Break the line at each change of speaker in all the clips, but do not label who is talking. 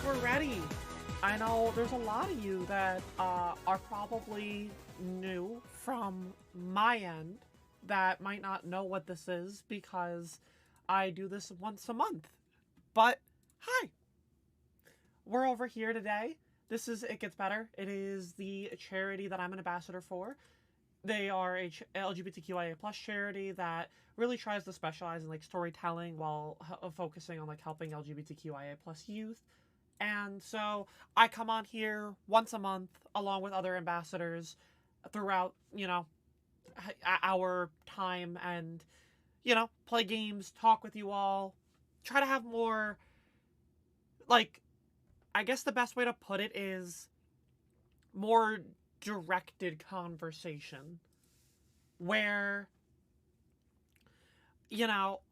we're ready. I know there's a lot of you that are probably new from my end that might not know what this is because I do this once a month. But hi, we're over here today. This is It Gets Better. It is the charity that I'm an ambassador for. They are a LGBTQIA plus charity that really tries to specialize in like storytelling while focusing on like helping LGBTQIA plus youth. And so I come on here once a month along with other ambassadors throughout, our time and, play games, talk with you all, try to have more, like, I guess the best way to put it is more directed conversation where,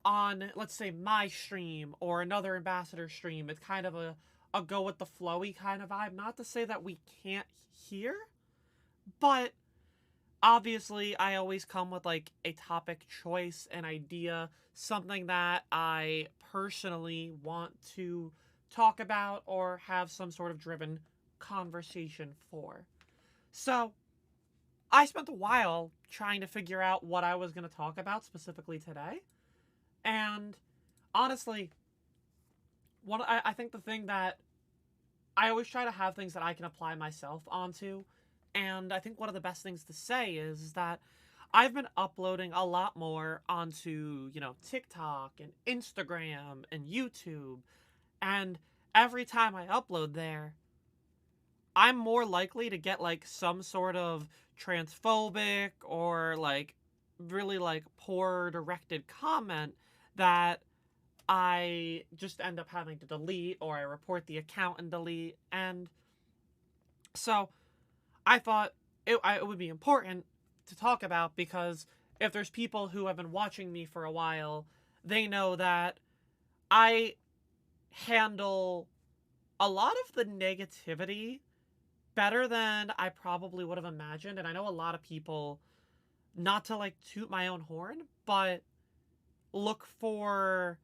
on, let's say, my stream or another ambassador stream, it's kind of a go with the flowy kind of vibe. Not to say that we can't hear, but obviously I always come with like a topic choice, an idea, something that I personally want to talk about or have some sort of driven conversation for. So I spent a while trying to figure out what I was going to talk about specifically today. And honestly, I think the thing that I always try to have things that I can apply myself onto. And I think one of the best things to say is that I've been uploading a lot more onto, TikTok and Instagram and YouTube. And every time I upload there, I'm more likely to get like some sort of transphobic or like really like poor directed comment that I just end up having to delete, or I report the account and delete. And so I thought it would be important to talk about, because if there's people who have been watching me for a while, they know that I handle a lot of the negativity better than I probably would have imagined. And I know a lot of people, not to like toot my own horn, but look for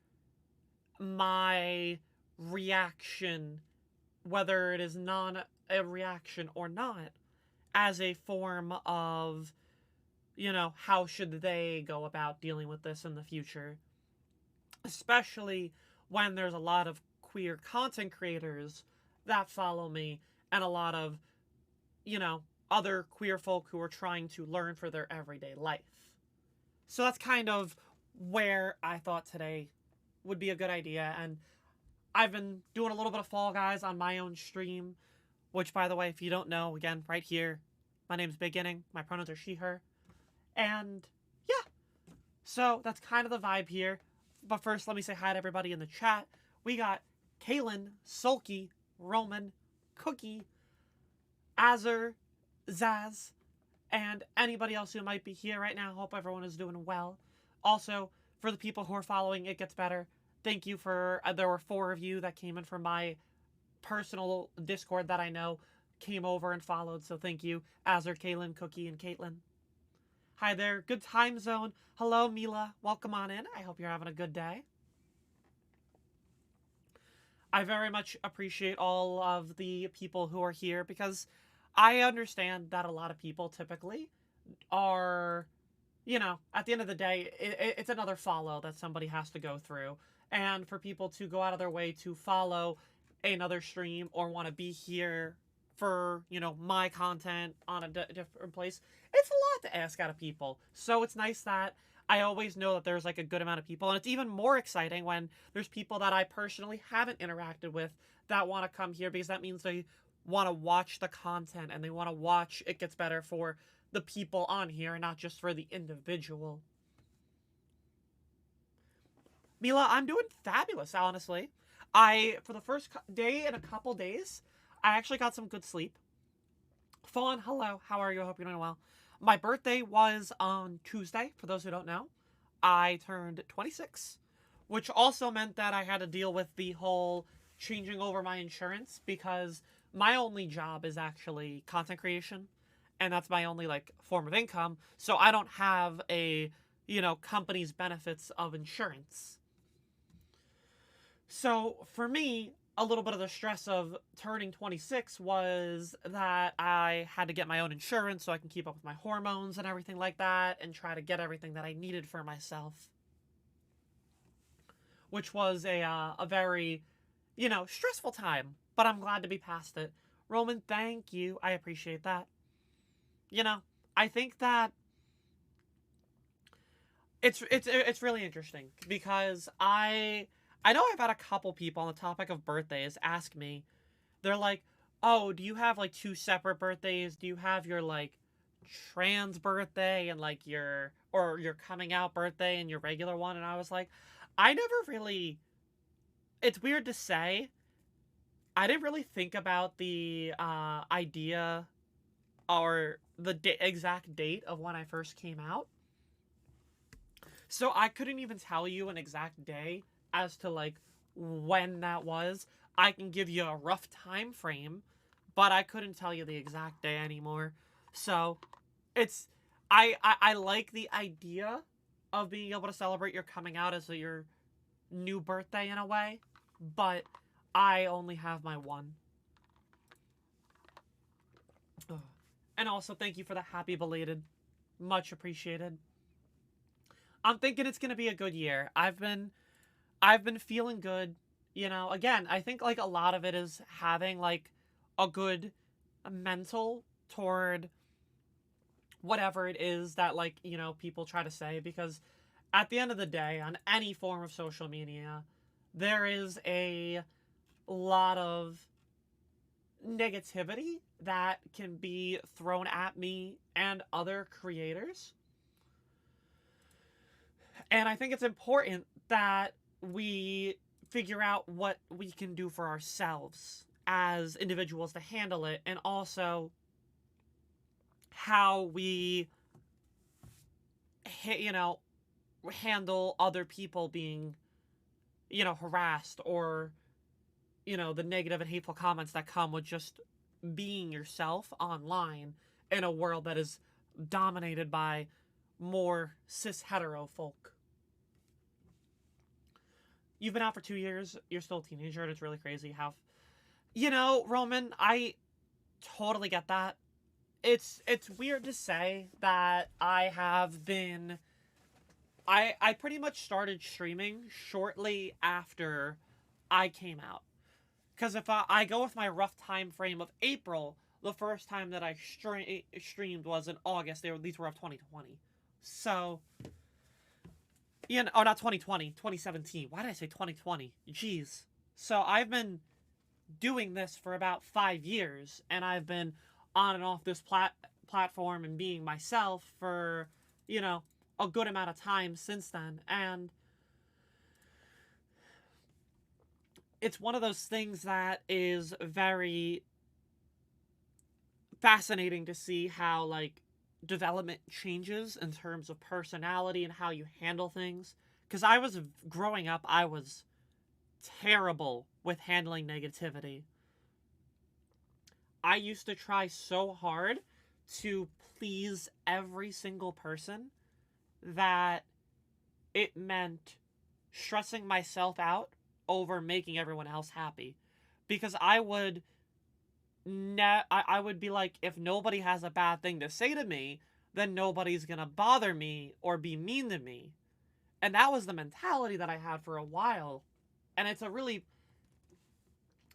my reaction, whether it is a reaction or not, as a form of, how should they go about dealing with this in the future. Especially when there's a lot of queer content creators that follow me and a lot of, other queer folk who are trying to learn for their everyday life. So that's kind of where I thought today would be a good idea. And I've been doing a little bit of Fall Guys on my own stream, which, by the way, if you don't know, again, right here, my name's Baeginning. My pronouns are she, her. And yeah, so that's kind of the vibe here. But first, let me say hi to everybody in the chat. We got Kaylin, Sulky, Roman, Cookie, Azur, Zaz, and anybody else who might be here right now. Hope everyone is doing well. Also, for the people who are following It Gets Better, thank you for, there were 4 of you that came in from my personal Discord that I know came over and followed, so thank you, Azur, Kaylin, Cookie, and Caitlin. Hi there, good time zone. Hello, Mila, welcome on in. I hope you're having a good day. I very much appreciate all of the people who are here, because I understand that a lot of people typically are, at the end of the day, it's another follow that somebody has to go through. And for people to go out of their way to follow another stream or want to be here for, my content on a different place, it's a lot to ask out of people. So it's nice that I always know that there's like a good amount of people. And it's even more exciting when there's people that I personally haven't interacted with that want to come here, because that means they want to watch the content and they want to watch It Gets Better for the people on here, not just for the individual. Mila, I'm doing fabulous, honestly. For the first day in a couple days, I actually got some good sleep. Fawn, hello, how are you? I hope you're doing well. My birthday was on Tuesday, for those who don't know. I turned 26, which also meant that I had to deal with the whole changing over my insurance, because my only job is actually content creation, and that's my only like form of income. So I don't have a, company's benefits of insurance. So for me, a little bit of the stress of turning 26 was that I had to get my own insurance so I can keep up with my hormones and everything like that and try to get everything that I needed for myself, which was a very, stressful time, but I'm glad to be past it. Roman, thank you. I appreciate that. You know, I think that it's really interesting because I know I've had a couple people on the topic of birthdays ask me. They're like, "Oh, do you have like two separate birthdays? Do you have your like trans birthday and like your coming out birthday and your regular one?" And I was like, I never really, it's weird to say, I didn't really think about the idea or the exact date of when I first came out. So I couldn't even tell you an exact day as to like when that was. I can give you a rough time frame, but I couldn't tell you the exact day anymore. So it's I like the idea of being able to celebrate your coming out as your new birthday in a way, but I only have my one. Ugh. And also thank you for the happy belated. Much appreciated. I'm thinking it's gonna be a good year. I've been feeling good. Again, I think like a lot of it is having like a good mental toward whatever it is that like, people try to say, because at the end of the day on any form of social media, there is a lot of negativity that can be thrown at me and other creators. And I think it's important that we figure out what we can do for ourselves as individuals to handle it, and also how we, you know, handle other people being, harassed, or, the negative and hateful comments that come with just being yourself online in a world that is dominated by more cis hetero folk. You've been out for 2 years, you're still a teenager, and it's really crazy how, Roman, I totally get that. It's weird to say that I have been, I pretty much started streaming shortly after I came out. Because if I go with my rough time frame of April, the first time that I streamed was in August. These were of 2020. So, oh, not 2020, 2017. Why did I say 2020? Jeez. So I've been doing this for about 5 years, and I've been on and off this platform and being myself for, a good amount of time since then. And it's one of those things that is very fascinating to see how, like, development changes in terms of personality and how you handle things. Because growing up, I was terrible with handling negativity. I used to try so hard to please every single person that it meant stressing myself out over making everyone else happy. Because I would I would be like, if nobody has a bad thing to say to me, then nobody's gonna bother me or be mean to me. And that was the mentality that I had for a while. And it's a really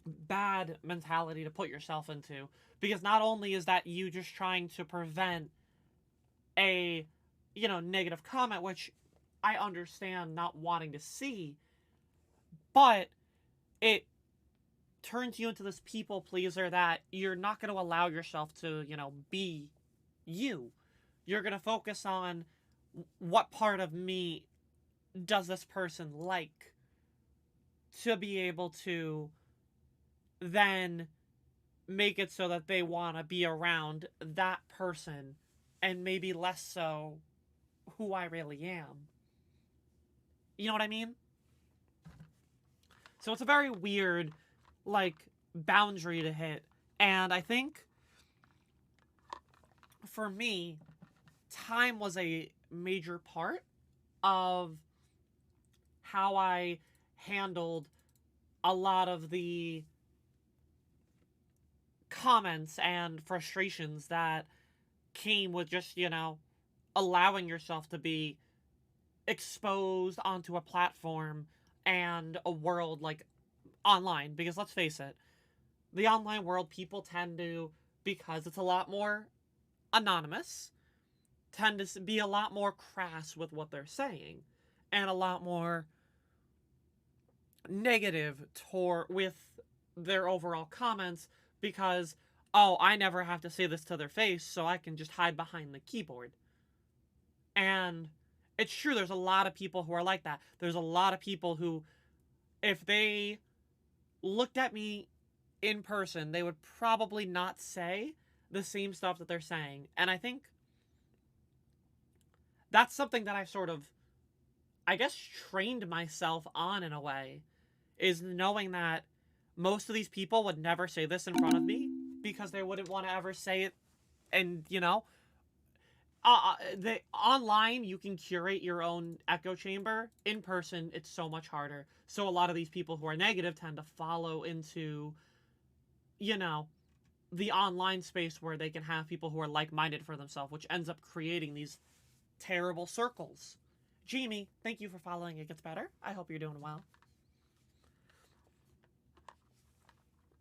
bad mentality to put yourself into, because not only is that you just trying to prevent a, negative comment, which I understand not wanting to see, but it turns you into this people pleaser that you're not going to allow yourself to, be you. You're going to focus on what part of me does this person like, to be able to then make it so that they want to be around that person, and maybe less so who I really am. You know what I mean? So it's a very weird, like, boundary to hit. And I think, for me, time was a major part of how I handled a lot of the comments and frustrations that came with just, allowing yourself to be exposed onto a platform and a world like online. Because let's face it, the online world, people tend to, because it's a lot more anonymous, tend to be a lot more crass with what they're saying and a lot more negative with their overall comments because, oh, I never have to say this to their face, so I can just hide behind the keyboard. And it's true, there's a lot of people who are like that. There's a lot of people who, if they looked at me in person, they would probably not say the same stuff that they're saying. And I think that's something that I've sort of, I guess, trained myself on in a way, is knowing that most of these people would never say this in front of me because they wouldn't want to ever say it. And, online, you can curate your own echo chamber. In person, it's so much harder. So a lot of these people who are negative tend to follow into, the online space where they can have people who are like-minded for themselves, which ends up creating these terrible circles. Jamie, thank you for following It Gets Better. I hope you're doing well.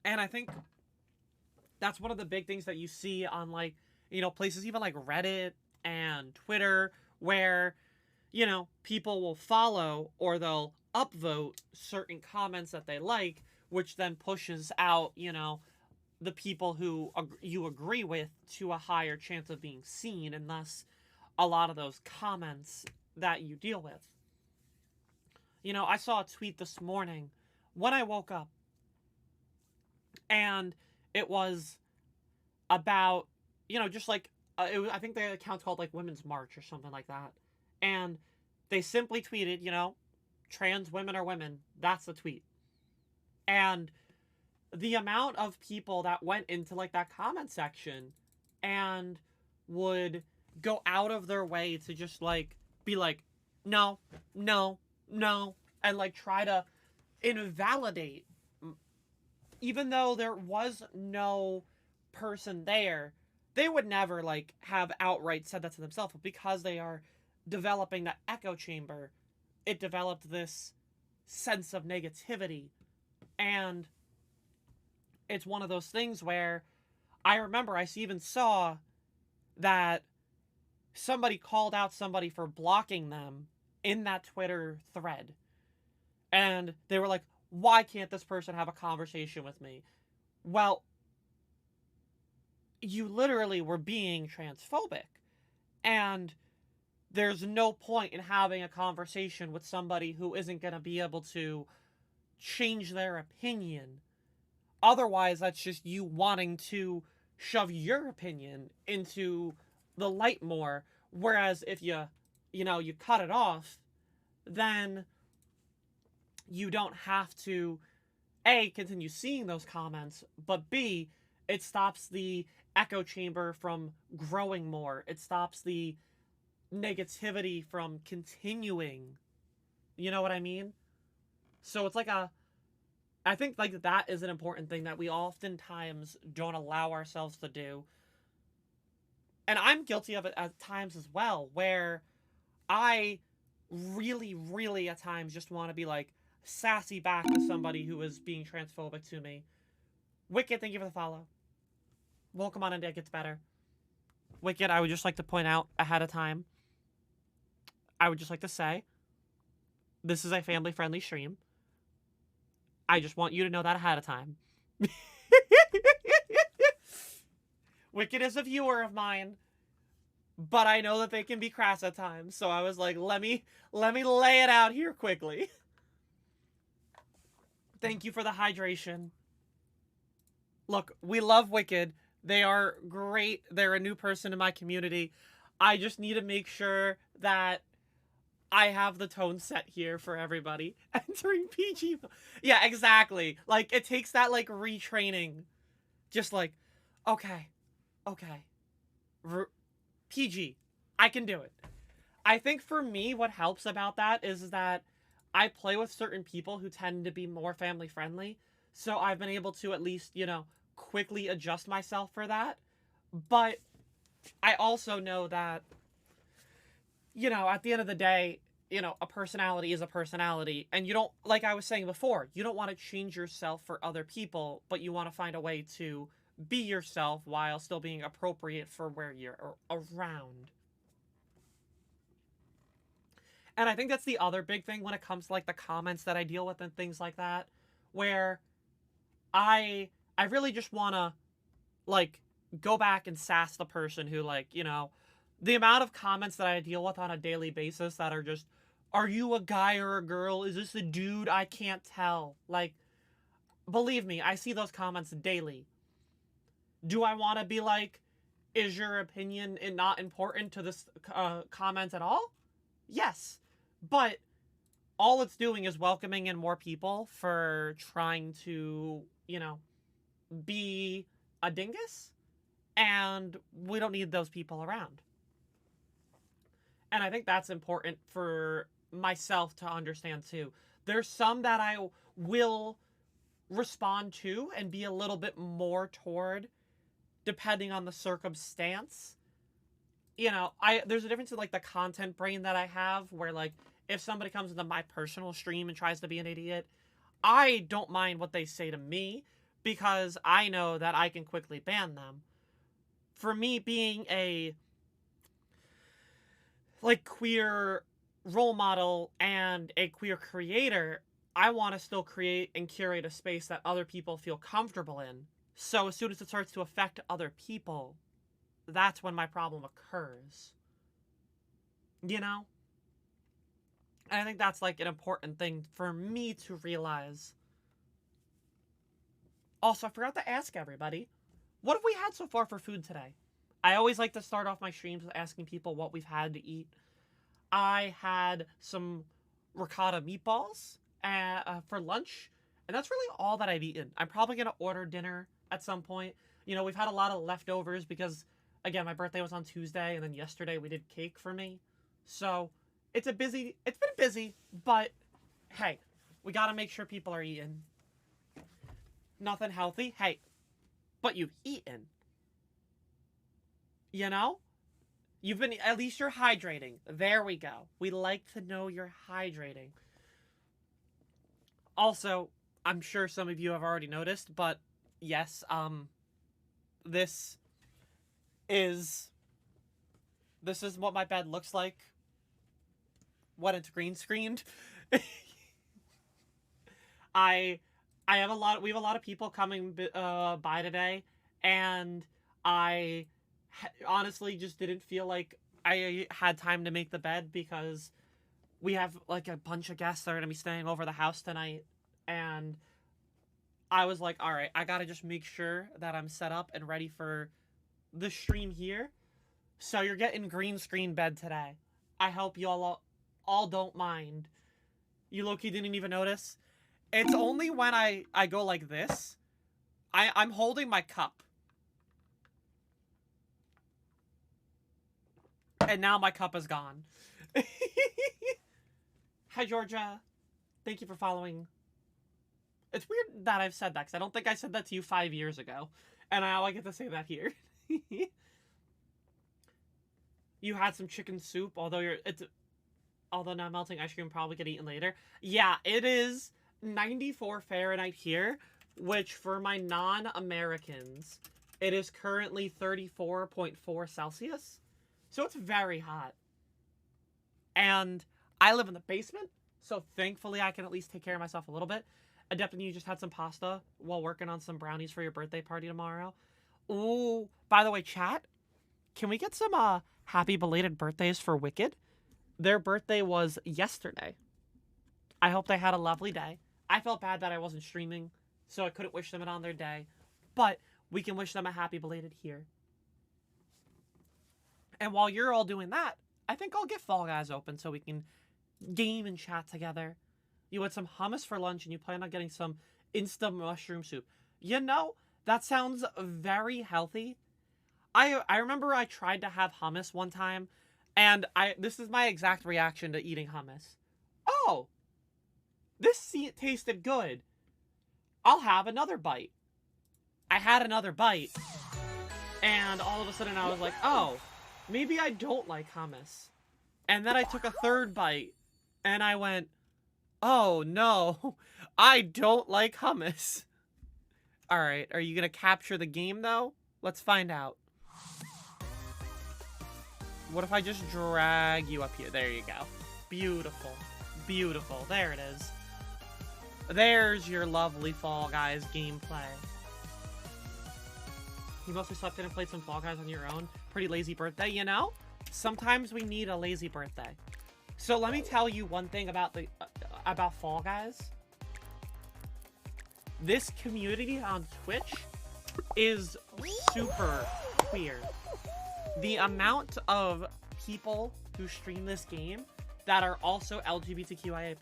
And I think that's one of the big things that you see on, places even like Reddit and Twitter, where, people will follow or they'll upvote certain comments that they like, which then pushes out, the people who you agree with to a higher chance of being seen, and thus a lot of those comments that you deal with. I saw a tweet this morning when I woke up, and it was about, just like, I think the account's called like Women's March or something like that. And they simply tweeted, trans women are women. That's the tweet. And the amount of people that went into like that comment section and would go out of their way to just like be like, no, no, no, and like try to invalidate, even though there was no person there, they would never like have outright said that to themselves. But because they are developing that echo chamber, it developed this sense of negativity. And it's one of those things where I remember I even saw that somebody called out somebody for blocking them in that Twitter thread. And they were like, why can't this person have a conversation with me? Well, you literally were being transphobic. And there's no point in having a conversation with somebody who isn't going to be able to change their opinion. Otherwise, that's just you wanting to shove your opinion into the light more. Whereas if you cut it off, then you don't have to, A, continue seeing those comments, but B, it stops the echo chamber from growing more. It stops the negativity from continuing. You know what I mean? So it's like I think like that is an important thing that we oftentimes don't allow ourselves to do. And I'm guilty of it at times as well, where I really, really at times just want to be like sassy back to somebody who is being transphobic to me. Wicked, thank you for the follow. Welcome on into It Gets Better. Wicked, I would just like to point out ahead of time, I would just like to say, this is a family-friendly stream. I just want you to know that ahead of time. Wicked is a viewer of mine, but I know that they can be crass at times, so I was like, let me lay it out here quickly. Thank you for the hydration. Look, we love Wicked. They are great. They're a new person in my community. I just need to make sure that I have the tone set here for everybody. Entering PG. Yeah, exactly. Like, it takes that, like, retraining. Just like, okay. PG. I can do it. I think for me, what helps about that is that I play with certain people who tend to be more family friendly. So I've been able to at least, quickly adjust myself for that. But I also know that, at the end of the day, a personality is a personality. And you don't, like I was saying before, you don't want to change yourself for other people, but you want to find a way to be yourself while still being appropriate for where you're around. And I think that's the other big thing when it comes to like the comments that I deal with and things like that, where I really just want to like go back and sass the person who like, the amount of comments that I deal with on a daily basis that are just, are you a guy or a girl? Is this a dude? I can't tell. Like, believe me, I see those comments daily. Do I want to be like, is your opinion not important to this comment at all? Yes. But all it's doing is welcoming in more people for trying to, be a dingus. And we don't need those people around. And I think that's important for myself to understand too. There's some that I will respond to and be a little bit more toward depending on the circumstance. There's a difference in like the content brain that I have where like if somebody comes into my personal stream and tries to be an idiot, I don't mind what they say to me because I know that I can quickly ban them. For me, being a like queer role model and a queer creator, I want to still create and curate a space that other people feel comfortable in. So as soon as it starts to affect other people, that's when my problem occurs. And I think that's like an important thing for me to realize. Also, I forgot to ask everybody, what have we had so far for food today? I always like to start off my streams with asking people what we've had to eat. I had some ricotta meatballs for lunch, and that's really all that I've eaten. I'm probably going to order dinner at some point. We've had a lot of leftovers because, again, my birthday was on Tuesday, and then yesterday we did cake for me. So it's been busy, but hey, we got to make sure people are eating. Nothing healthy, hey, but you've eaten. At least you're hydrating. There we go. We like to know you're hydrating. Also, I'm sure some of you have already noticed, but yes, this is what my bed looks like when it's green screened. we have a lot of people coming by today, and I honestly just didn't feel like I had time to make the bed because we have like a bunch of guests that are going to be staying over the house tonight, and I was like, all right, I got to just make sure that I'm set up and ready for the stream here. So you're getting green screen bed today. I hope you all don't mind. You low-key didn't even notice. It's only when I go like this. I'm holding my cup. And now my cup is gone. Hi, Georgia. Thank you for following. It's weird that I've said that, because I don't think I said that to you 5 years ago. And now I get to say that here. You had some chicken soup, although not melting ice cream probably get eaten later. Yeah, it is 94 Fahrenheit here, which for my non-Americans, it is currently 34.4 Celsius. So it's very hot. And I live in the basement, so thankfully I can at least take care of myself a little bit. Adept, and you just had some pasta while working on some brownies for your birthday party tomorrow. Ooh, by the way, chat, can we get some happy belated birthdays for Wicked? Their birthday was yesterday. I hope they had a lovely day. I felt bad that I wasn't streaming, so I couldn't wish them it on their day. But we can wish them a happy belated here. And while you're all doing that, I think I'll get Fall Guys open so we can game and chat together. You had some hummus for lunch and you plan on getting some Insta mushroom soup. That sounds very healthy. I remember I tried to have hummus one time, and this is my exact reaction to eating hummus. Oh, this tasted good. I'll have another bite. I had another bite, and all of a sudden I was like, oh, maybe I don't like hummus. And then I took a third bite, and I went, oh no, I don't like hummus. Alright, are you gonna capture the game though? Let's find out. What if I just drag you up here? There you go. Beautiful. Beautiful. There it is. There's your lovely Fall Guys gameplay. You mostly slept in and played some Fall Guys on your own. Pretty lazy birthday, you know? Sometimes we need a lazy birthday. So let me tell you one thing about the about Fall Guys. This community on Twitch is super queer. The amount of people who stream this game that are also LGBTQIA+,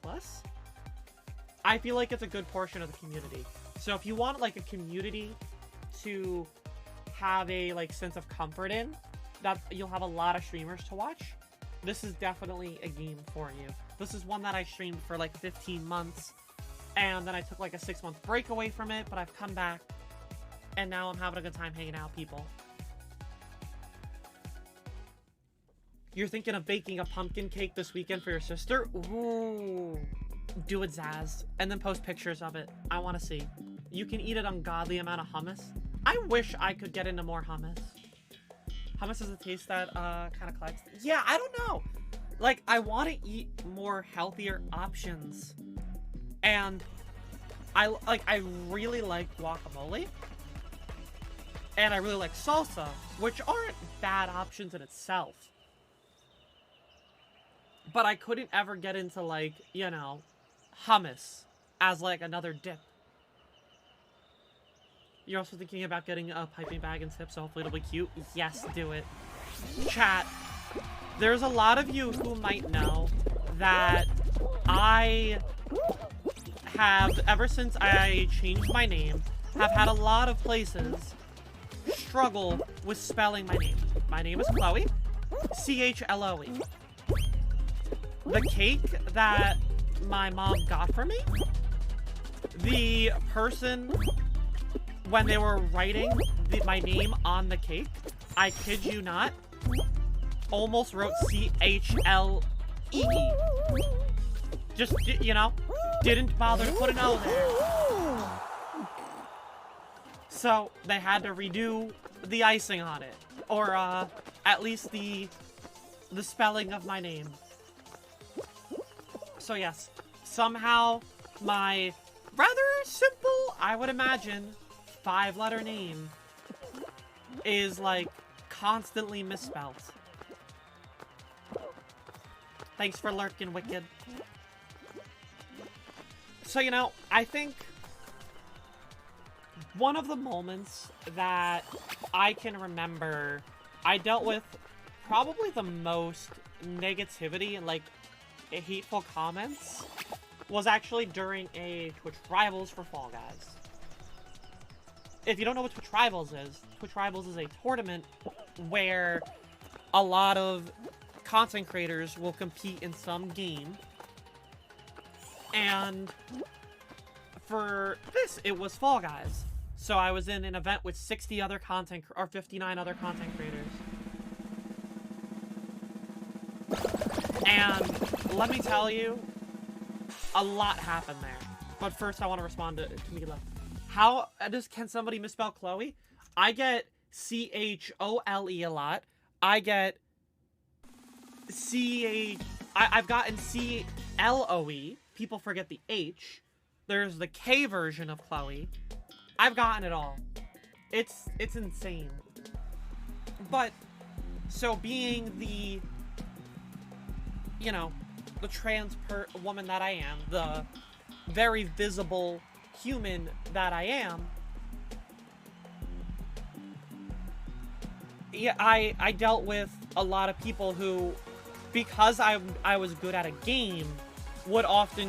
I feel like it's a good portion of the community. So if you want like a community to have a like sense of comfort in, that you'll have a lot of streamers to watch, this is definitely a game for you. This is one that I streamed for like 15 months, and then I took like a 6-month break away from it, but I've come back, and now I'm having a good time hanging out with people. You're thinking of baking a pumpkin cake this weekend for your sister? Ooh. Do it, Zaz. And then post pictures of it. I want to see. You can eat an ungodly amount of hummus. I wish I could get into more hummus. Hummus is a taste that kind of collects. Yeah, I don't know. Like, I want to eat more healthier options. And I really like guacamole. And I really like salsa, which aren't bad options in itself. But I couldn't ever get into, like, you know, hummus as, like, another dip. You're also thinking about getting a piping bag and tip, so hopefully it'll be cute. Yes, do it. Chat, there's a lot of you who might know that I have, ever since I changed my name, have had a lot of places struggle with spelling my name. My name is Chloe. C-H-L-O-E. The cake that my mom got for me, the person, when they were writing my name on the cake, I kid you not, almost wrote C-H-L-E-E. Just, you know, didn't bother to put an O there. So, they had to redo the icing on it. Or, at least the spelling of my name. So yes, somehow my rather simple, I would imagine, 5-letter name is, like, constantly misspelled. Thanks for lurking, Wicked. So, you know, I think one of the moments that I can remember I dealt with probably the most negativity and, like, hateful comments was actually during a Twitch Rivals for Fall Guys. If you don't know what Twitch Rivals is a tournament where a lot of content creators will compete in some game. And for this, it was Fall Guys. So I was in an event with 60 other or 59 other content creators. And let me tell you, a lot happened there. But first I want to respond to Mila. How can somebody misspell Chloe? I get C-H-O-L-E a lot. I get I've gotten C-L-O-E. People forget the H. There's the K version of Chloe. I've gotten it all. It's insane. But, so being the, you know, the trans woman that I am, the very visible human that I am, yeah, I dealt with a lot of people who, because I was good at a game, would often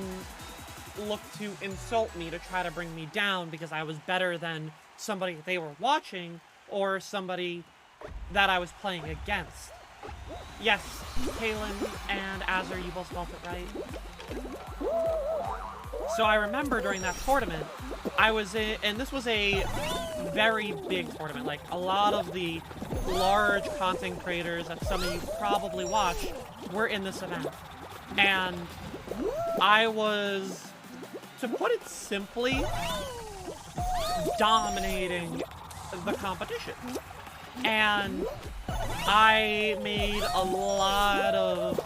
look to insult me to try to bring me down because I was better than somebody they were watching or somebody that I was playing against. Yes, Kaylin and Azur, you both spelled it right. So I remember during that tournament, I was in, and this was a very big tournament. Like, a lot of the large content creators that some of you probably watch were in this event. And I was, to put it simply, dominating the competition. And I made a lot of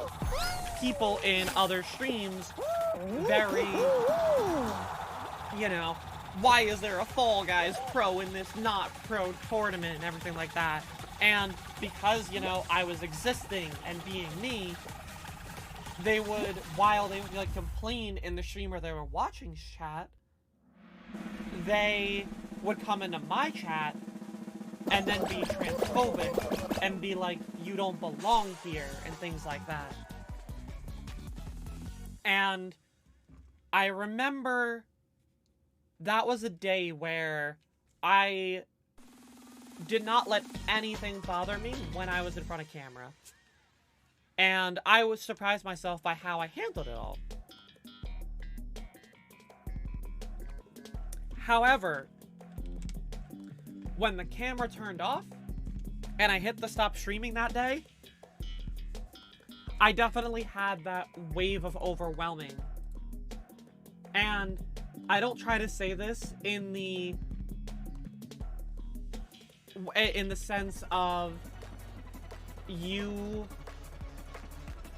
people in other streams very, you know, why is there a Fall Guys pro in this not pro tournament and everything like that. And because, you know, I was existing and being me, they would, while they would like complain in the stream or they were watching chat, they would come into my chat and then be transphobic and be like, you don't belong here, and things like that. And I remember that was a day where I did not let anything bother me when I was in front of camera. And I was surprised myself by how I handled it all. However, when the camera turned off and I hit the stop streaming that day, I definitely had that wave of overwhelming. And I don't try to say this in the sense of you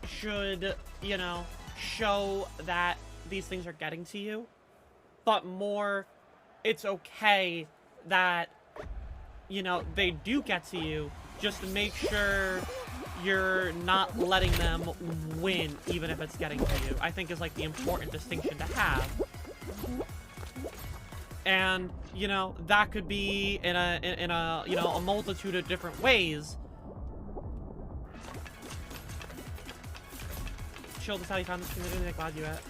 should, you know, show that these things are getting to you, but more it's okay that, you know, they do get to you. Just make sure you're not letting them win, even if it's getting to you. I think is like the important distinction to have. And, you know, that could be in a you know, a multitude of different ways. Chill, this is how you found this community. I'm glad you at.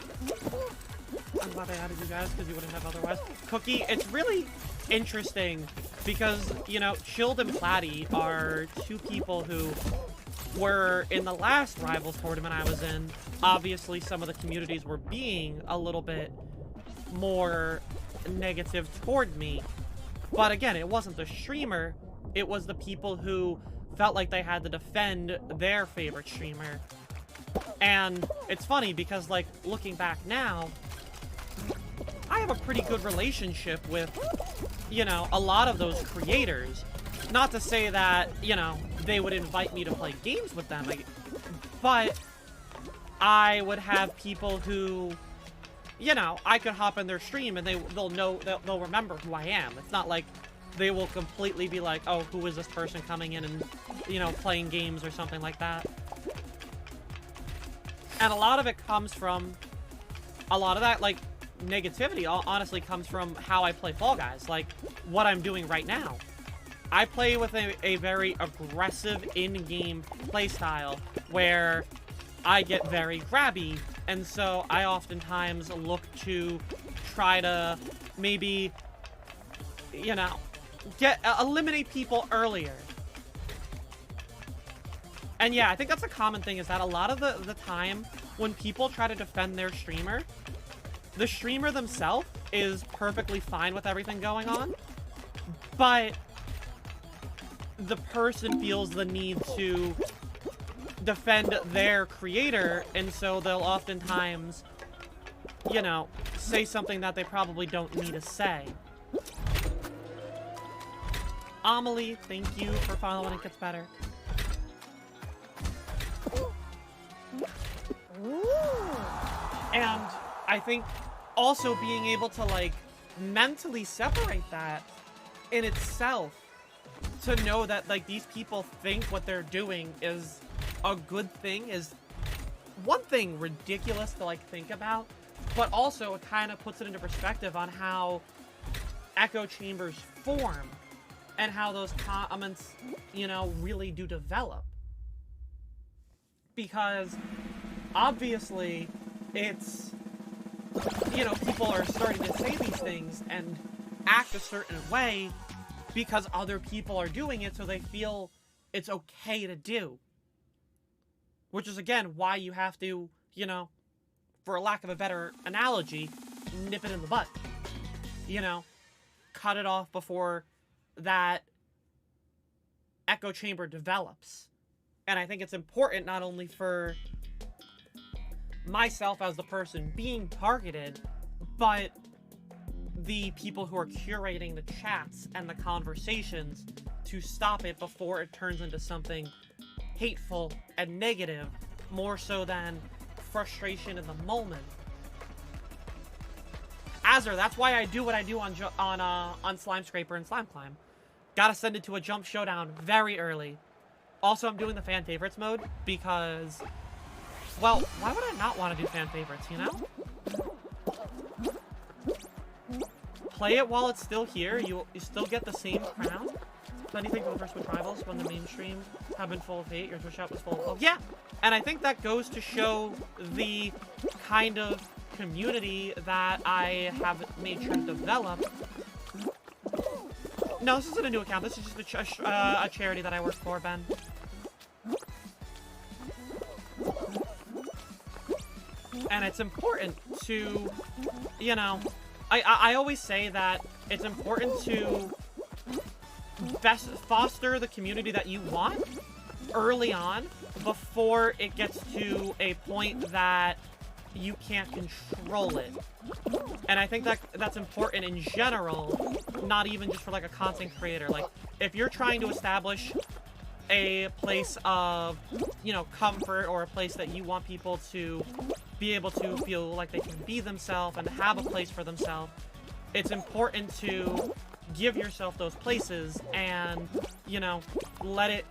I'm glad I added you guys, because you wouldn't have otherwise. Cookie, it's really interesting because, you know, Chilled and Platy are two people who were in the last Rivals tournament I was in. Obviously, some of the communities were being a little bit more negative toward me. But again, it wasn't the streamer, it was the people who felt like they had to defend their favorite streamer. And it's funny because, like, looking back now, I have a pretty good relationship with, you know, a lot of those creators. Not to say that, you know, they would invite me to play games with them, but I would have people who, you know, I could hop in their stream and they'll remember who I am. It's not like they will completely be like, oh, who is this person coming in and, you know, playing games or something like that. And a lot of it comes from, a lot of that, like, negativity honestly comes from how I play Fall Guys, like what I'm doing right now. I play with a very aggressive in-game playstyle where I get very grabby, and so I oftentimes look to try to maybe, you know, eliminate people earlier. And yeah, I think that's a common thing, is that a lot of the time when people try to defend their streamer, the streamer themselves is perfectly fine with everything going on, but the person feels the need to defend their creator, and so they'll oftentimes, you know, say something that they probably don't need to say. Amelie, thank you for following It Gets Better. And I think also being able to, like, mentally separate that in itself, to know that, like, these people think what they're doing is a good thing, is one thing ridiculous to, like, think about, but also it kind of puts it into perspective on how echo chambers form and how those comments, you know, really do develop. Because obviously it's, you know, people are starting to say these things and act a certain way because other people are doing it, so they feel it's okay to do. Which is, again, why you have to, you know, for lack of a better analogy, nip it in the butt. You know, cut it off before that echo chamber develops. And I think it's important not only for myself as the person being targeted, but the people who are curating the chats and the conversations to stop it before it turns into something hateful and negative, more so than frustration in the moment. Azure, that's why I do what I do on Slime Scraper and Slime Climb. Gotta send it to a jump showdown very early. Also, I'm doing the fan favorites mode because, well, why would I not want to do fan favorites, you know? Play it while it's still here. You still get the same crown. Plenty things over Switch Rivals when the mainstream have been full of hate. Your Twitch shop was full of... Oh, yeah! And I think that goes to show the kind of community that I have made sure to develop. No, this isn't a new account. This is just a charity that I work for, Ben. And it's important to, you know... I always say that it's important to foster the community that you want early on before it gets to a point that you can't control it. And I think that that's important in general, not even just for like a content creator. Like, if you're trying to establish a place of, you know, comfort, or a place that you want people to be able to feel like they can be themselves and have a place for themselves, it's important to give yourself those places and, you know, let it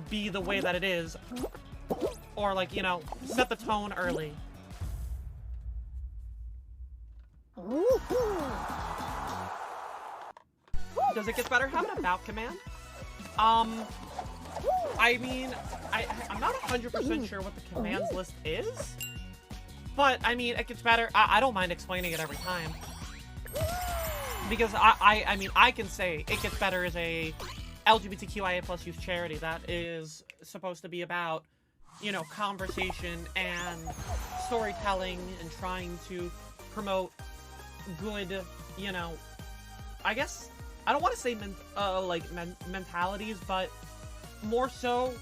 be the way that it is. Or, like, you know, set the tone early. Does it get better having a about command? I mean, I'm not 100% sure what the commands list is. But, I mean, it gets better. I don't mind explaining it every time. Because I mean, I can say it gets better as a LGBTQIA+ youth charity that is supposed to be about, you know, conversation and storytelling and trying to promote good, you know, I guess, I don't want to say mentalities, but more so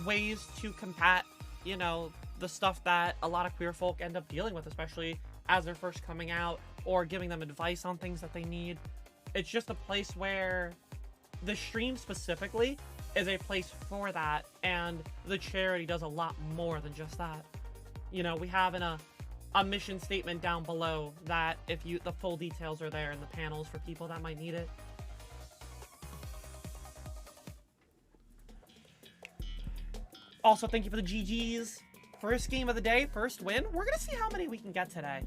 ways to combat, you know, the stuff that a lot of queer folk end up dealing with, especially as they're first coming out, or giving them advice on things that they need. It's just a place where the stream specifically is a place for that, and the charity does a lot more than just that. You know, we have a mission statement down below that the full details are there in the panels for people that might need it. Also, thank you for the GGs. First game of the day, first win. We're gonna see how many we can get today.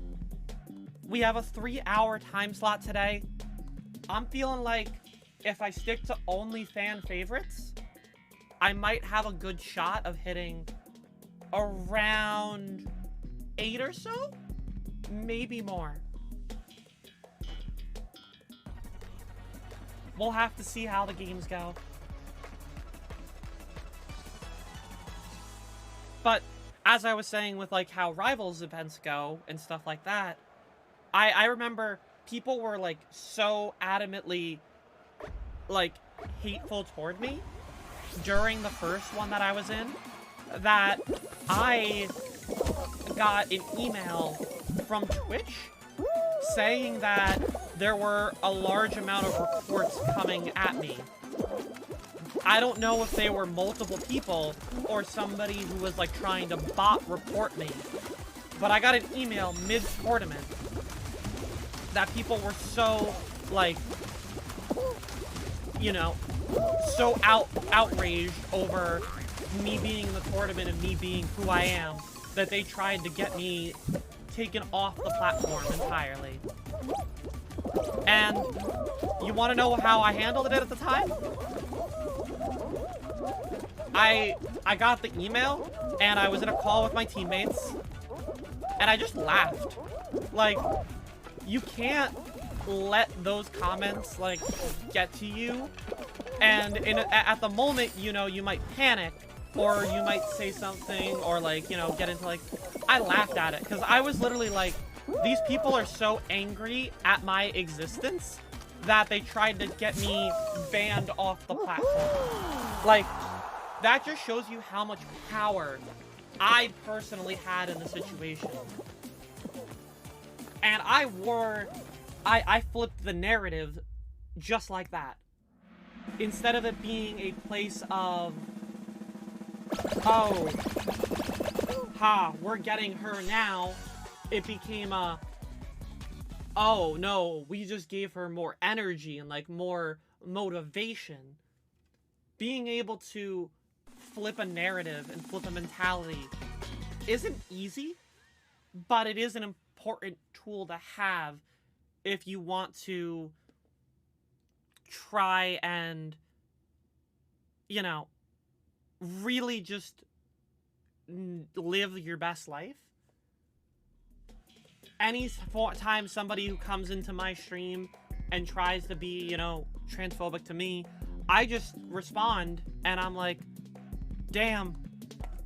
We have a 3-hour time slot today. I'm feeling like if I stick to only fan favorites, I might have a good shot of hitting around 8 or so, maybe more. We'll have to see how the games go. But as I was saying with like how Rivals events go and stuff like that, I remember people were like so adamantly like hateful toward me during the first one that I was in that I got an email from Twitch saying that there were a large amount of reports coming at me. I don't know if they were multiple people or somebody who was like trying to bot report me, but I got an email mid-tournament that people were so like, you know, so outraged over me being in the tournament and me being who I am that they tried to get me taken off the platform entirely. And you want to know how I handled it at the time? I got the email, and I was in a call with my teammates, and I just laughed. Like, you can't let those comments, like, get to you. And at the moment, you know, you might panic, or you might say something, or, like, you know, get into, like... I laughed at it, because I was literally like, these people are so angry at my existence that they tried to get me banned off the platform. Like, that just shows you how much power I personally had in the situation. And I flipped the narrative just like that. Instead of it being a place of, oh, ha, we're getting her now, it became a, oh no, we just gave her more energy and like more motivation. Being able to flip a narrative and flip a mentality isn't easy, but it is an important tool to have if you want to try and, you know, really just live your best life. Any time somebody who comes into my stream and tries to be, you know, transphobic to me, I just respond and I'm like, damn,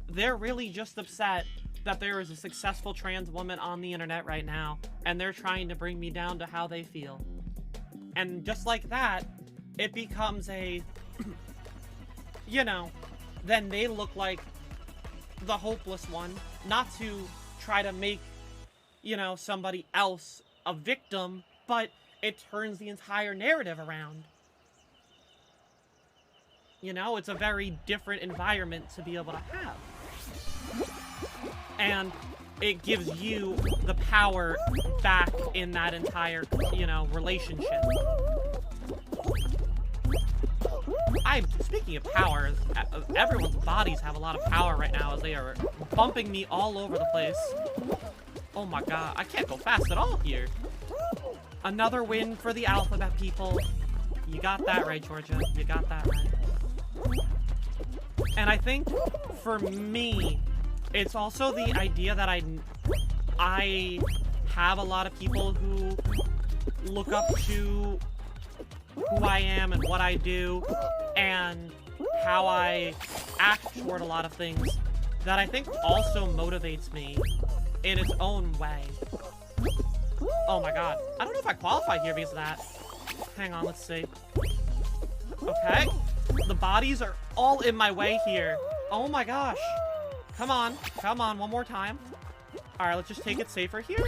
they're really just upset that there is a successful trans woman on the internet right now and they're trying to bring me down to how they feel. And just like that, it becomes a, you know, then they look like the hopeless one, not to try to make, you know, somebody else a victim, but it turns the entire narrative around. You know, it's a very different environment to be able to have. And it gives you the power back in that entire, you know, relationship. Speaking of power, everyone's bodies have a lot of power right now as they are bumping me all over the place. Oh my god, I can't go fast at all here. Another win for the alphabet people. You got that right, Georgia. You got that right. And I think, for me, it's also the idea that I have a lot of people who look up to who I am and what I do and how I act toward a lot of things that I think also motivates me in its own way. Oh my god. I don't know if I qualify here because of that. Hang on, let's see. Okay. The bodies are all in my way here. Oh my gosh. Come on. Come on, one more time. Alright, let's just take it safer here.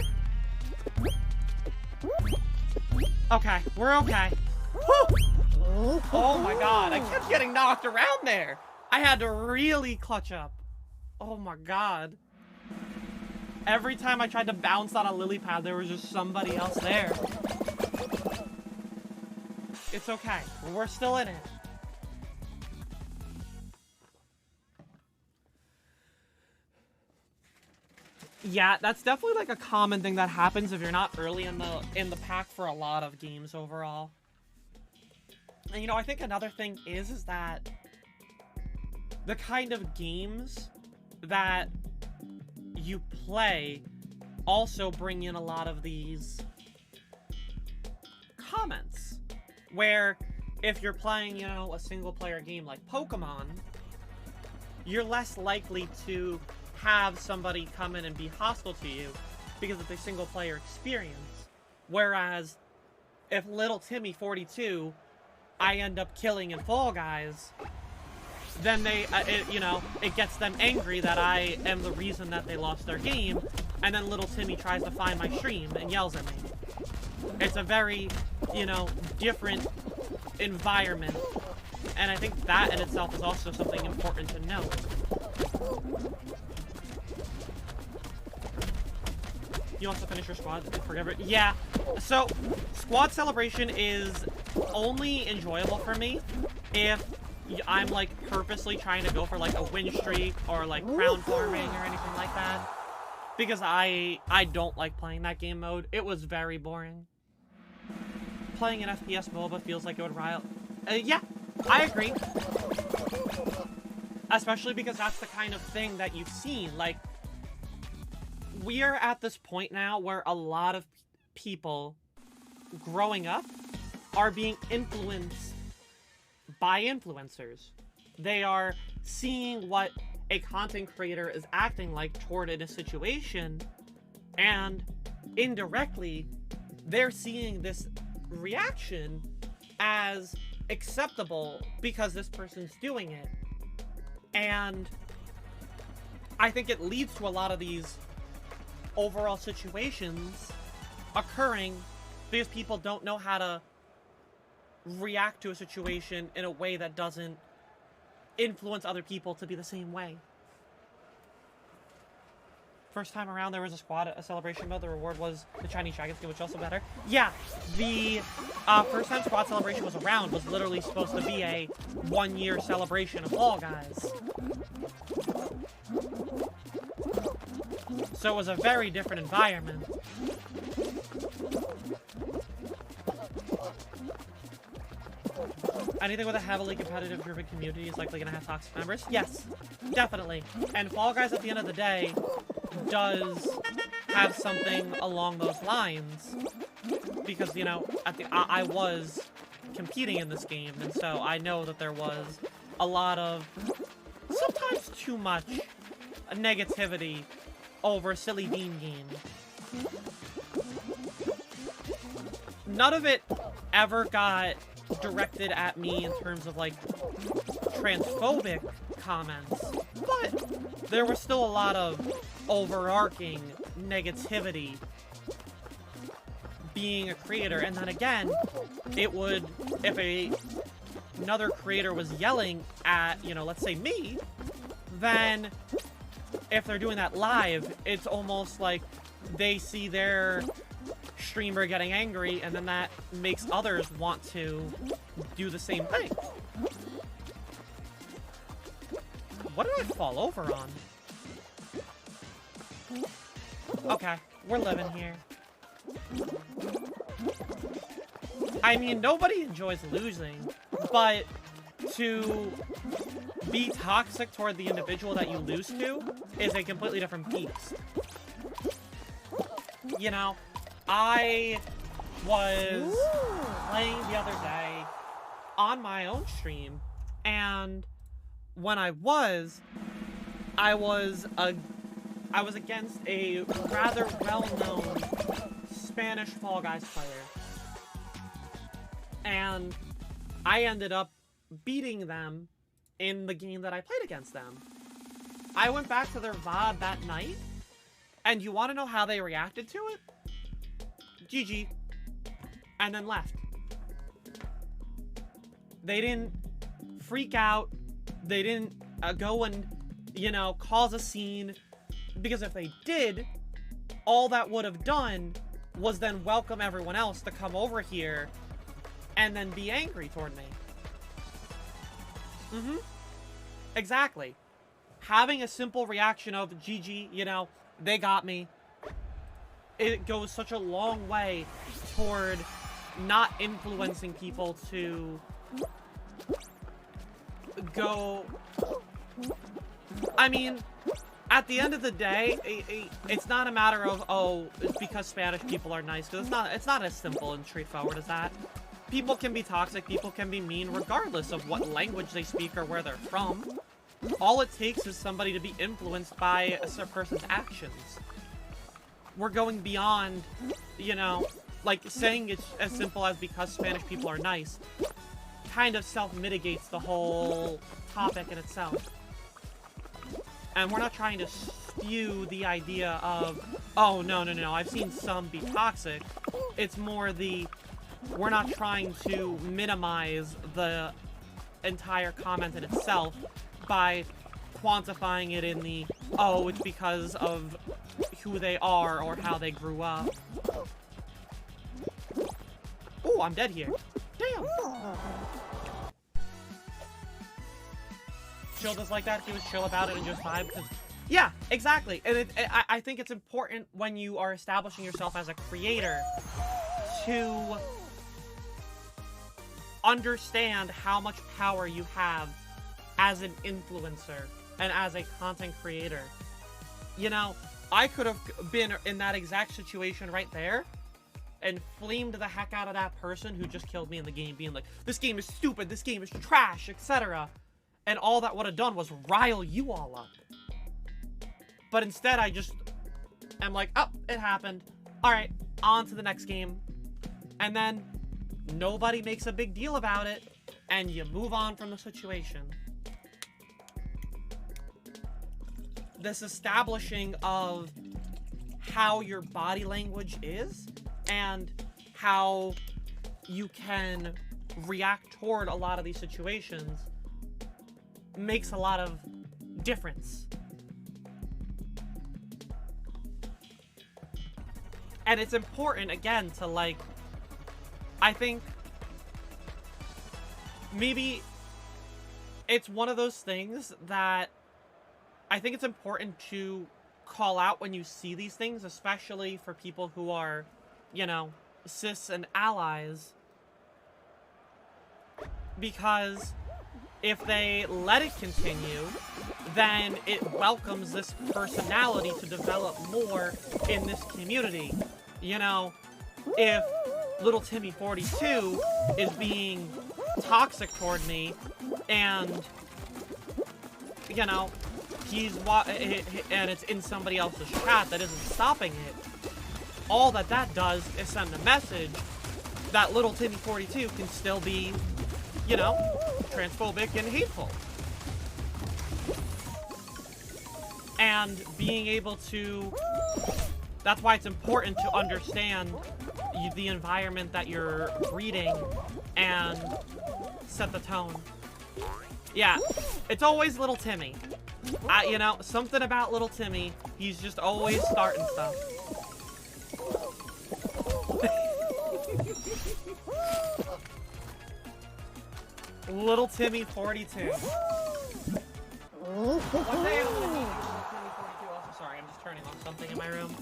Okay, we're okay. Whew. Oh my god, I kept getting knocked around there. I had to really clutch up. Oh my god. Every time I tried to bounce on a lily pad, there was just somebody else there. It's okay. We're still in it. Yeah, that's definitely like a common thing that happens if you're not early in the pack for a lot of games overall. And you know, I think another thing is that the kind of games that you play also bring in a lot of these comments. Where if you're playing, you know, a single player game like Pokemon, you're less likely to have somebody come in and be hostile to you because it's a single player experience. Whereas if little Timmy 42 I end up killing in Fall Guys, then they, you know, it gets them angry that I am the reason that they lost their game, and then little Timmy tries to find my stream and yells at me. It's a very, you know, different environment, and I think that in itself is also something important to note. You also finish your squad forever? Yeah. So, squad celebration is only enjoyable for me if I'm, like, purposely trying to go for, like, a win streak or, like, crown farming or anything like that. Because I don't like playing that game mode. It was very boring. Playing an FPS MOBA feels like it would rile... yeah, I agree. Especially because that's the kind of thing that you've seen. Like, we are at this point now where a lot of people growing up are being influenced by influencers. They are seeing what a content creator is acting like toward in a situation, and indirectly, they're seeing this reaction as acceptable because this person's doing it. And I think it leads to a lot of these overall situations occurring because people don't know how to react to a situation in a way that doesn't influence other people to be the same way. First time around, there was a celebration mode. The reward was the Chinese Dragon skin, which is also better. Yeah, the first time squad celebration was around was literally supposed to be a 1-year celebration of Fall Guys. So it was a very different environment. Anything with a heavily competitive driven community is likely going to have toxic members. Yes, definitely. And Fall Guys, at the end of the day, does have something along those lines. Because, you know, I was competing in this game, and so I know that there was a lot of, sometimes too much, negativity over silly bean games. None of it ever got directed at me in terms of, like, transphobic comments, but there was still a lot of overarching negativity being a creator. And then again, it would, if another creator was yelling at, you know, let's say me, then if they're doing that live, it's almost like they see their streamer getting angry, and then that makes others want to do the same thing. What did I fall over on? Okay, we're living here. I mean, nobody enjoys losing, but to be toxic toward the individual that you lose to is a completely different beast. You know, I was playing the other day on my own stream, and when I was against a rather well-known Spanish Fall Guys player. And I ended up beating them in the game that I played against them. I went back to their VOD that night, and you want to know how they reacted to it? GG. And then left. They didn't freak out. They didn't go and, you know, cause a scene. Because if they did, all that would have done was then welcome everyone else to come over here and then be angry toward me. Exactly. Having a simple reaction of, GG, you know, they got me. It goes such a long way toward not influencing people to go... I mean, at the end of the day, it's not a matter of, oh, it's because Spanish people are nice, because it's not as simple and straightforward as that. People can be toxic, people can be mean, regardless of what language they speak or where they're from. All it takes is somebody to be influenced by a person's actions. We're going beyond, you know, like, saying it's as simple as because Spanish people are nice kind of self-mitigates the whole topic in itself. And we're not trying to spew the idea of, oh, no, I've seen some be toxic. It's more we're not trying to minimize the entire comment in itself by quantifying it in the, oh, it's because of who they are or how they grew up. Ooh, I'm dead here. Damn! Chill just like that, he was chill about it and just vibe. Yeah, exactly. And I think it's important when you are establishing yourself as a creator to understand how much power you have as an influencer and as a content creator. You know, I could have been in that exact situation right there and flamed the heck out of that person who just killed me in the game, being like, this game is stupid, this game is trash, etc. And all that would have done was rile you all up. But instead, I just am like, oh, it happened. Alright, on to the next game. And then nobody makes a big deal about it, and you move on from the situation. This establishing of how your body language is and how you can react toward a lot of these situations makes a lot of difference. And it's important, again, to, like, I think maybe it's one of those things that I think it's important to call out when you see these things, especially for people who are, you know, cis and allies. Because if they let it continue, then it welcomes this personality to develop more in this community. You know, if little Timmy 42 is being toxic toward me, and, you know, and it's in somebody else's chat that isn't stopping it, all that does is send a message that little Timmy 42 can still be, you know, transphobic and hateful. And being able to... That's why it's important to understand the environment that you're reading and set the tone. Yeah, it's always little Timmy. You know, something about little Timmy, he's just always starting stuff. Little Timmy 42. One day I'm gonna need Timmy 42 also. Sorry, I'm just turning on something in my room.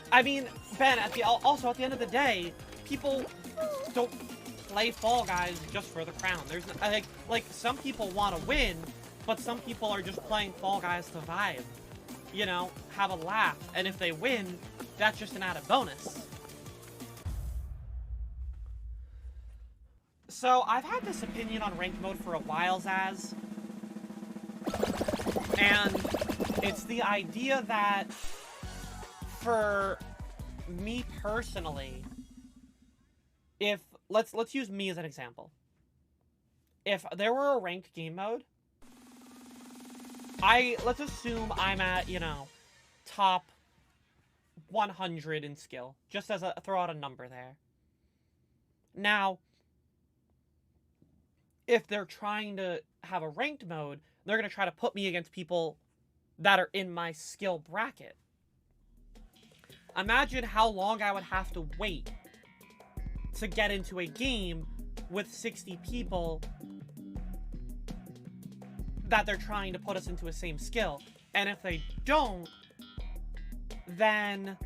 I mean, Ben, also at the end of the day, people don't play Fall Guys just for the crown. There's like some people want to win, but some people are just playing Fall Guys to vibe. You know, have a laugh, and if they win, that's just an added bonus. So, I've had this opinion on ranked mode for a while, Zaz. And it's the idea that, for me personally, if, let's use me as an example. If there were a ranked game mode, let's assume I'm at, you know, top 100 in skill. Just as throw out a number there. Now, if they're trying to have a ranked mode, they're going to try to put me against people that are in my skill bracket. Imagine how long I would have to wait to get into a game with 60 people that they're trying to put us into a same skill. And if they don't, then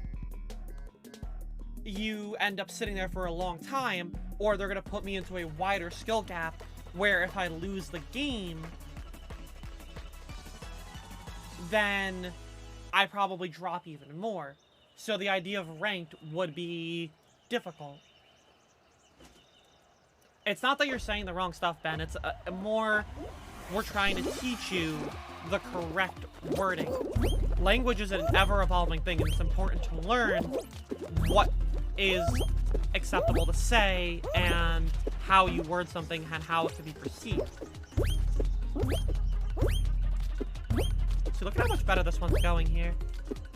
you end up sitting there for a long time, or they're going to put me into a wider skill gap where if I lose the game, then I probably drop even more. So the idea of ranked would be difficult. It's not that you're saying the wrong stuff, Ben. It's more we're trying to teach you the correct wording. Language is an ever-evolving thing, and it's important to learn what is acceptable to say and how you word something and how it can be perceived. So look at how much better this one's going here.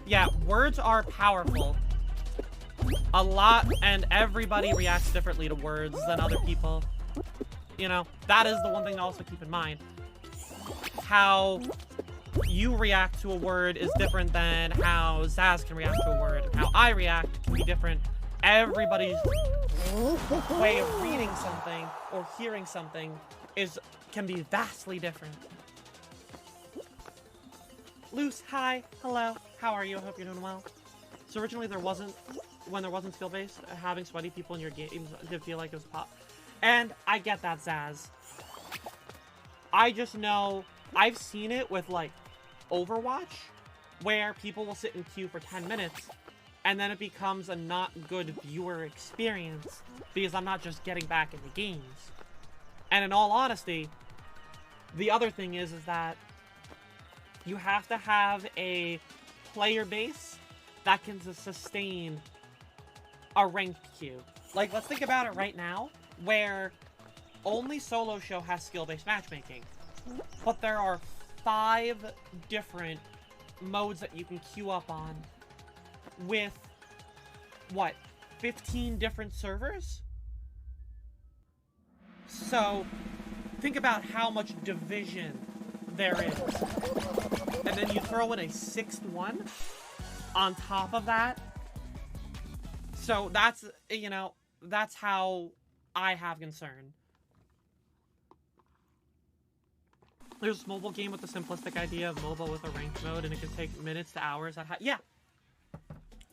Yeah, words are powerful. A lot, and everybody reacts differently to words than other people. You know, that is the one thing to also keep in mind. How you react to a word is different than how Zaz can react to a word. And how I react can be different. Everybody's way of reading something or hearing something can be vastly different. Luce, hi, hello, how are you? I hope you're doing well. So originally when there wasn't skill-based, having sweaty people in your games did feel like it was pop. And I get that, Zaz. I just know, I've seen it with, like, Overwatch, where people will sit in queue for 10 minutes, and then it becomes a not good viewer experience, because I'm not just getting back into games. And in all honesty, the other thing is that You have to have a player base that can sustain a ranked queue. Like, let's think about it right now, where only Solo Show has skill-based matchmaking. But there are 5 different modes that you can queue up on with, what, 15 different servers? So, think about how much division there is. And then you throw in a 6th one on top of that. So that's, you know, that's how I have concern. There's a mobile game with the simplistic idea of mobile with a ranked mode, and it can take minutes to hours. Yeah.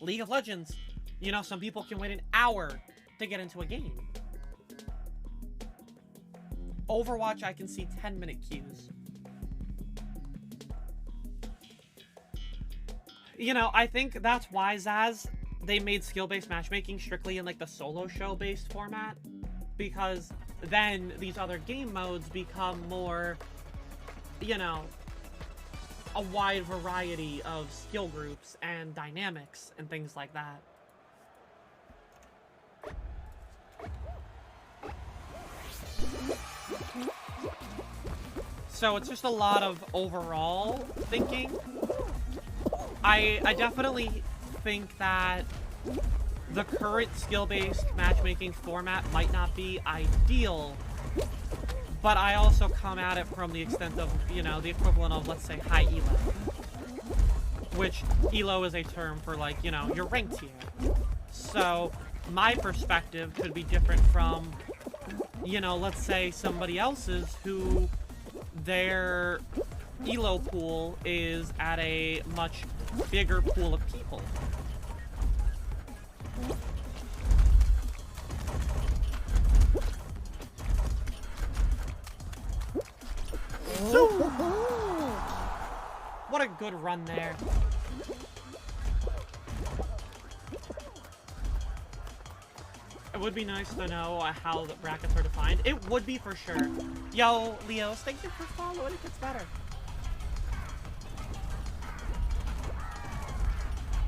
League of Legends. You know, some people can wait an hour to get into a game. Overwatch, I can see 10-minute queues. You know, I think that's why, Zaz, they made skill-based matchmaking strictly in, like, the Solo Show-based format. Because then these other game modes become more, you know, a wide variety of skill groups and dynamics and things like that. So it's just a lot of overall thinking. I definitely think that the current skill-based matchmaking format might not be ideal, but I also come at it from the extent of, you know, the equivalent of, let's say, high elo. Which, elo is a term for, like, you know, your rank tier. So, my perspective could be different from, you know, let's say somebody else's who their elo pool is at a much bigger pool of people. So, what a good run there. It would be nice to know how the brackets are defined. It would be for sure. Yo, Leos, thank you for following. It gets better.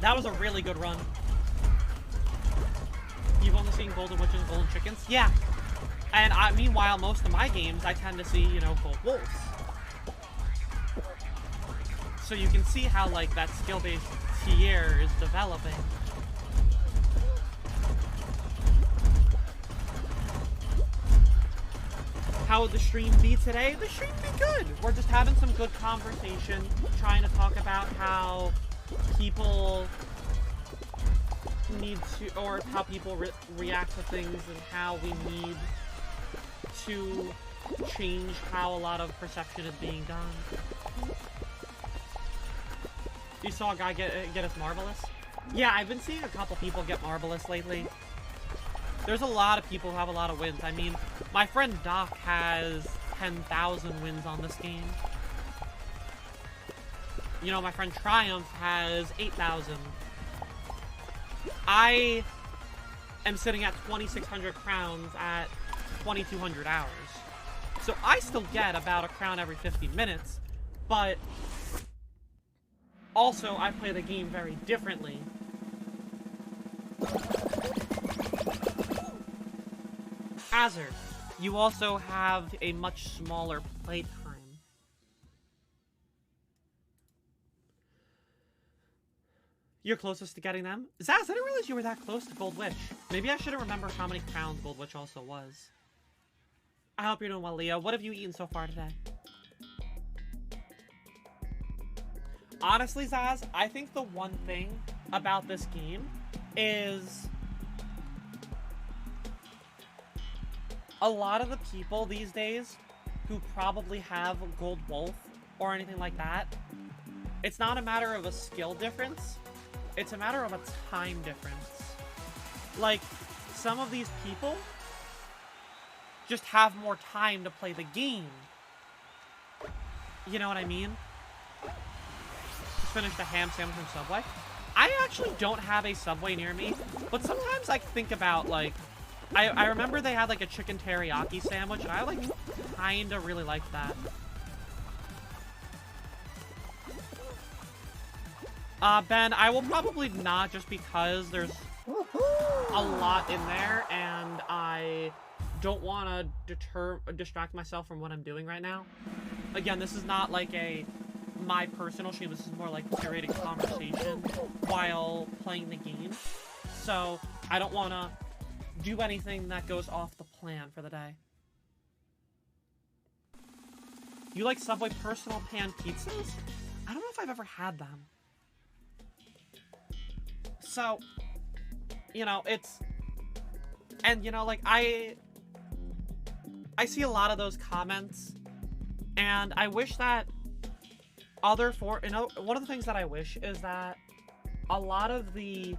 That was a really good run. You've only seen Golden Witches and Golden Chickens? Yeah. And meanwhile, most of my games, I tend to see, you know, Gold Wolves. So you can see how, like, that skill-based tier is developing. How would the stream be today? The stream be good. We're just having some good conversation, trying to talk about how people need to, or how people react to things, and how we need to change how a lot of perception is being done. You saw a guy get us Marvelous? Yeah, I've been seeing a couple people get Marvelous lately. There's a lot of people who have a lot of wins. I mean, my friend Doc has 10,000 wins on this game. You know, my friend Triumph has 8,000. I am sitting at 2,600 crowns at 2,200 hours. So I still get about a crown every 50 minutes, but also I play the game very differently. Hazard, you also have a much smaller playtime. You're closest to getting them? Zaz, I didn't realize you were that close to Gold Witch. Maybe I should have remembered how many crowns Gold Witch also was. I hope you're doing well, Leo. What have you eaten so far today? Honestly, Zaz, I think the one thing about this game is a lot of the people these days who probably have Gold Wolf or anything like that, it's not a matter of a skill difference, it's a matter of a time difference. Like, some of these people just have more time to play the game. You know what I mean? Just finished a ham sandwich from Subway. I actually don't have a Subway near me, but sometimes I think about, like, I remember they had, like, a chicken teriyaki sandwich, and I, like, kinda really liked that. Ben, I will probably not, just because there's a lot in there, and I don't want to distract myself from what I'm doing right now. Again, this is not like my personal stream. This is more like curated conversation while playing the game. So I don't want to do anything that goes off the plan for the day. You like Subway personal pan pizzas? I don't know if I've ever had them. So, you know, it's... And, you know, like, I see a lot of those comments, and I wish that you know, one of the things that I wish is that a lot of the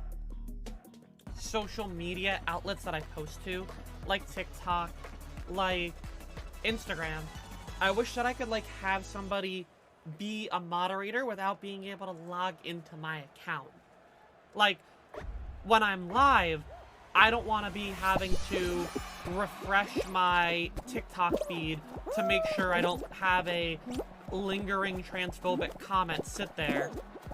social media outlets that I post to, like TikTok, like Instagram, I wish that I could, like, have somebody be a moderator without being able to log into my account. Like, when I'm live, I don't want to be having to refresh my TikTok feed to make sure I don't have a lingering transphobic comment sit there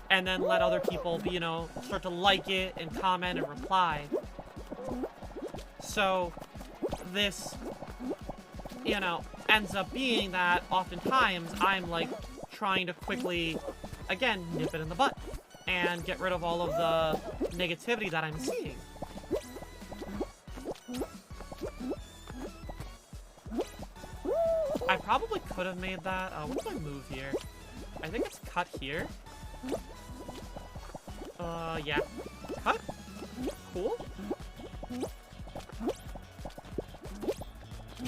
and then let other people, you know, start to like it and comment and reply. So, this, you know, ends up being that oftentimes I'm, like, trying to quickly, again, nip it in the butt and get rid of all of the negativity that I'm seeing. I probably could have made that. What's my move here? I think it's cut here. Yeah. Cut? Cool.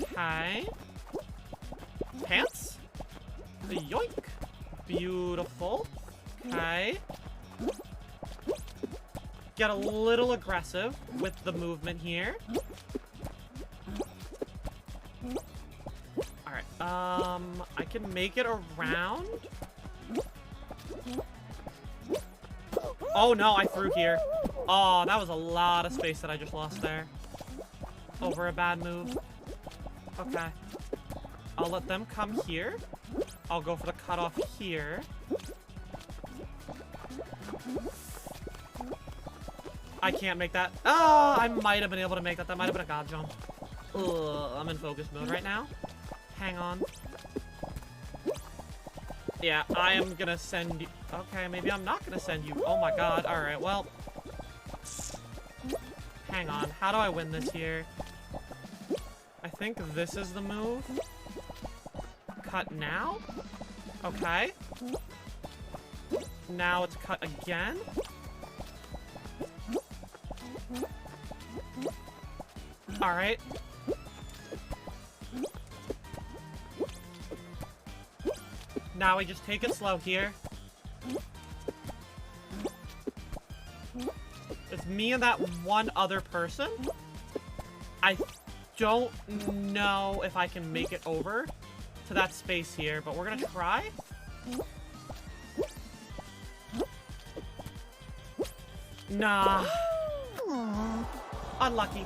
Okay. Pants? Yoink. Beautiful. Okay. Get a little aggressive with the movement here. Alright, I can make it around. Oh no, I threw here. Oh, that was a lot of space that I just lost there. Over a bad move. Okay. I'll let them come here. I'll go for the cutoff here. I can't make that. Oh, I might have been able to make that. That might have been a god jump. Ugh, I'm in focus mode right now. Hang on. Yeah, I am gonna send you. Okay, maybe I'm not gonna send you. Oh my god. Alright, well. Hang on. How do I win this here? I think this is the move. Cut now? Okay. Now it's cut again. Alright. Now we just take it slow here. It's me and that one other person. I don't know if I can make it over to that space here, but we're gonna try. Nah. Unlucky.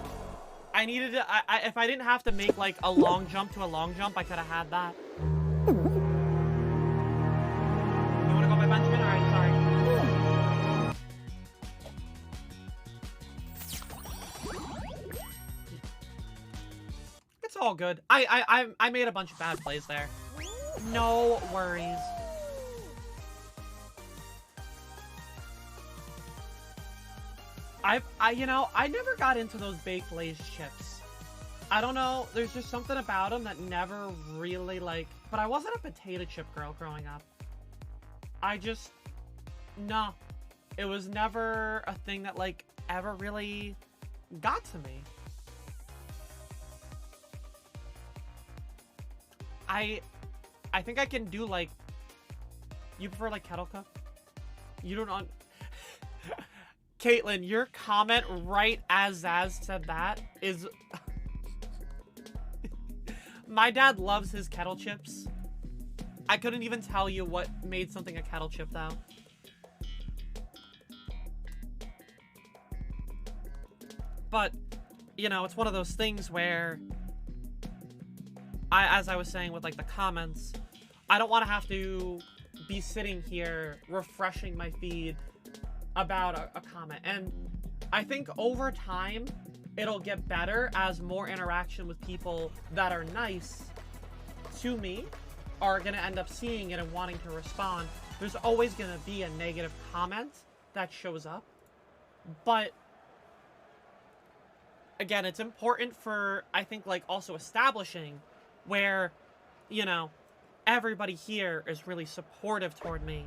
I needed to, if I didn't have to make, like, a long jump to a long jump, I could have had that. You wanna go by Benjamin? Alright, sorry. It's all good. I made a bunch of bad plays there. No worries. You know, I never got into those baked Lay's chips. I don't know, there's just something about them that never really, like... But I wasn't a potato chip girl growing up. I just... No. It was never a thing that, like, ever really got to me. I think I can do, like... You prefer, like, kettle cook? You don't... Caitlin, your comment right as Zaz said that is... My dad loves his kettle chips. I couldn't even tell you what made something a kettle chip, though. But, you know, it's one of those things where... as I was saying with, like, the comments, I don't want to have to be sitting here refreshing my feed about a comment. And I think over time, it'll get better as more interaction with people that are nice to me are going to end up seeing it and wanting to respond. There's always going to be a negative comment that shows up. But again, it's important for, I think, like, also establishing where, you know, everybody here is really supportive toward me.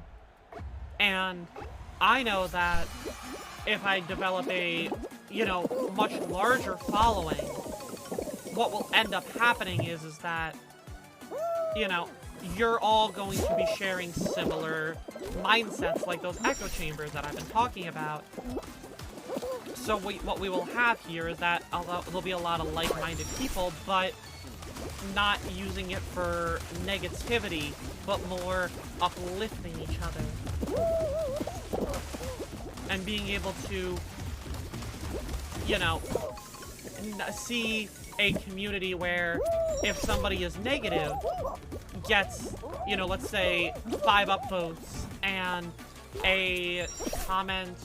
And I know that if I develop a, you know, much larger following, what will end up happening is that, you know, you're all going to be sharing similar mindsets, like those echo chambers that I've been talking about. So what we will have here is that there'll be a lot of like-minded people, but not using it for negativity, but more uplifting each other. And being able to, you know, see a community where if somebody is negative, gets, you know, let's say 5 upvotes, and a comment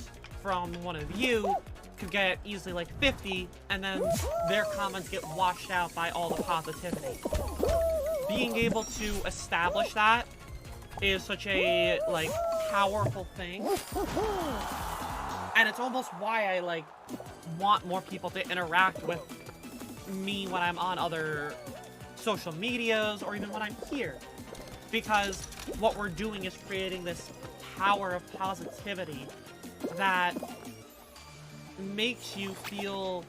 from one of you could get easily like 50, and then their comments get washed out by all the positivity. Being able to establish that is such a, like, powerful thing. And it's almost why I, like, want more people to interact with me when I'm on other social medias or even when I'm here. Because what we're doing is creating this power of positivity that makes you feel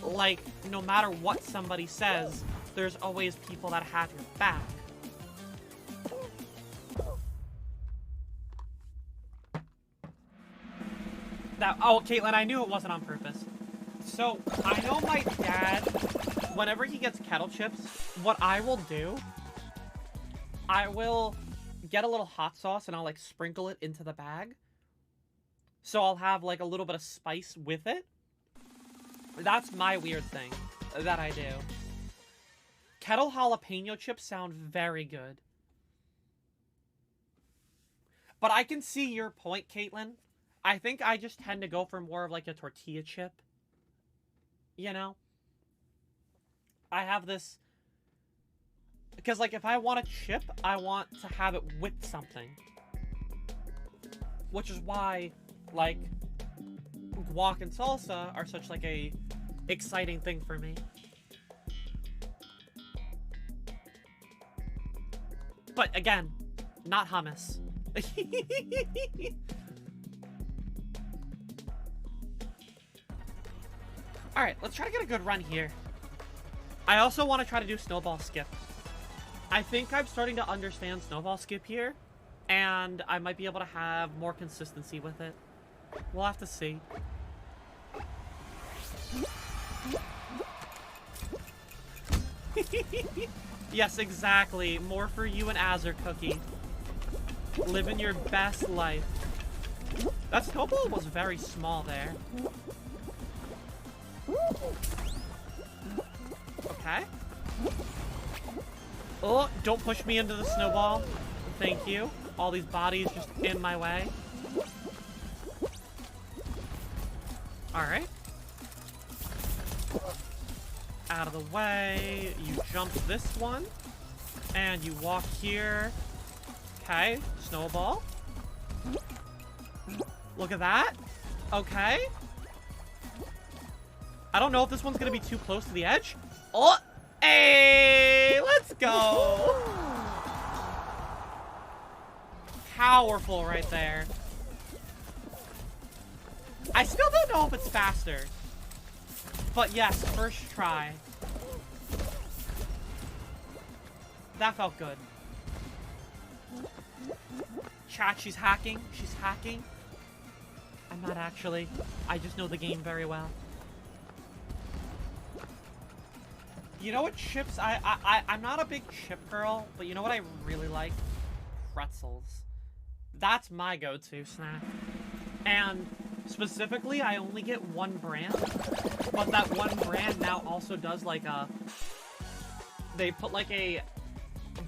like no matter what somebody says, there's always people that have your back. Oh, Caitlin, I knew it wasn't on purpose. So, I know my dad, whenever he gets kettle chips, what I will do, I will get a little hot sauce and I'll, like, sprinkle it into the bag. So I'll have, like, a little bit of spice with it. That's my weird thing that I do. Kettle jalapeno chips sound very good. But I can see your point, Caitlin. I think I just tend to go for more of, like, a tortilla chip. You know? I have this... Because, like, if I want a chip, I want to have it with something. Which is why, like, guac and salsa are such, like, a exciting thing for me. But, again, not hummus. Alright, let's try to get a good run here. I also want to try to do snowball skip. I think I'm starting to understand snowball skip here, and I might be able to have more consistency with it. We'll have to see. Yes, exactly. More for you and Azure, Cookie. Living your best life. That snowball was very small there. Okay. Oh, don't push me into the snowball. Thank you. All these bodies just in my way. Alright. Out of the way. You jump this one. And you walk here. Okay. Snowball. Look at that. Okay. I don't know if this one's gonna be too close to the edge. Oh! Hey! Let's go! Powerful right there. I still don't know if it's faster. But yes, first try. That felt good. Chat, she's hacking. She's hacking. I'm not actually. I just know the game very well. You know what chips? I'm not a big chip girl, but you know what I really like? Pretzels. That's my go-to snack. And specifically, I only get one brand, but that one brand now also does like a... They put like a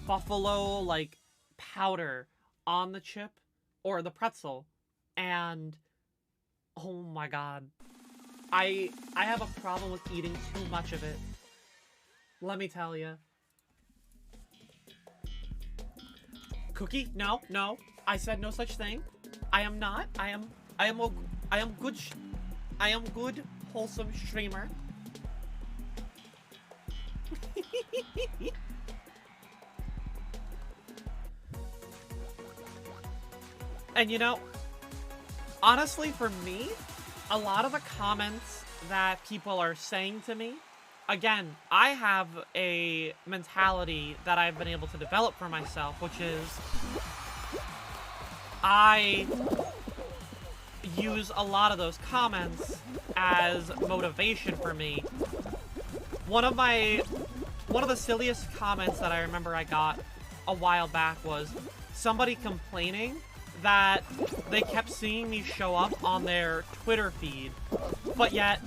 buffalo, like, powder on the chip or the pretzel, and oh my god. I have a problem with eating too much of it. Let me tell you. Cookie? No, no. I said no such thing. I am not. I am good, wholesome streamer. And you know, honestly, for me, a lot of the comments that people are saying to me, again, I have a mentality that I've been able to develop for myself, which is I use a lot of those comments as motivation for me. One of the silliest comments that I remember I got a while back was somebody complaining that they kept seeing me show up on their Twitter feed, but yet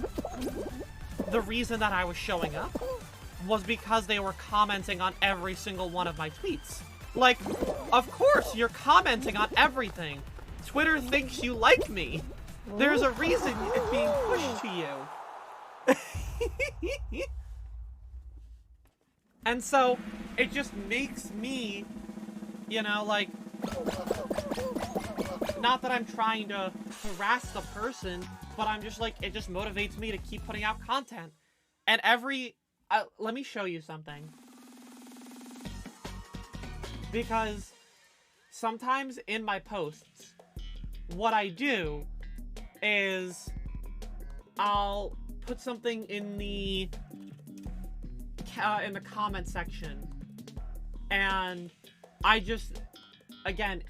the reason that I was showing up was because they were commenting on every single one of my tweets. Like, of course you're commenting on everything. Twitter thinks you like me. There's a reason it's being pushed to you. And so, it just makes me, you know, like, not that I'm trying to harass the person, but I'm just like, it just motivates me to keep putting out content. And let me show you something. Because sometimes in my posts, what I do is I'll put something in the comment section, and I just, again,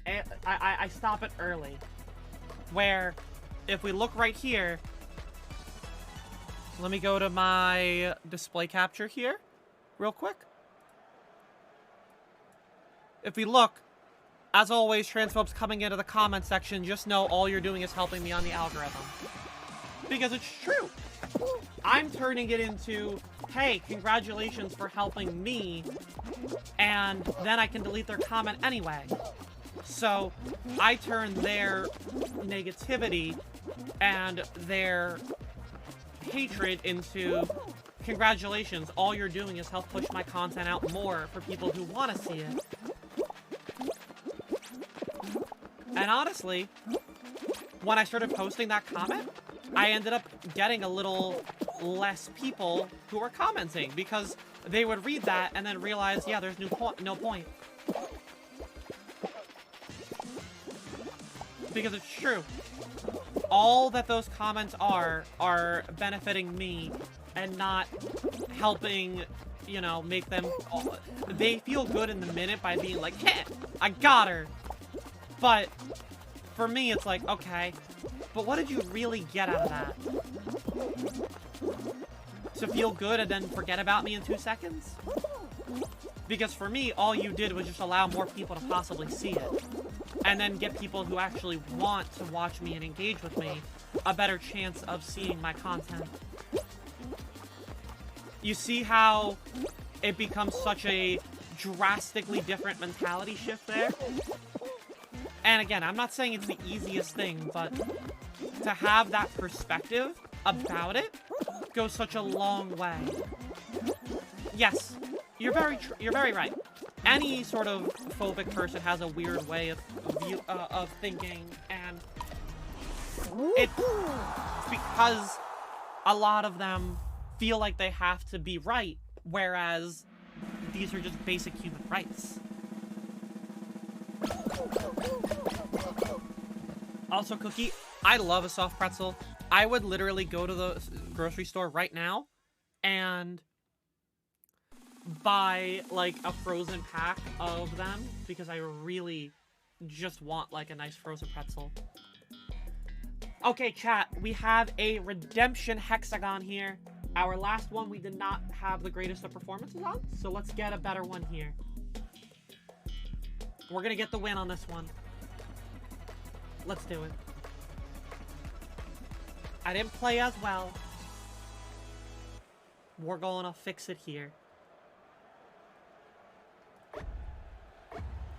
I stop it early, where if we look right here, let me go to my display capture here real quick. If we look, as always, transphobes coming into the comment section, just know all you're doing is helping me on the algorithm. Because it's true. I'm turning it into, hey, congratulations for helping me, and then I can delete their comment anyway. So, I turn their negativity and their hatred into, congratulations, all you're doing is help push my content out more for people who want to see it. And honestly, when I started posting that comment, I ended up getting a little less people who were commenting, because they would read that and then realize, yeah, there's no point. Because it's true. All that those comments are benefiting me and not helping, you know, make them... They feel good in the minute by being like, heh, I got her. But for me, it's like, okay, but what did you really get out of that? To feel good and then forget about me in 2 seconds? Because for me, all you did was just allow more people to possibly see it. And then get people who actually want to watch me and engage with me a better chance of seeing my content. You see how it becomes such a drastically different mentality shift there? And again, I'm not saying it's the easiest thing, but to have that perspective about it goes such a long way. Yes, you're very right. Any sort of phobic person has a weird way of thinking, and it's because a lot of them feel like they have to be right, whereas these are just basic human rights. Also, Cookie, I love a soft pretzel. I would literally go to the grocery store right now and buy, like, a frozen pack of them, because I really just want, like, a nice frozen pretzel. Okay, chat, we have a redemption hexagon here. Our last one we did not have the greatest of performances on, so let's get a better one here. We're gonna get the win on this one. Let's do it. I didn't play as well. We're gonna fix it here.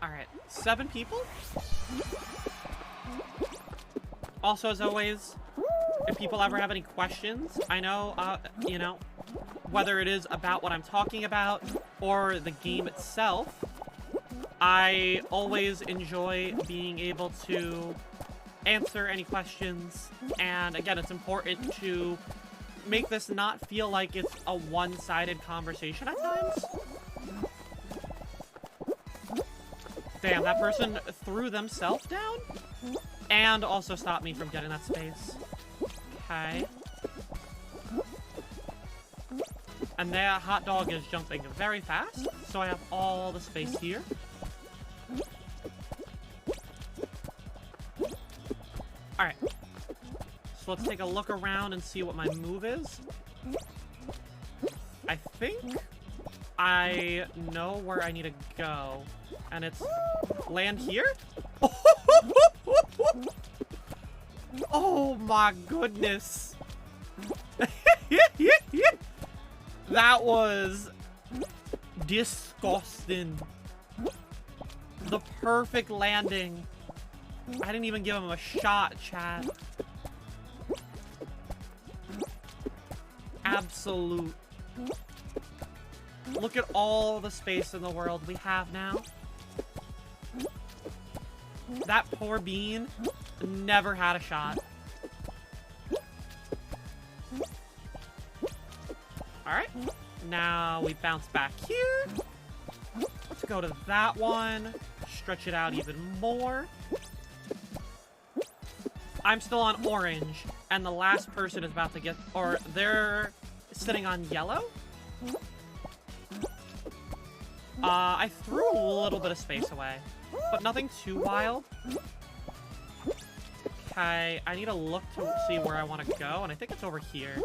Alright. 7 people? Also, as always, if people ever have any questions, I know, you know, whether it is about what I'm talking about or the game itself, I always enjoy being able to answer any questions. And again, it's important to make this not feel like it's a one-sided conversation at times. Damn, that person threw themselves down and also stopped me from getting that space. Okay. And that hot dog is jumping very fast, so I have all the space here. Alright. So let's take a look around and see what my move is. I think I know where I need to go. And it's land here? Oh my goodness. That was disgusting. The perfect landing. I didn't even give him a shot, chat. Absolute. Look at all the space in the world we have now. That poor bean never had a shot. Alright. Now we bounce back here. Let's go to that one. Stretch it out even more. I'm still on orange, and the last person is about to get... Or they're sitting on yellow? I threw a little bit of space away, but nothing too wild. Okay, I need to look to see where I want to go, and I think it's over here.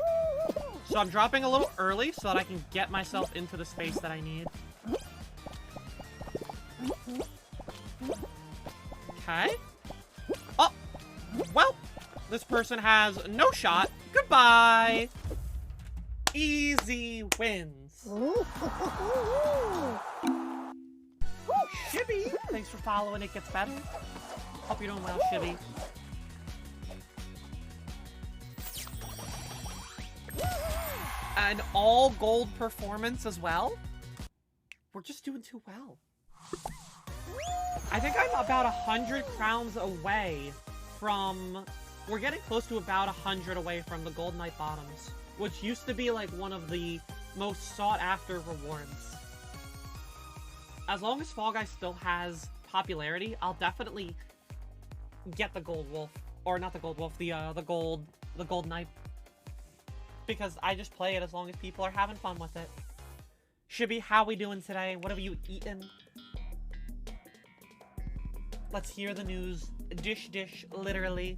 So I'm dropping a little early so that I can get myself into the space that I need. Okay. Oh! Well, this person has no shot. Goodbye! Easy wins. Shibby, thanks for following. It gets better. Hope you're doing well, Shibby. An all gold performance as well. We're just doing too well. I think I'm about 100 crowns away from... We're getting close to about 100 away from the Gold Knight Bottoms, which used to be like one of the most sought after rewards. As long as Fall Guys still has popularity, I'll definitely get the Gold Wolf. Or not the Gold Wolf, the Gold Knight. Because I just play it as long as people are having fun with it. Shibby, how we doing today? What have you eaten? Let's hear the news. Dish, dish, literally.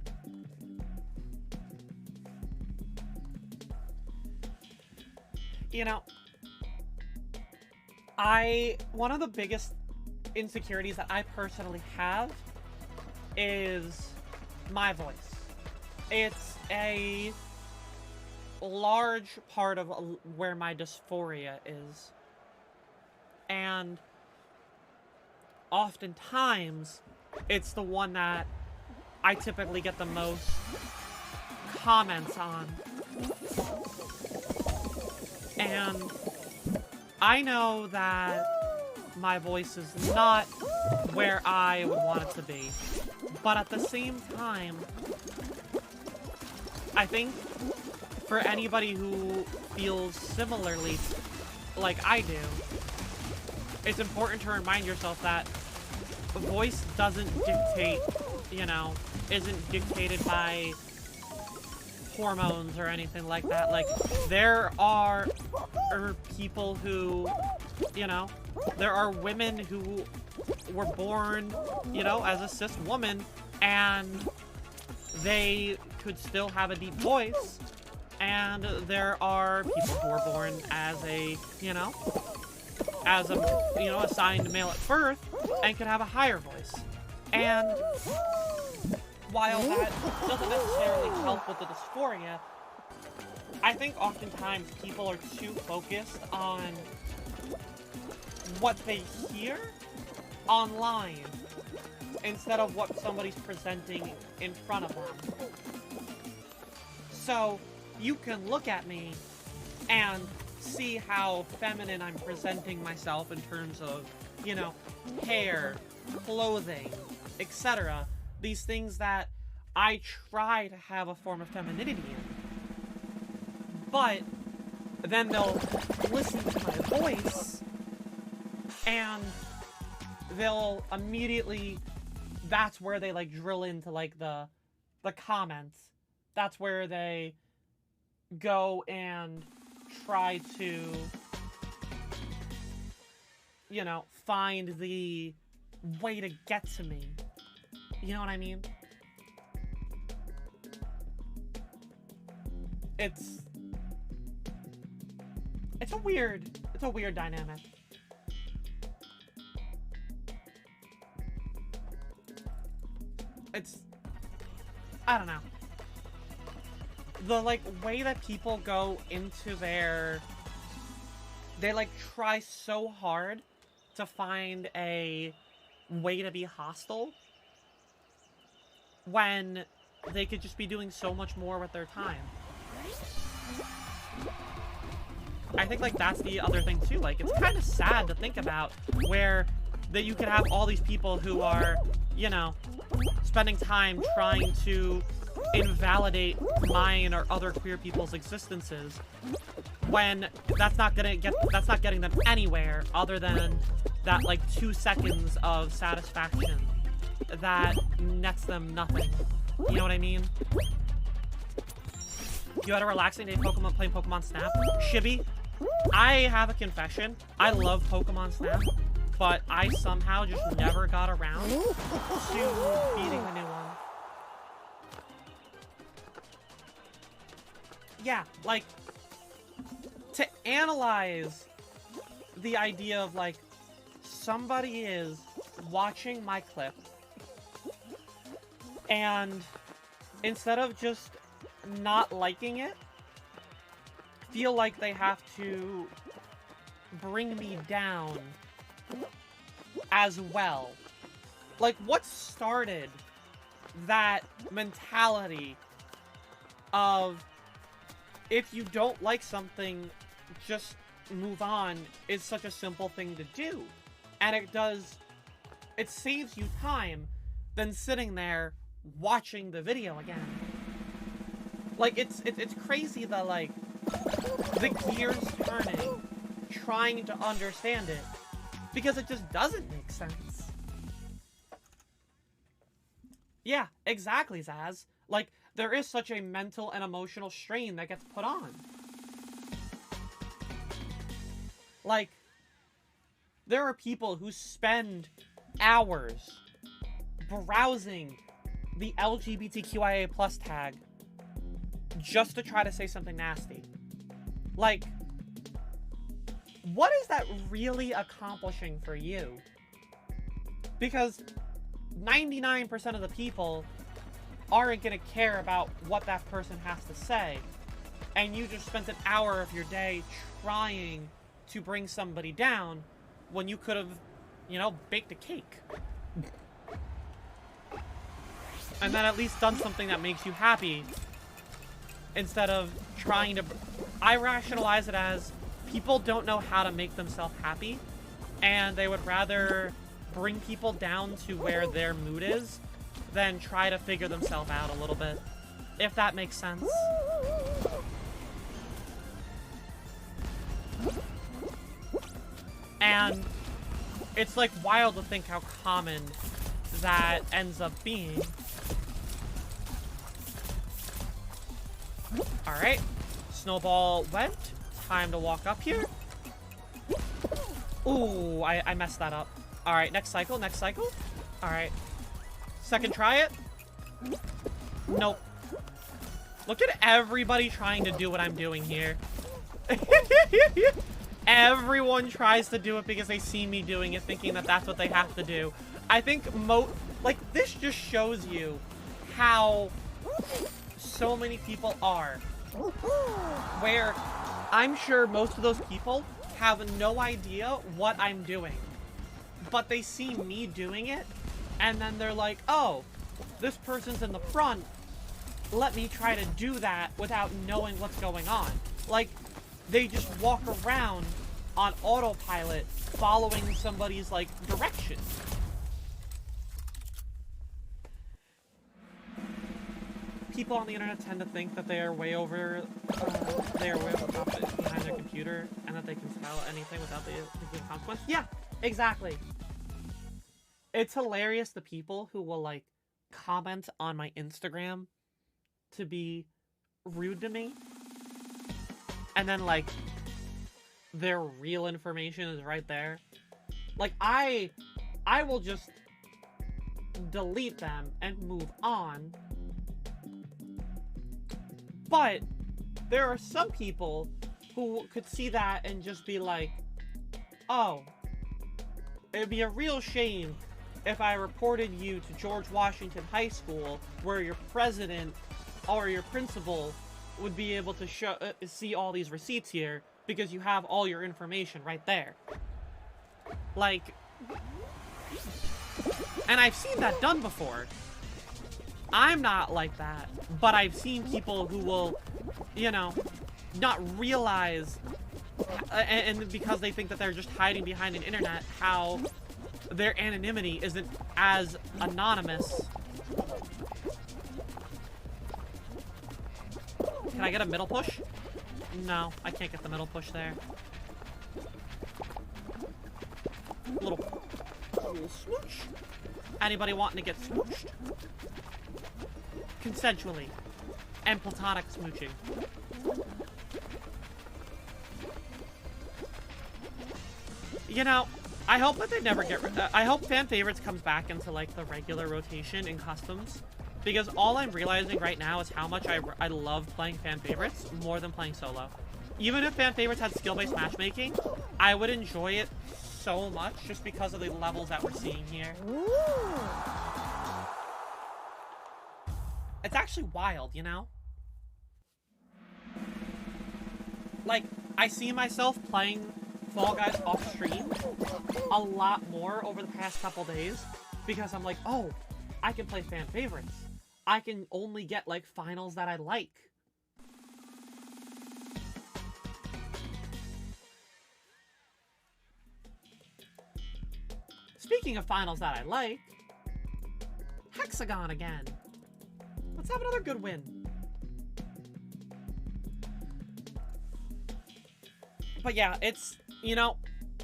You know, one of the biggest insecurities that I personally have is my voice. It's a large part of where my dysphoria is. And oftentimes, it's the one that I typically get the most comments on. And I know that my voice is not where I would want it to be. But at the same time, I think for anybody who feels similarly like I do, it's important to remind yourself that voice doesn't dictate, you know, isn't dictated by hormones or anything like that. Like, there are people who, you know, there are women who were born, you know, as a cis woman, and they could still have a deep voice, and there are people who are born as a, you know, as a, you know, assigned male at birth, and could have a higher voice. And while that doesn't necessarily help with the dysphoria, I think oftentimes people are too focused on what they hear online instead of what somebody's presenting in front of them. So, you can look at me and see how feminine I'm presenting myself in terms of, you know, hair, clothing, etc. These things that I try to have a form of femininity in. But then they'll listen to my voice and they'll immediately, that's where they like drill into like the comments. That's where they go and try to, you know, find the way to get to me. You know what I mean? It's a weird dynamic. I don't know. The, like, way that people go into they, like, try so hard to find a way to be hostile when they could just be doing so much more with their time. I think, like, that's the other thing, too. Like, it's kind of sad to think about where that you can have all these people who are, you know, spending time trying to invalidate mine or other queer people's existences when that's not getting them anywhere other than that, like, 2 seconds of satisfaction that nets them nothing. You know what I mean? You had a relaxing day playing Pokemon Snap? Shibby, I have a confession. I love Pokemon Snap, but I somehow just never got around to beating the new one. Yeah, like, to analyze the idea of, like, somebody is watching my clip, and instead of just not liking it, feel like they have to bring me down as well. Like, what started that mentality of, if you don't like something, just move on, is such a simple thing to do. And it saves you time than sitting there watching the video again. Like, it's crazy that, like, the gears turning, trying to understand it, because it just doesn't make sense. Yeah, exactly, Zaz. Like, there is such a mental and emotional strain that gets put on. Like, there are people who spend hours browsing the LGBTQIA+ tag just to try to say something nasty. Like, what is that really accomplishing for you? Because 99% of the people aren't going to care about what that person has to say. And you just spent an hour of your day trying to bring somebody down when you could have, you know, baked a cake. And then at least done something that makes you happy, instead of trying to... I rationalize it as people don't know how to make themselves happy, and they would rather bring people down to where their mood is than try to figure themselves out a little bit, if that makes sense. And it's, like, wild to think how common that ends up being. Alright, snowball went. Time to walk up here. Ooh, I messed that up. Alright, next cycle, next cycle. Alright. Second try it. Nope. Look at everybody trying to do what I'm doing here. Everyone tries to do it because they see me doing it, thinking that that's what they have to do. I think like, this just shows you how so many people are. Where I'm sure most of those people have no idea what I'm doing, but they see me doing it, And then they're like, oh, this person's in the front. Let me try to do that without knowing what's going on. Like, they just walk around on autopilot following somebody's, like, direction. People on the internet tend to think that they are way over the top behind their computer and that they can tell anything without the consequence. Yeah, exactly. It's hilarious the people who will, like, comment on my Instagram to be rude to me. And then, like, their real information is right there. Like, I will just delete them and move on. But there are some people who could see that and just be like, oh, it'd be a real shame if I reported you to George Washington High School, where your president or your principal would be able to see all these receipts here, because you have all your information right there. Like, and I've seen that done before. I'm not like that, but I've seen people who will, you know, not realize, and because they think that they're just hiding behind an internet, how their anonymity isn't as anonymous. Can I get a middle push? No, I can't get the middle push there. Little smooch. Anybody wanting to get smooched? Consensually. And platonic smooching. You know, I hope that they never get I hope fan favorites comes back into, like, the regular rotation in customs. Because all I'm realizing right now is how much I love playing fan favorites more than playing solo. Even if fan favorites had skill-based matchmaking, I would enjoy it so much just because of the levels that we're seeing here. It's actually wild, you know? Like, I see myself playing Fall Guys off stream a lot more over the past couple days because I'm like, oh, I can play fan favorites. I can only get, like, finals that I like. Speaking of finals that I like, Hexagon again. Let's have another good win. But yeah, it's, you know,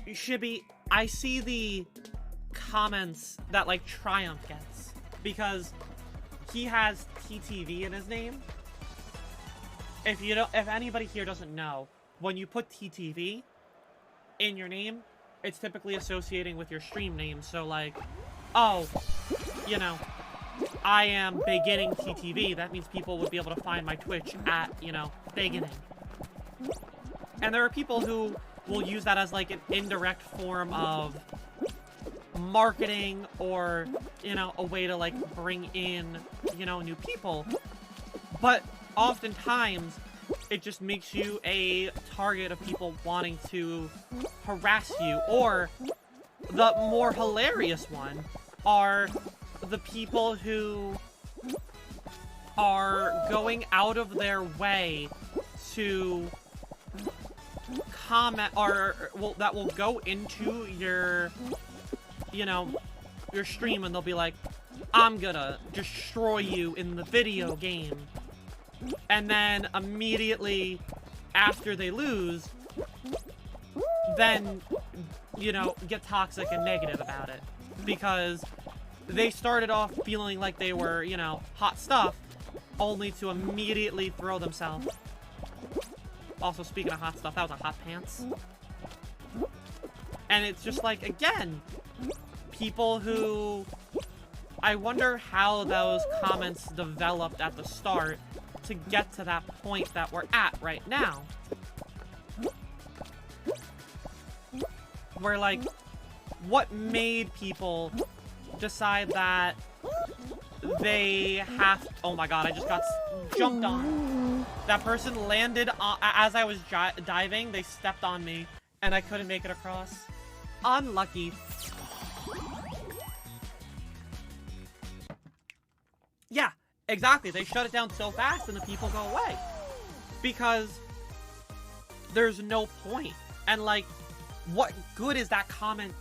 Shibby, I see the comments that, like, Triumph gets, because he has TTV in his name. If anybody here doesn't know, when you put TTV in your name, it's typically associating with your stream name. So, like, oh, you know, I am Baeginning TTV. That means people would be able to find my Twitch at, you know, Baeginning. And there are people who will use that as, like, an indirect form of marketing or, you know, a way to, like, bring in, you know, new people. But oftentimes, it just makes you a target of people wanting to harass you. Or the more hilarious one are the people who are going out of their way to comment, or that will go into your, you know, your stream, and they'll be like, I'm gonna destroy you in the video game. And then immediately after they lose, then, you know, get toxic and negative about it. Because they started off feeling like they were, you know, hot stuff, only to immediately throw themselves. Also, speaking of hot stuff, that was a hot pants. And it's just like, again, people who... I wonder how those comments developed at the start to get to that point that we're at right now. Where, like, what made people decide that they have... Oh my god, I just got jumped on. That person landed on... As I was diving, they stepped on me, and I couldn't make it across. Unlucky. Yeah, exactly. They shut it down so fast and the people go away. Because there's no point. And, like, what good is that comment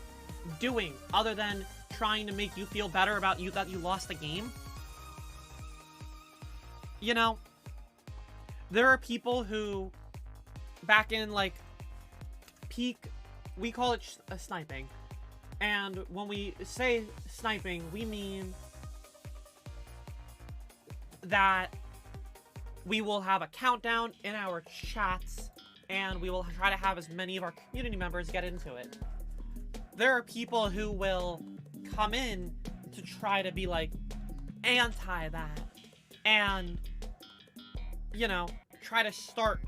doing other than trying to make you feel better about that you lost the game? You know, there are people who, back in, like, peak, we call it sniping. And when we say sniping, we mean that we will have a countdown in our chats, and we will try to have as many of our community members get into it. There are people who will come in to try to be, like, anti that, and, you know, try to start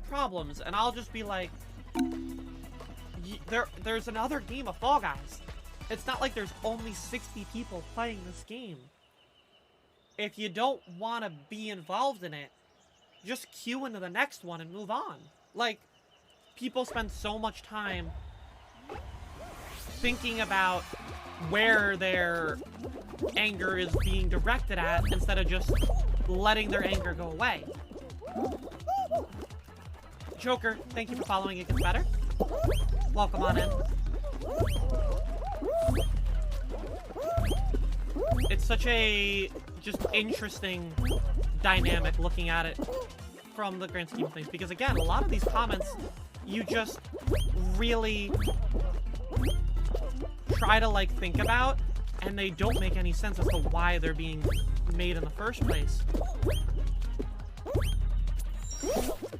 problems, and I'll just be like, there's another game of Fall Guys. It's not like there's only 60 people playing this game. If you don't want to be involved in it, just queue into the next one and move on. Like, people spend so much time thinking about where their anger is being directed at instead of just letting their anger go away. Joker, thank you for following. It gets better. Welcome on in. It's such a just interesting dynamic looking at it from the grand scheme of things, because again, a lot of these comments you just really try to, like, think about, and they don't make any sense as to why they're being made in the first place.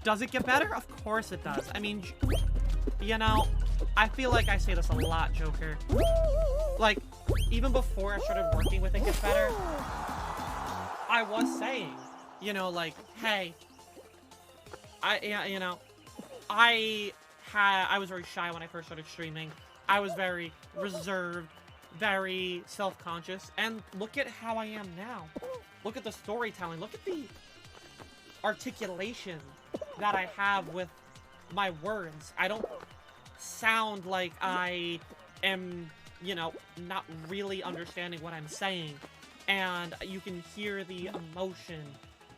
Does it get better? Of course it does. I mean, you know, I feel like I say this a lot, Joker. Like, even before I started working with It Gets Better, I was saying, you know, like, hey, I was very shy when I first started streaming. I was very reserved, very self-conscious, and look at how I am now. Look at the storytelling. Look at the articulation that I have with my words. I don't sound like I am, you know, not really understanding what I'm saying. And you can hear the emotion,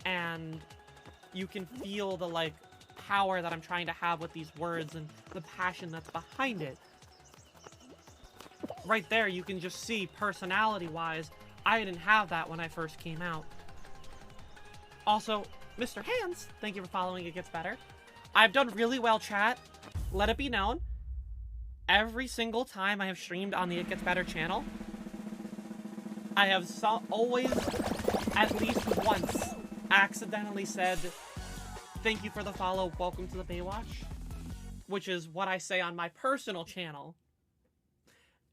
and you can feel the, like, power that I'm trying to have with these words and the passion that's behind it. Right there, you can just see, personality-wise, I didn't have that when I first came out. Also, Mr. Hands, thank you for following It Gets Better. I've done really well, chat. Let it be known, every single time I have streamed on the It Gets Better channel, I have always, at least once, accidentally said, thank you for the follow, welcome to the Baywatch, which is what I say on my personal channel.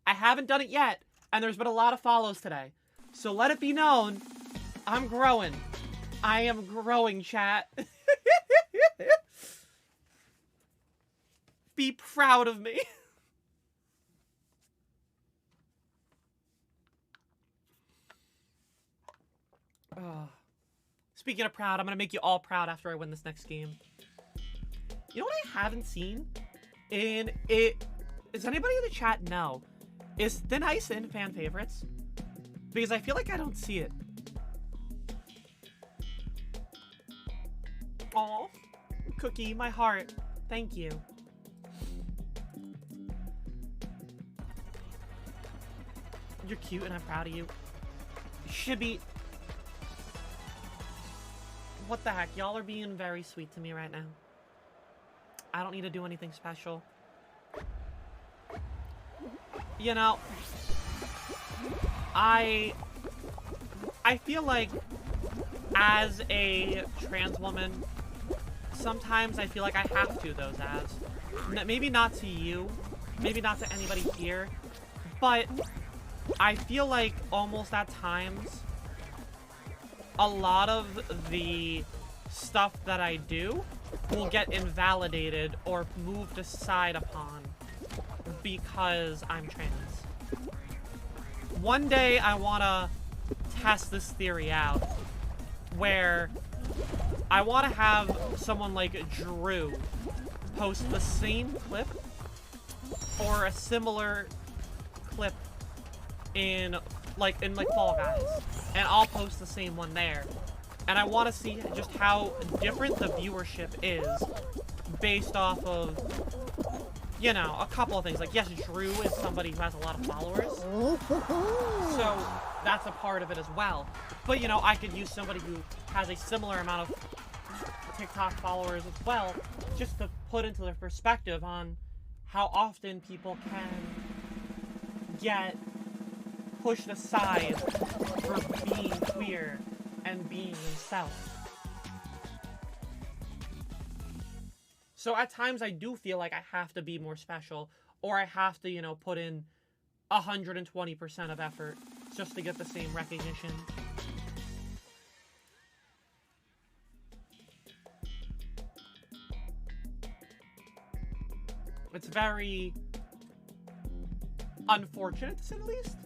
I haven't done it yet, and there's been a lot of follows today. So let it be known, I'm growing. I am growing, chat. Be proud of me. Speaking of proud, I'm gonna make you all proud after I win this next game. You know what I haven't seen? Does anybody in the chat know? Is Thin Ice in fan favorites? Because I feel like I don't see it. Aw, Cookie, my heart. Thank you. You're cute and I'm proud of you. Shibby. What the heck? Y'all are being very sweet to me right now. I don't need to do anything special. You know, I feel like as a trans woman, sometimes I feel like I have to, those ads. Maybe not to you, maybe not to anybody here, but I feel like almost at times, a lot of the stuff that I do will get invalidated or moved aside upon because I'm trans. One day I want to test this theory out, where I want to have someone like Drew post the same clip or a similar clip in like in like Fall Guys, and I'll post the same one there. And I want to see just how different the viewership is based off of, you know, a couple of things. Like, yes, Drew is somebody who has a lot of followers, so that's a part of it as well. But, you know, I could use somebody who has a similar amount of TikTok followers as well, just to put into their perspective on how often people can get pushed aside for being queer and being themselves. So at times I do feel like I have to be more special, or I have to, you know, put in 120% of effort just to get the same recognition. It's very unfortunate, to say the least.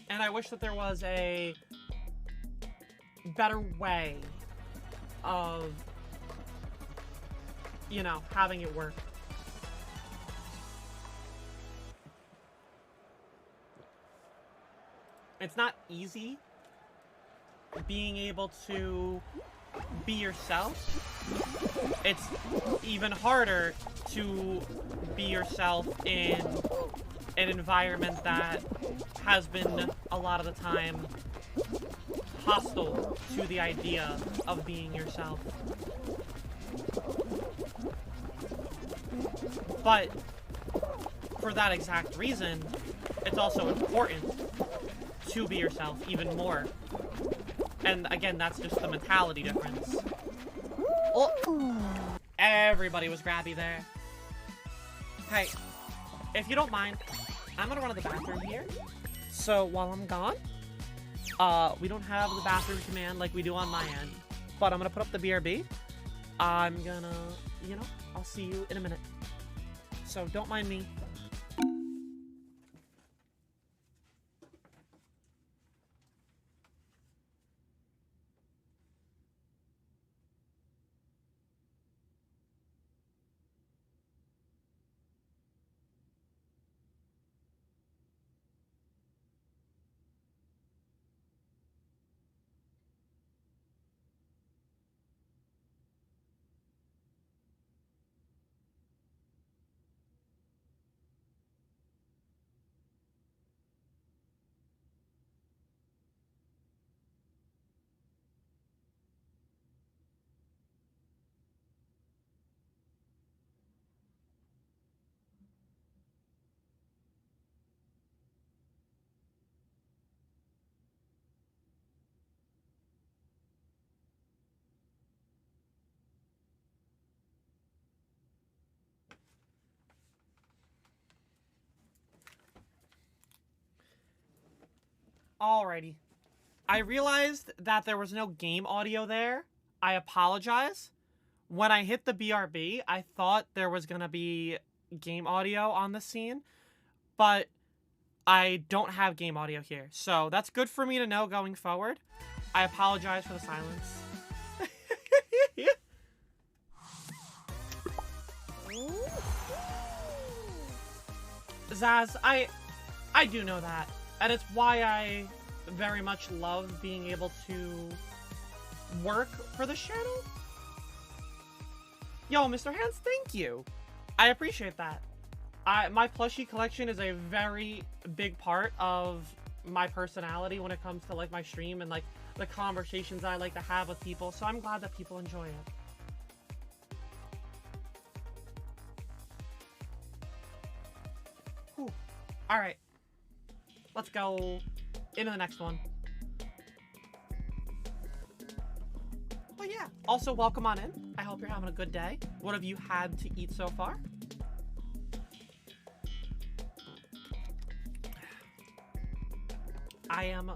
And I wish that there was a better way of, you know, having it work. It's not easy being able to be yourself. It's even harder to be yourself in an environment that has been, a lot of the time, hostile to the idea of being yourself. But for that exact reason, it's also important to be yourself even more. And again, that's just the mentality difference. Oh, everybody was grabby there. Hey, if you don't mind, I'm gonna run to the bathroom here. So while I'm gone, we don't have the bathroom command like we do on my end, but I'm gonna put up the BRB. I'm gonna, you know, I'll see you in a minute. So don't mind me. Alrighty. I realized that there was no game audio there. I apologize. When I hit the BRB, I thought there was gonna be game audio on the scene, but I don't have game audio here. So that's good for me to know going forward. I apologize for the silence. Zaz, I do know that. And it's why I very much love being able to work for the channel. Yo, Mr. Hands, thank you. I appreciate that. My plushie collection is a very big part of my personality when it comes to like my stream and like the conversations I like to have with people, so I'm glad that people enjoy it. Whew. All right. Let's go into the next one. But yeah, also welcome on in. I hope you're having a good day. What have you had to eat so far? I am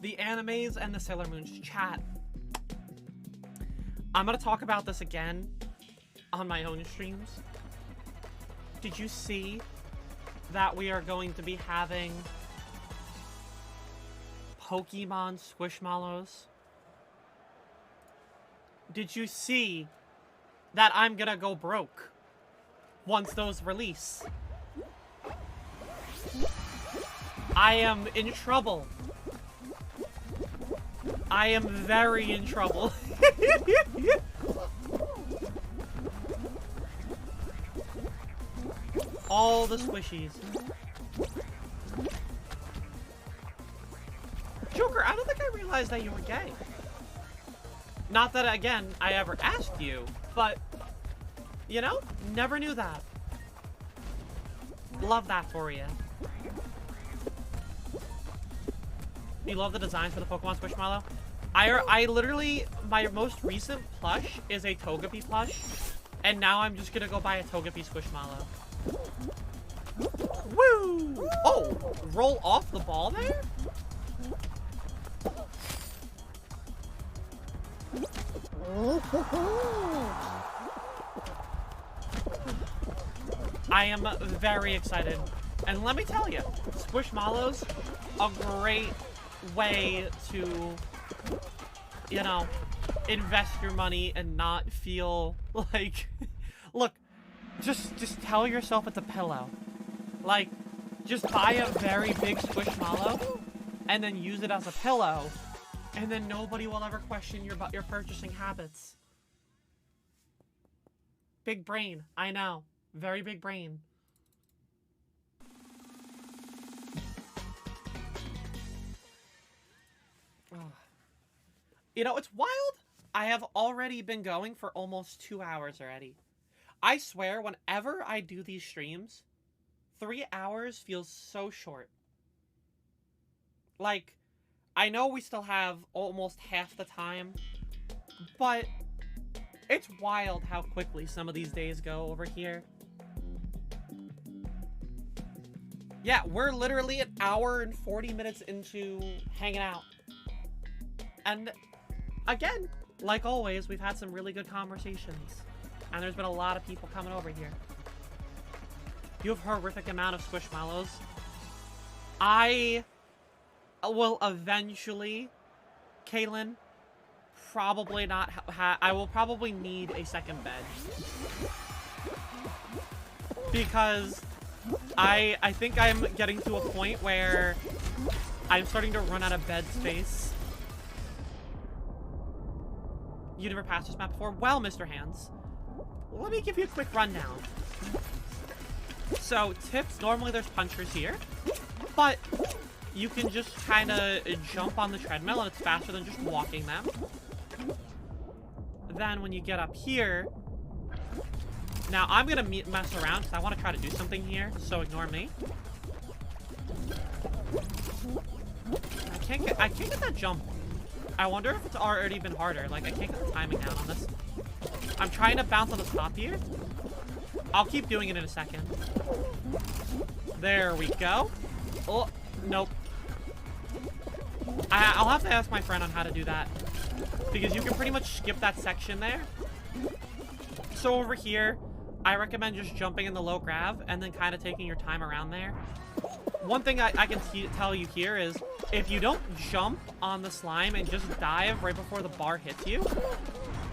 the animes and the Sailor Moon's chat. I'm gonna talk about this again on my own streams. Did you see that we are going to be having Pokemon Squishmallows? Did you see that I'm gonna go broke once those release? I am in trouble. I am very in trouble. All the squishies. Joker, I don't think I realized that you were gay. Not that, again, I ever asked you, but, you know, never knew that. Love that for you. You love the designs for the Pokemon Squishmallow? I literally, my most recent plush is a Togepi plush, and now I'm just gonna go buy a Togepi Squishmallow. Woo! Oh, roll off the ball there? I am very excited. And let me tell you, Squishmallow's a great way to, you know, invest your money and not feel like... Look, just tell yourself it's a pillow. Like, just buy a very big Squishmallow and then use it as a pillow. And then nobody will ever question your purchasing habits. Big brain, I know. Very big brain. You know, it's wild. I have already been going for almost 2 hours already. I swear, whenever I do these streams, 3 hours feels so short. Like, I know we still have almost half the time, but it's wild how quickly some of these days go over here. Yeah, we're literally an hour and 40 minutes into hanging out. And again, like always, we've had some really good conversations. And there's been a lot of people coming over here. You have a horrific amount of Squishmallows. I will eventually, Kaylin, probably not I will probably need a second bed. Because I think I'm getting to a point where I'm starting to run out of bed space. You never passed this map before? Well, Mr. Hands, let me give you a quick rundown. So, tips, normally there's punchers here, but you can just kind of jump on the treadmill and it's faster than just walking them. Then when you get up here, now I'm gonna mess around because I want to try to do something here, so ignore me. I can't get that jump. I wonder if it's already been harder. Like, I can't get the timing down on this. I'm trying to bounce on the top here. I'll keep doing it in a second. There we go. Oh, nope. I'll have to ask my friend on how to do that. Because you can pretty much skip that section there. So over here, I recommend just jumping in the low grav and then kind of taking your time around there. One thing I can tell you here is, if you don't jump on the slime and just dive right before the bar hits you,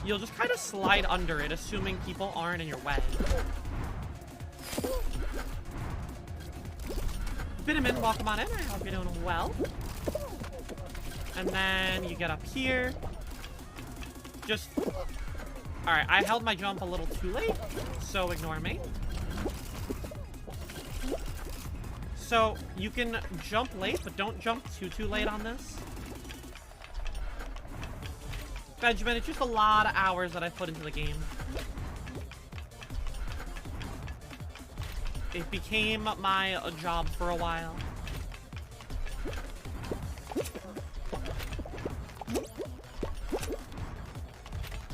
you'll just kind of slide under it, assuming people aren't in your way. Vitamin, welcome on in. I hope you're doing well. And then you get up here. Just... Alright, I held my jump a little too late, so ignore me. So, you can jump late, but don't jump too late on this. Benjamin, it's just a lot of hours that I put into the game. It became my job for a while.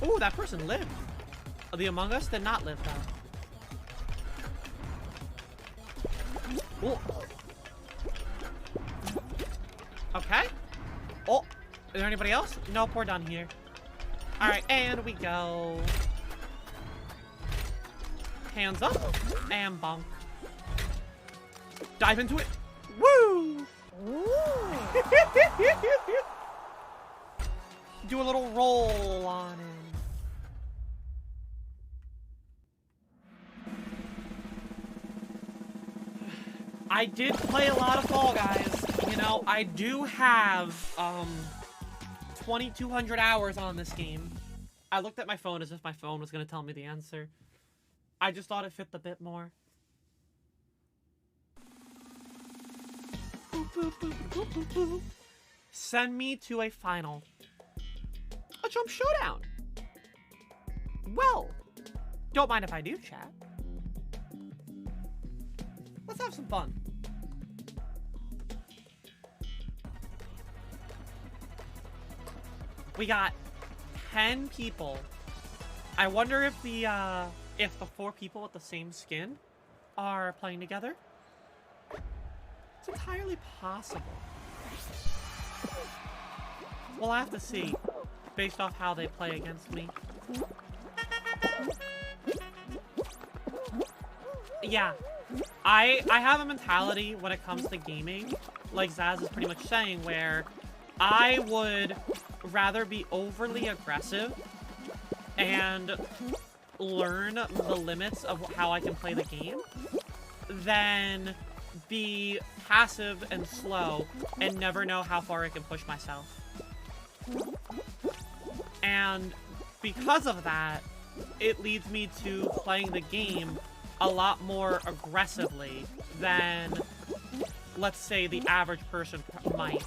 Ooh, that person lived. The Among Us did not live, though. Ooh. Okay. Oh, is there anybody else? Nope, we're done here. Alright, and we go. Hands up, and bonk. Dive into it. Woo! Do a little roll on it. I did play a lot of Fall Guys. You know, I do have, 2,200 hours on this game. I looked at my phone as if my phone was going to tell me the answer. I just thought it fit the bit more. Boop, boop, boop, boop, boop, boop. Send me to a final. A jump showdown. Well, don't mind if I do, chat. Let's have some fun. We got 10 people. I wonder if the 4 people with the same skin are playing together. It's entirely possible. We'll have to see, based off how they play against me. Yeah, I have a mentality when it comes to gaming, like Zaz is pretty much saying, where I would rather be overly aggressive and learn the limits of how I can play the game than be passive and slow and never know how far I can push myself. And because of that, it leads me to playing the game a lot more aggressively than, let's say, the average person might.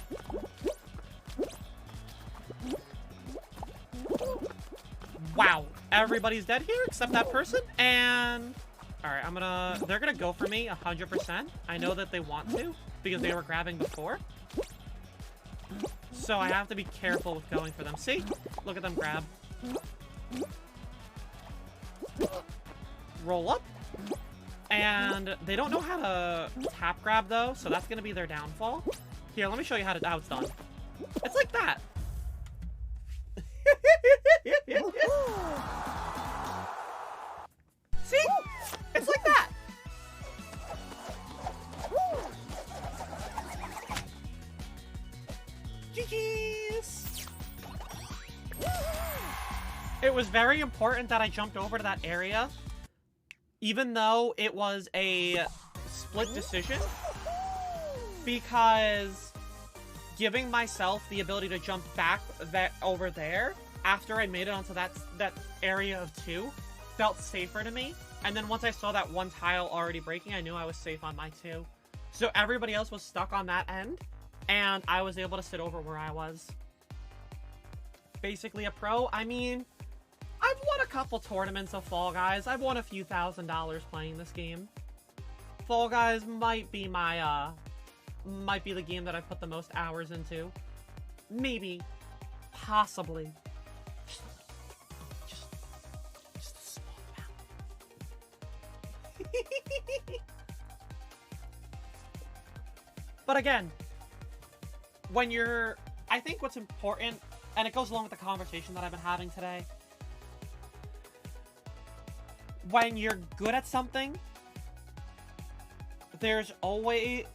Wow, everybody's dead here except that person, and... Alright, they're gonna go for me 100%. I know that they want to, because they were grabbing before. So I have to be careful with going for them. See? Look at them grab. Roll up. And they don't know how to tap grab, though, so that's gonna be their downfall. Here, let me show you how it's done. It's like that. See? It's like that. GG's. It was very important that I jumped over to that area, even though it was a split decision, because giving myself the ability to jump back over there after I made it onto that area of 2 felt safer to me. And then once I saw that one tile already breaking, I knew I was safe on my 2. So everybody else was stuck on that end, and I was able to sit over where I was. Basically a pro. I mean, I've won a couple tournaments of Fall Guys. I've won a few $1,000s playing this game. Fall Guys might be my, might be the game that I've put the most hours into. Maybe. Possibly. Just a small amount. But again, when you're... I think what's important, and it goes along with the conversation that I've been having today, when you're good at something, there's always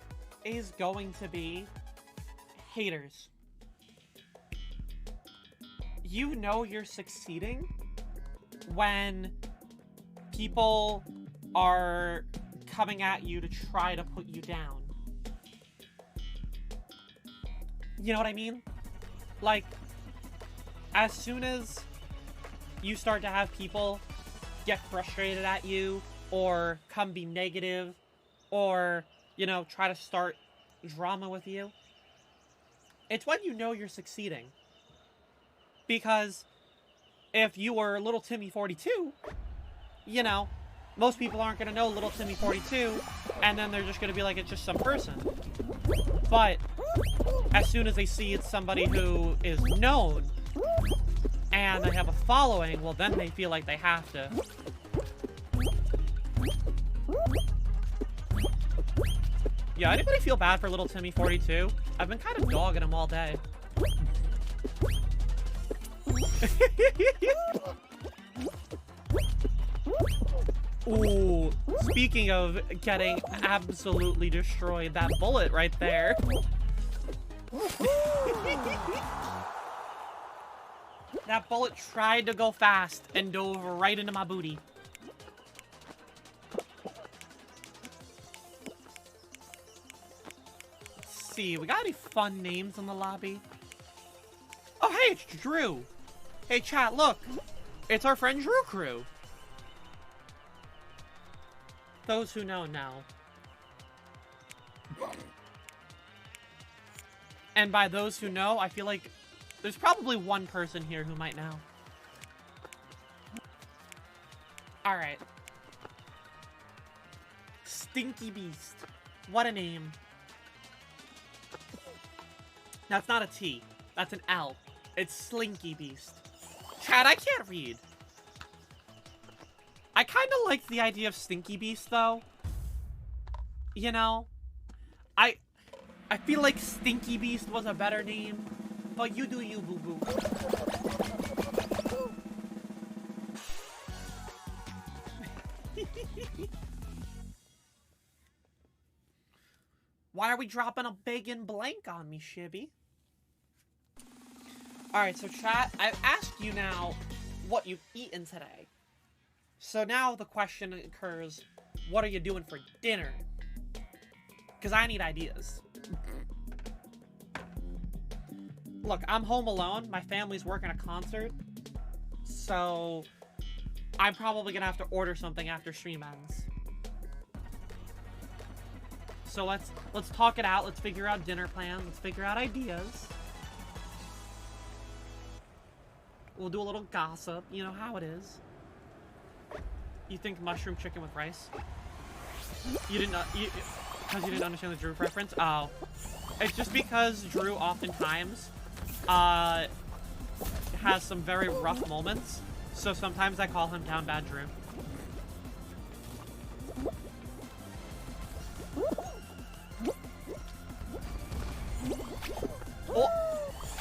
going to be haters. You know you're succeeding when people are coming at you to try to put you down. You know what I mean? Like, as soon as you start to have people get frustrated at you, or come be negative, or, you know, try to start drama with you, it's when you know you're succeeding. Because if you were Little Timmy 42, you know, most people aren't going to know Little Timmy 42, and then they're just going to be like, it's just some person. But as soon as they see it's somebody who is known, and they have a following, well, then they feel like they have to. Yeah, anybody feel bad for Little Timmy 42? I've been kind of dogging him all day. Ooh, speaking of getting absolutely destroyed, that bullet right there. That bullet tried to go fast and dove right into my booty. see. We got any fun names in the lobby? Oh, hey, it's Drew. Hey, chat, look. It's our friend Drew Crew. Those who know. And by those who know, I feel like there's probably one person here who might know. Alright. Stinky Beast. What a name. That's not a T. That's an L. It's Slinky Beast. Chad, I can't read. I kind of like the idea of Stinky Beast, though. You know? I feel like Stinky Beast was a better name. But you do you, boo-boo. Why are we dropping a bacon blank on me, Shibby? Alright, so chat, I've asked you now what you've eaten today. So now the question occurs, what are you doing for dinner? Because I need ideas. Look, I'm home alone. My family's working a concert. So I'm probably going to have to order something after stream ends. So let's talk it out. Let's figure out dinner plans. Let's figure out ideas. We'll do a little gossip. You know how it is. You think mushroom chicken with rice? You didn't because you didn't understand the Drew reference? Oh. It's just because Drew oftentimes has some very rough moments. So sometimes I call him Down Bad Drew. Oh,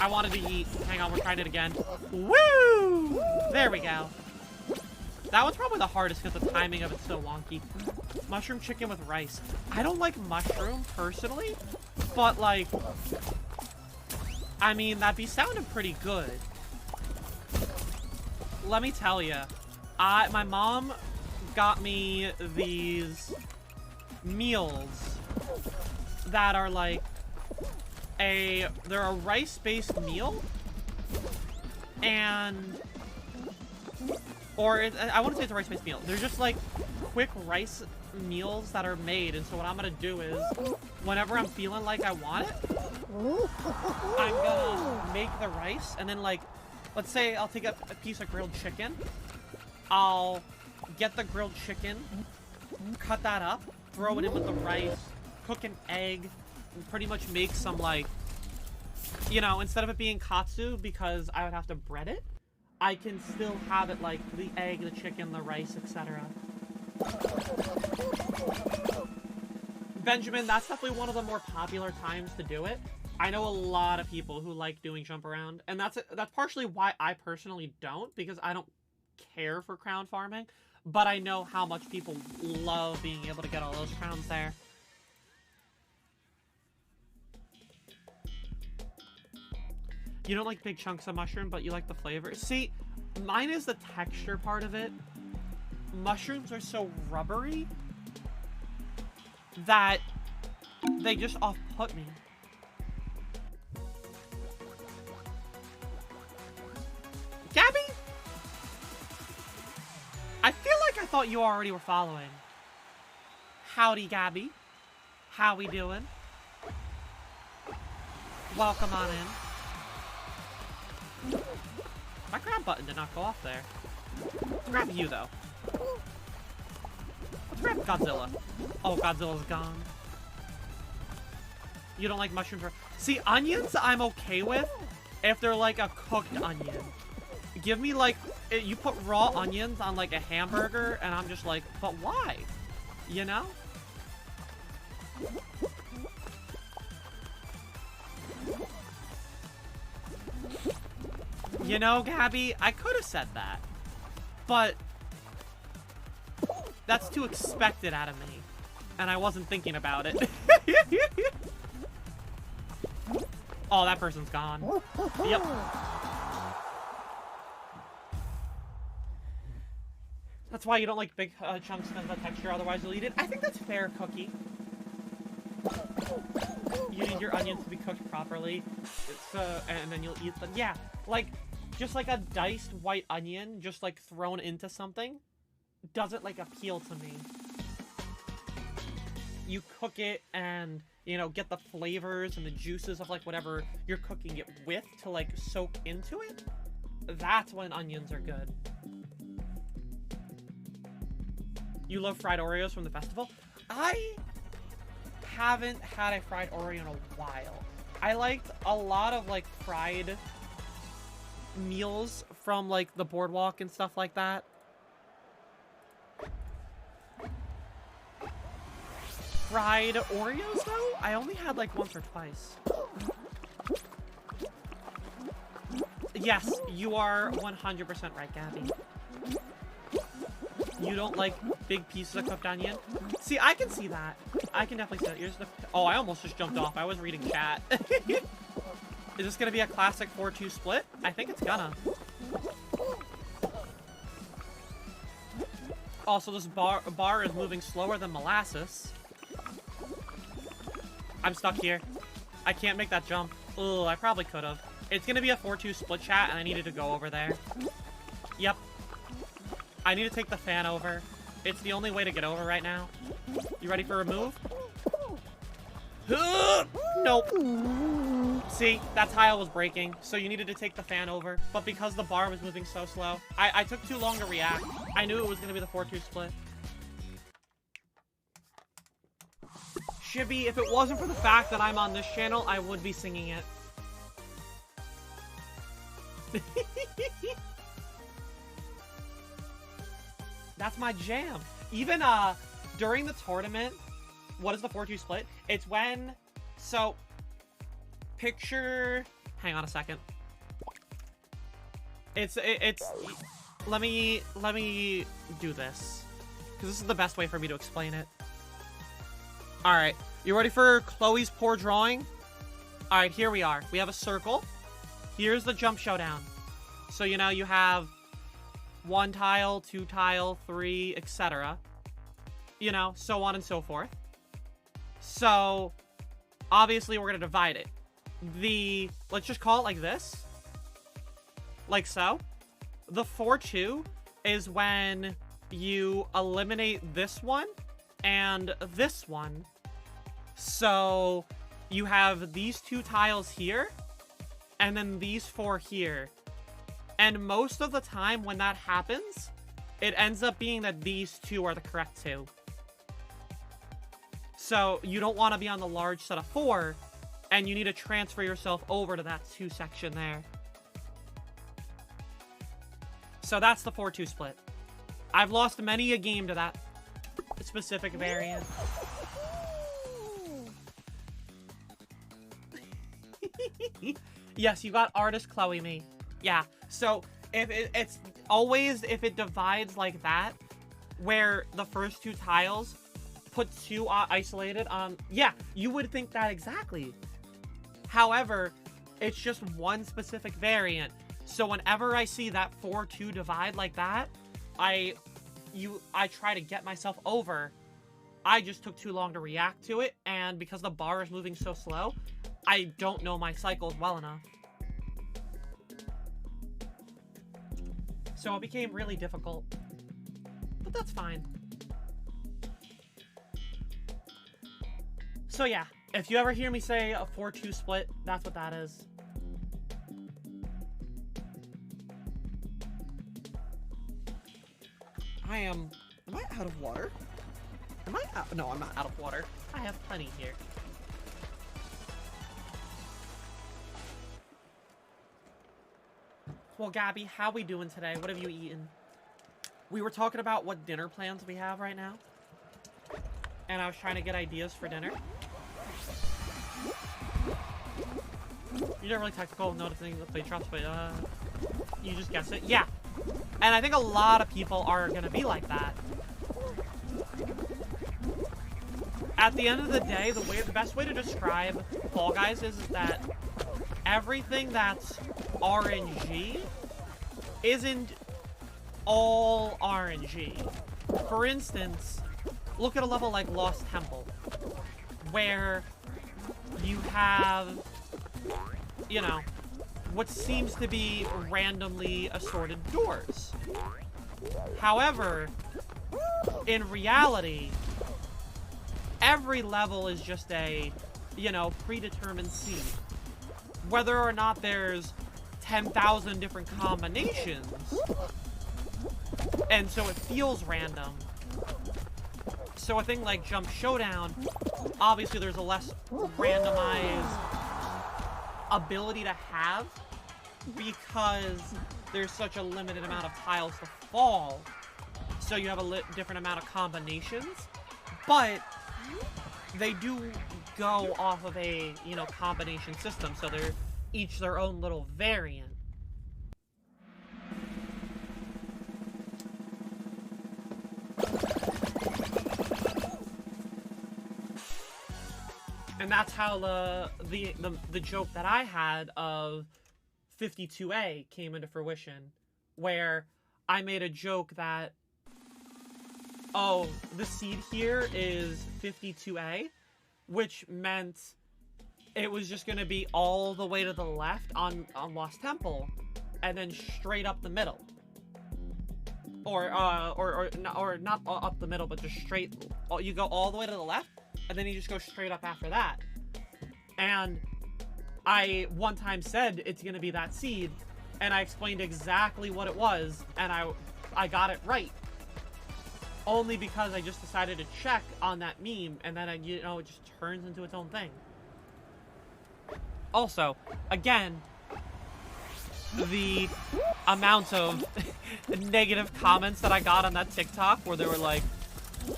I wanted to eat. Hang on, we're trying it again. Woo! There we go. That one's probably the hardest because the timing of it's so wonky. Mushroom chicken with rice. I don't like mushroom, personally, but, like, I mean, that'd be sounding pretty good. Let me tell you, my mom got me these meals that are, like, they're a rice-based meal, and, I wouldn't say it's a rice-based meal. They're just, like, quick rice meals that are made, and so what I'm gonna do is, whenever I'm feeling like I want it, I'm gonna make the rice, and then, like, let's say I'll take a piece of grilled chicken, I'll get the grilled chicken, cut that up, throw it in with the rice, cook an egg, and pretty much make some, like, you know, instead of it being katsu, because I would have to bread it, I can still have it, like, the egg, the chicken, the rice, etc. Benjamin, that's definitely one of the more popular times to do it. I know a lot of people who like doing jump around, and that's partially why I personally don't, because I don't care for crown farming, but I know how much people love being able to get all those crowns there. You don't like big chunks of mushroom, but you like the flavor. See, mine is the texture part of it. Mushrooms are so rubbery that they just off-put me. Gabby? I feel like I thought you already were following. Howdy, Gabby. How we doing? Welcome on in. My grab button did not go off there. Let's grab you, though. Let's grab Godzilla. Oh, Godzilla's gone. You don't like mushrooms? See, onions I'm okay with if they're like a cooked onion. Give me, like, you put raw onions on, like, a hamburger, and I'm just like, but why? You know? You know, Gabby, I could have said that, but that's too expected out of me, and I wasn't thinking about it. Oh, that person's gone. Yep. That's why you don't like big chunks of the texture, otherwise you'll eat it. I think that's fair, Cookie. you need your onions to be cooked properly. And then you'll eat them. Yeah, like, just like a diced white onion, just like thrown into something, doesn't like appeal to me. You cook it and, you know, get the flavors and the juices of like whatever you're cooking it with to like soak into it. That's when onions are good. You love fried Oreos from the festival? I haven't had a fried Oreo in a while. I liked a lot of like fried meals from like the boardwalk and stuff like that. Fried Oreos though? I only had like once or twice. Yes, you are 100% right, Gabby. You don't like big pieces of cooked onion? See, I can see that. I can definitely see that. Here's the... Oh, I almost just jumped off. I was reading chat. Is this gonna be a classic 4-2 split? I think it's gonna. Also, this bar is moving slower than molasses. I'm stuck here. I can't make that jump. Ugh, I probably could have. It's gonna be a 4-2 split, chat, and I needed to go over there. Yep. I need to take the fan over. It's the only way to get over right now. You ready for a move? Nope. See, that's how I was breaking. So you needed to take the fan over. But because the bar was moving so slow, I took too long to react. I knew it was going to be the 4-2 split. Shibby, if it wasn't for the fact that I'm on this channel, I would be singing it. That's my jam. Even during the tournament, what is the 4-2 split? It's when, so picture, hang on a second. It's let me do this, because this is the best way for me to explain it. All right, you ready for Chloe's poor drawing? All right, here we are. We have a circle. Here's the jump showdown. So, you know, you have 1 tile, 2 tile, 3, etc. You know, so on and so forth. So, obviously, we're going to divide it. Let's just call it like this. Like so. The 4-2 is when you eliminate this one and this one. So, you have these 2 tiles here, and then these 4 here. And most of the time when that happens, it ends up being that these 2 are the correct 2. So you don't want to be on the large set of 4, and you need to transfer yourself over to that 2 section there. So that's the 4-2 split. I've lost many a game to that specific variant. Yes, you got artist Chloe me. Yeah, so if it's always, if it divides like that, where the first 2 tiles put 2 isolated on, yeah, you would think that exactly. However, it's just one specific variant. So whenever I see that 4-2 divide like that, I try to get myself over. I just took too long to react to it, and because the bar is moving so slow, I don't know my cycles well enough. So it became really difficult. But that's fine. So yeah, if you ever hear me say a 4-2 split, that's what that is. Am I out of water? Am I out? No, I'm not out of water. I have plenty here. Well, Gabby, how we doing today? What have you eaten? We were talking about what dinner plans we have right now. And I was trying to get ideas for dinner. You're not really technical, noticing the play drops, but you just guess it. Yeah. And I think a lot of people are gonna be like that. At the end of the day, the best way to describe Fall Guys is that everything that's RNG isn't all RNG. For instance, look at a level like Lost Temple, where you have, you know, what seems to be randomly assorted doors. However, in reality, every level is just a, you know, predetermined seed. Whether or not there's 10,000 different combinations, and so it feels random. So a thing like Jump Showdown, obviously there's a less randomized ability to have because there's such a limited amount of tiles to fall. So you have a different amount of combinations, but they do go off of a, you know, combination system, so they're each their own little variant. And that's how the joke that I had of 52A came into fruition, where I made a joke that, oh, the seed here is 52A, which meant it was just going to be all the way to the left on Lost Temple, and then straight up the middle. Or not up the middle, but just straight, you go all the way to the left, and then you just go straight up after that. And I one time said it's going to be that seed, and I explained exactly what it was, and I got it right. Only because I just decided to check on that meme, and then, you know, it just turns into its own thing. Also, again, the amount of negative comments that I got on that TikTok where they were like,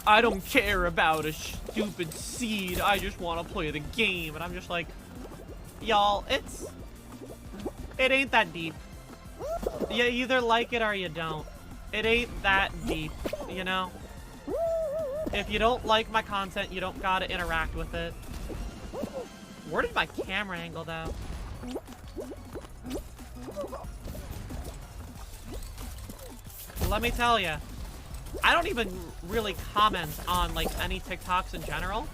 I don't care about a stupid seed, I just want to play the game. And I'm just like, y'all, it ain't that deep. You either like it or you don't. It ain't that deep, you know? If you don't like my content, you don't gotta interact with it. Where did my camera angle, though? Let me tell you, I don't even really comment on, like, any TikToks in general.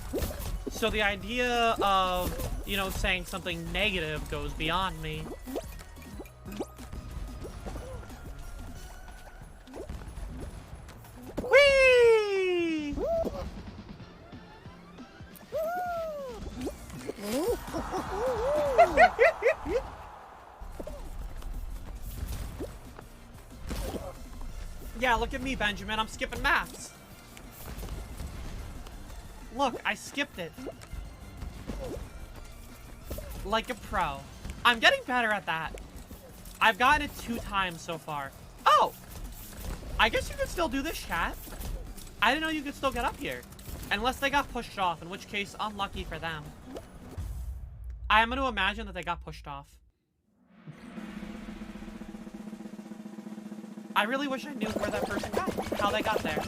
So the idea of, you know, saying something negative goes beyond me. Whee! Yeah, look at me, Benjamin. I'm skipping maths. Look, I skipped it. Like a pro. I'm getting better at that. I've gotten it 2 times so far. Oh! I guess you could still do this, chat. I didn't know you could still get up here. Unless they got pushed off, in which case, unlucky for them. I'm going to imagine that they got pushed off. I really wish I knew where that person got, how they got there.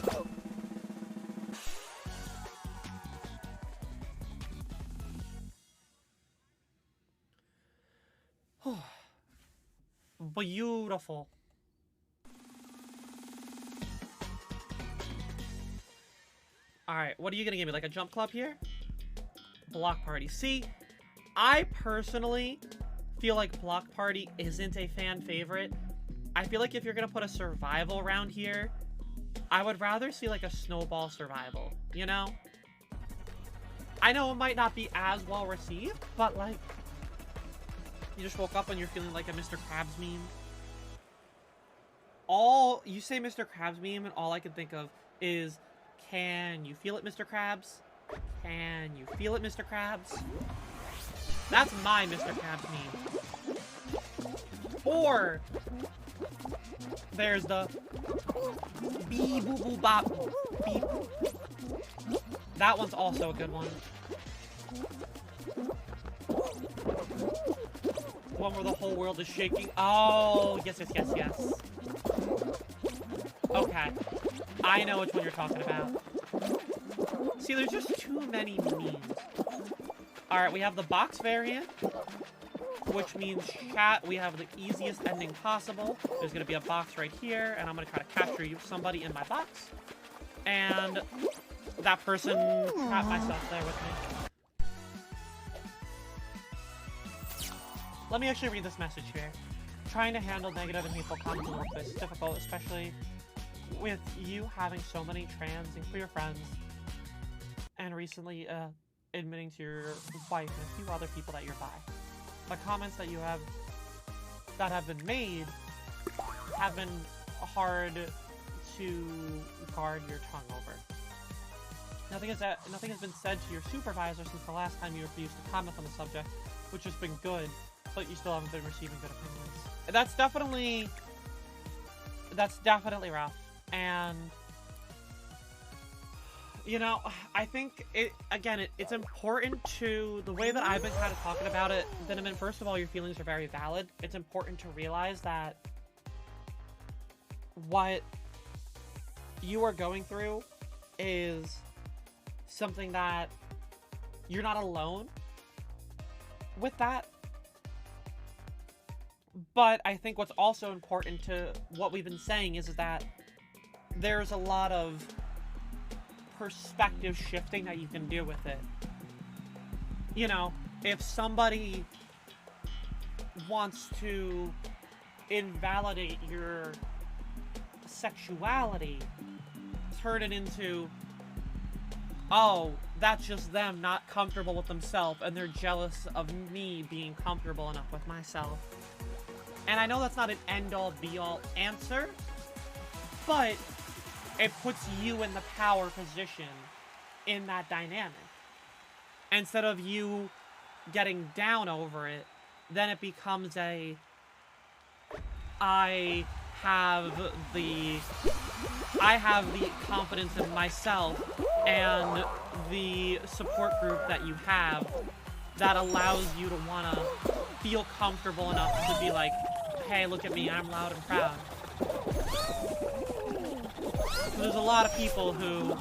Beautiful. Alright, what are you gonna give me? Like a jump club here? Block party. See, I personally feel like block party isn't a fan favorite. I feel like if you're gonna put a survival round here, I would rather see like a snowball survival, you know? I know it might not be as well received, but like, you just woke up and you're feeling like a Mr. Krabs meme. You say Mr. Krabs meme and all I can think of is, can you feel it, Mr. Krabs? Can you feel it, Mr. Krabs? That's my Mr. Krabs meme. Or there's the bee boo boo bop beep. That one's also a good one. One where the whole world is shaking. Oh, yes, yes, yes, yes. Okay. I know which one you're talking about. See, there's just too many memes. Alright, we have the box variant, which means, chat, we have the easiest ending possible. There's going to be a box right here, and I'm going to try to capture somebody in my box. And that person trapped myself there with me. let me actually read this message here. Trying to handle negative and hateful comments in the workplace is difficult, especially with you having so many trans and queer friends, and recently admitting to your wife and a few other people that you're bi. The comments that have been made have been hard to guard your tongue over. Nothing has been said to your supervisor since the last time you refused to comment on the subject, which has been good, but you still haven't been receiving good opinions. That's definitely rough. And you know, I think it's important to, the way that I've been kind of talking about it, Cinnamon, first of all, your feelings are very valid. It's important to realize that what you are going through is something that you're not alone with that. But I think what's also important to what we've been saying is that there's a lot of perspective shifting that you can do with it. You know, if somebody wants to invalidate your sexuality, turn it into, oh, that's just them not comfortable with themselves and they're jealous of me being comfortable enough with myself. And I know that's not an end-all be-all answer, but it puts you in the power position in that dynamic. Instead of you getting down over it, then it becomes a, I have the confidence in myself and the support group that you have that allows you to want to feel comfortable enough to be like, hey, look at me, I'm loud and proud. There's a lot of people who,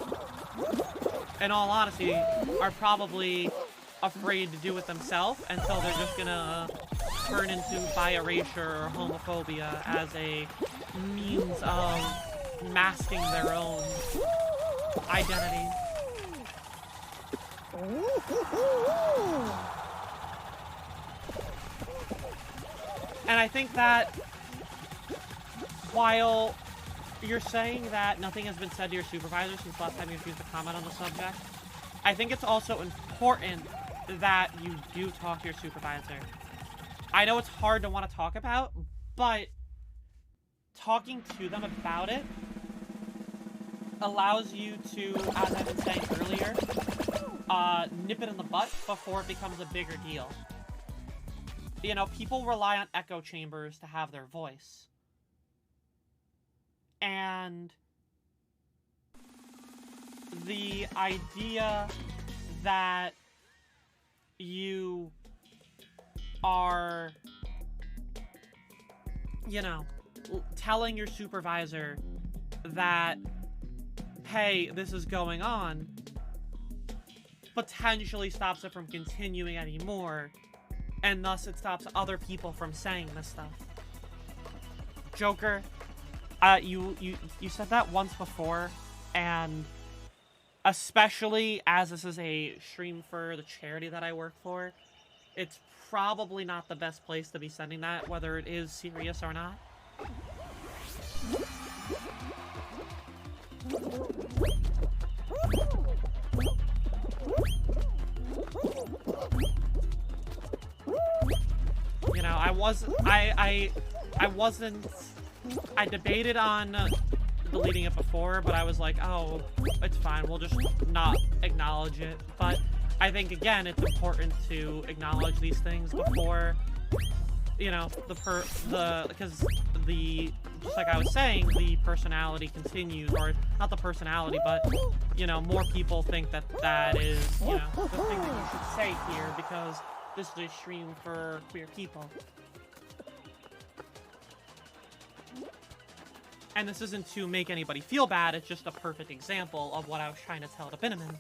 in all honesty, are probably afraid to do it themselves, and so they're just gonna turn into bi-erasure or homophobia as a means of masking their own identity. And I think that while you're saying that nothing has been said to your supervisor since last time you refused to comment on the subject, I think it's also important that you do talk to your supervisor. I know it's hard to want to talk about, but talking to them about it allows you to, as I've been saying earlier, nip it in the butt before it becomes a bigger deal. You know, people rely on echo chambers to have their voice. And the idea that you are, you know, telling your supervisor that, hey, this is going on, potentially stops it from continuing anymore, and thus it stops other people from saying this stuff. Joker, you said that once before, and especially as this is a stream for the charity that I work for, it's probably not the best place to be sending that, whether it is serious or not. You know, I debated on deleting it before, but I was like, oh, it's fine, we'll just not acknowledge it. But I think, again, it's important to acknowledge these things before, you know, because just like I was saying, the personality continues, or not the personality, but, you know, more people think that that is, you know, the thing that you should say here, because this is a stream for queer people. And this isn't to make anybody feel bad, it's just a perfect example of what I was trying to tell the Binnaman.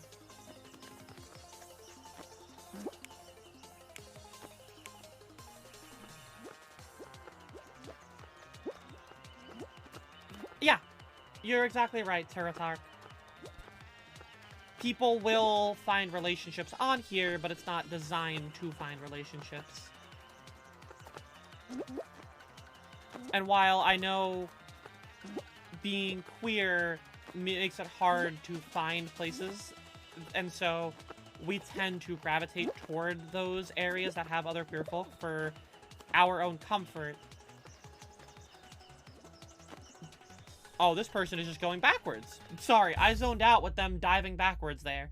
Yeah, you're exactly right, Teratar. People will find relationships on here, but it's not designed to find relationships. And while I know being queer makes it hard to find places, and so we tend to gravitate toward those areas that have other queer folk for our own comfort. Oh, this person is just going backwards. Sorry, I zoned out with them diving backwards there.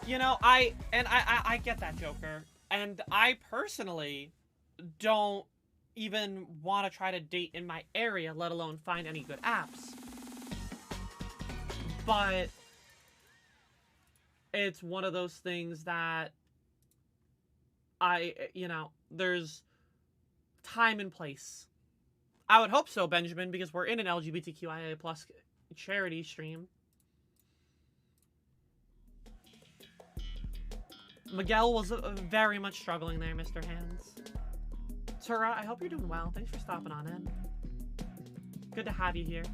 You know, I get that, Joker. And I personally don't even want to try to date in my area, let alone find any good apps. But it's one of those things that you know, there's time and place. I would hope so, Benjamin, because we're in an LGBTQIA+ charity stream. Miguel was very much struggling there, Mr. Hands. Tura, I hope you're doing well. Thanks for stopping on in. Good to have you here.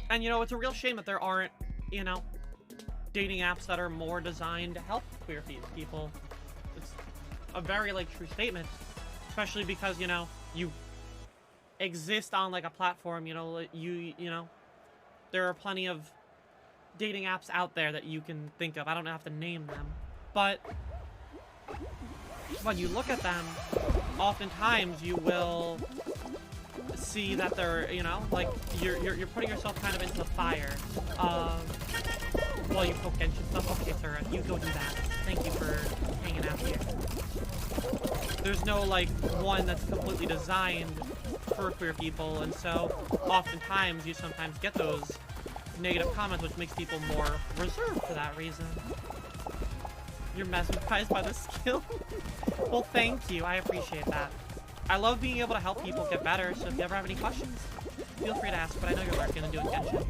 And, you know, it's a real shame that there aren't, you know, dating apps that are more designed to help queer people. It's a very, like, true statement. Especially because, you know, you exist on, like, a platform, you know, you know, there are plenty of dating apps out there that you can think of. I don't have to name them. But when you look at them, oftentimes you will see that they're, you know, like, you're putting yourself kind of into the fire. While you poke Genshin stuff. Okay, Tura, you go do that. Thank you for hanging out here. There's no, like, one that's completely designed for queer people, and so oftentimes you sometimes get those negative comments, which makes people more reserved for that reason. You're mesmerized by the skill? Well, thank you. I appreciate that. I love being able to help people get better, so if you ever have any questions, feel free to ask, but I know you're working and doing Genshin.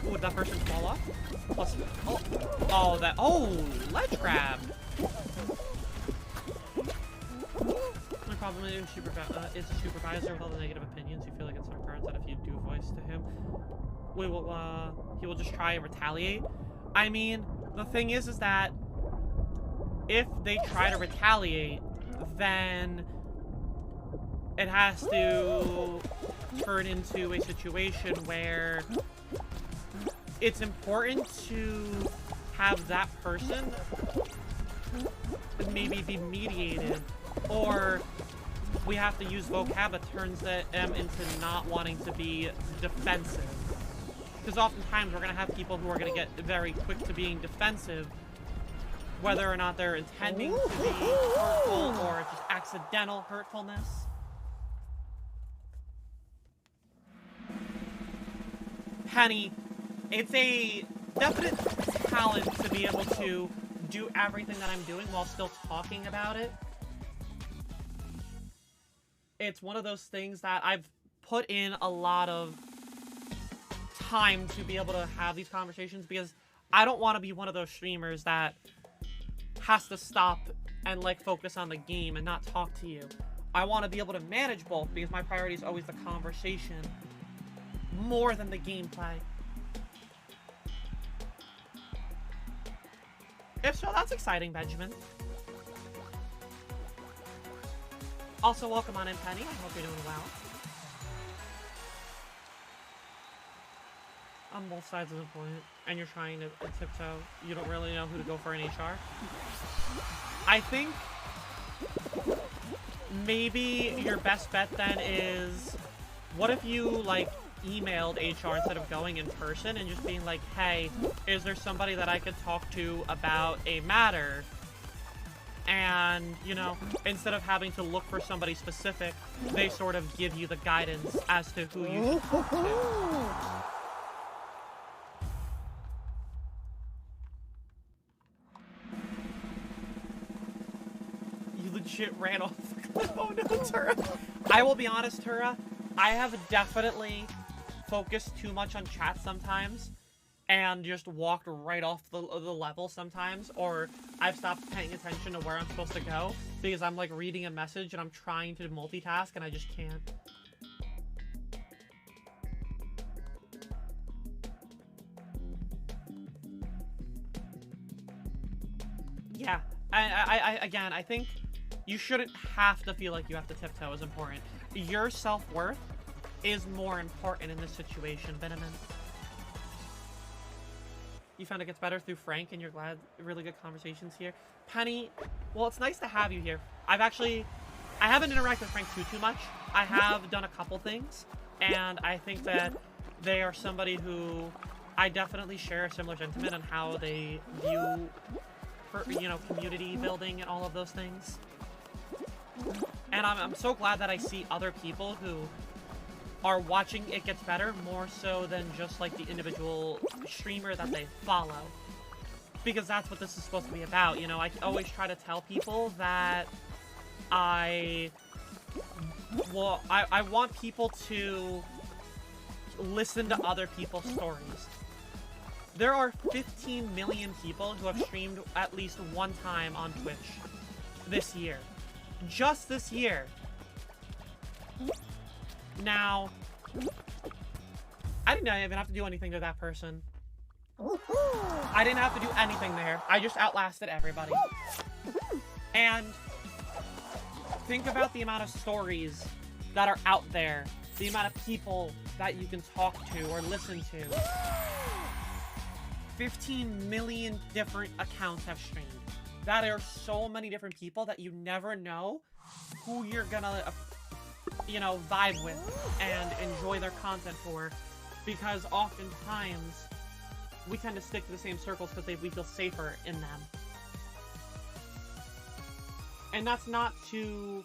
Ooh, did that person fall off? Plus, ledge grab! My problem is a supervisor with all the negative opinions. You feel like in some cards that if you do voice to him, he will just try and retaliate. I mean, the thing is that if they try to retaliate, then it has to turn into a situation where it's important to have that person maybe be mediated, or we have to use vocab that turns them into not wanting to be defensive. Because oftentimes we're going to have people who are going to get very quick to being defensive, whether or not they're intending to be hurtful or just accidental hurtfulness. Penny, it's a definite talent to be able to do everything that I'm doing while still talking about it. It's one of those things that I've put in a lot of time to be able to have these conversations, because I don't want to be one of those streamers that has to stop and, like, focus on the game and not talk to you. I want to be able to manage both, because my priority is always the conversation more than the gameplay. If so, that's exciting, Benjamin. Also, welcome on in, Penny. I hope you're doing well. On both sides of the point, and you're trying to tiptoe. You don't really know who to go for in HR. I think maybe your best bet then is, what if you, like, emailed HR instead of going in person and just being like, hey, is there somebody that I could talk to about a matter? And, you know, instead of having to look for somebody specific, they sort of give you the guidance as to who you should talk to. You legit ran off the cliff. Oh no, Tura. I will be honest, Tura, I have definitely focused too much on chat sometimes and just walked right off the level sometimes, or I've stopped paying attention to where I'm supposed to go because I'm like reading a message and I'm trying to multitask and I just can't. Yeah, again, I think you shouldn't have to feel like you have to tiptoe is important. Your self-worth is more important in this situation, Benjamin. You found it gets better through Frank, and you're glad. Really good conversations here. Penny, well, it's nice to have you here. I haven't interacted with Frank too much. I have done a couple things, and I think that they are somebody who I definitely share a similar sentiment on how they view, you know, community building and all of those things. And I'm so glad that I see other people who are watching It Gets Better more so than just like the individual streamer that they follow. Because that's what this is supposed to be about, you know? I always try to tell people that I want people to listen to other people's stories. There are 15 million people who have streamed at least one time on Twitch this year. Just this year. Now, I didn't even have to do anything to that person. I didn't have to do anything there. I just outlasted everybody. And think about the amount of stories that are out there. The amount of people that you can talk to or listen to. 15 million different accounts have streamed. That are so many different people that you never know who you're gonna, you know, vibe with and enjoy their content for, because oftentimes we tend to stick to the same circles because we feel safer in them. And that's not to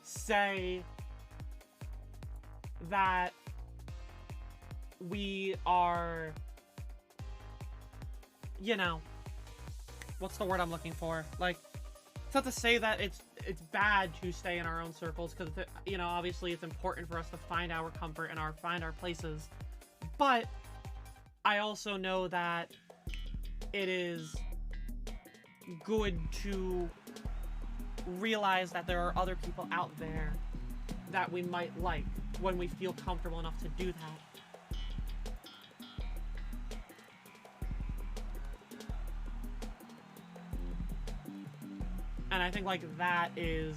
say that we are, you know, what's the word I'm looking for? Like, it's not to say that it's bad to stay in our own circles, because, you know, obviously it's important for us to find our comfort and find our places. But I also know that it is good to realize that there are other people out there that we might like when we feel comfortable enough to do that. And I think, like, that is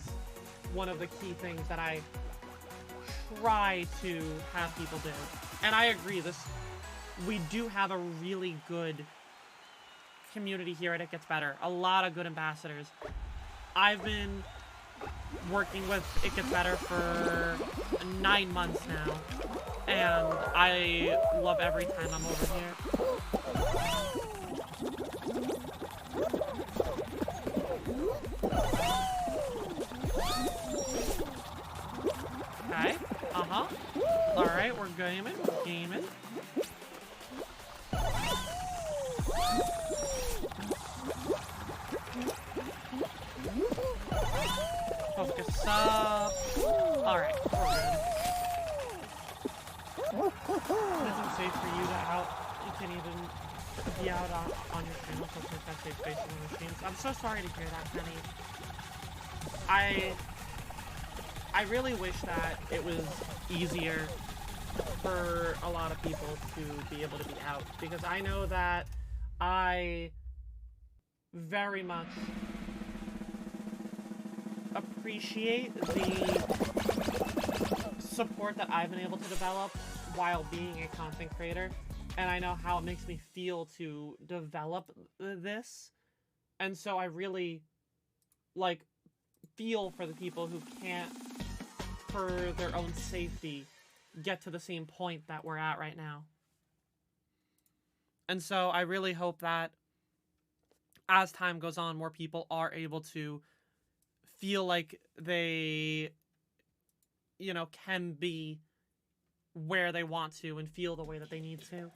one of the key things that I try to have people do. And I agree, we do have a really good community here at It Gets Better. A lot of good ambassadors. I've been working with It Gets Better for 9 months now. And I love every time I'm over here. Okay. Alright, we're gaming. Focus up. Alright, we're good. It isn't safe for you to you can even be out on your channel, so it's that safe space on the streams. I'm so sorry to hear that, Penny. I really wish that it was easier for a lot of people to be able to be out, because I know that I very much appreciate the support that I've been able to develop while being a content creator, and I know how it makes me feel to develop this, and so I really, like, feel for the people who can't, for their own safety, get to the same point that we're at right now. And so I really hope that as time goes on, more people are able to feel like they, you know, can be where they want to and feel the way that they need to.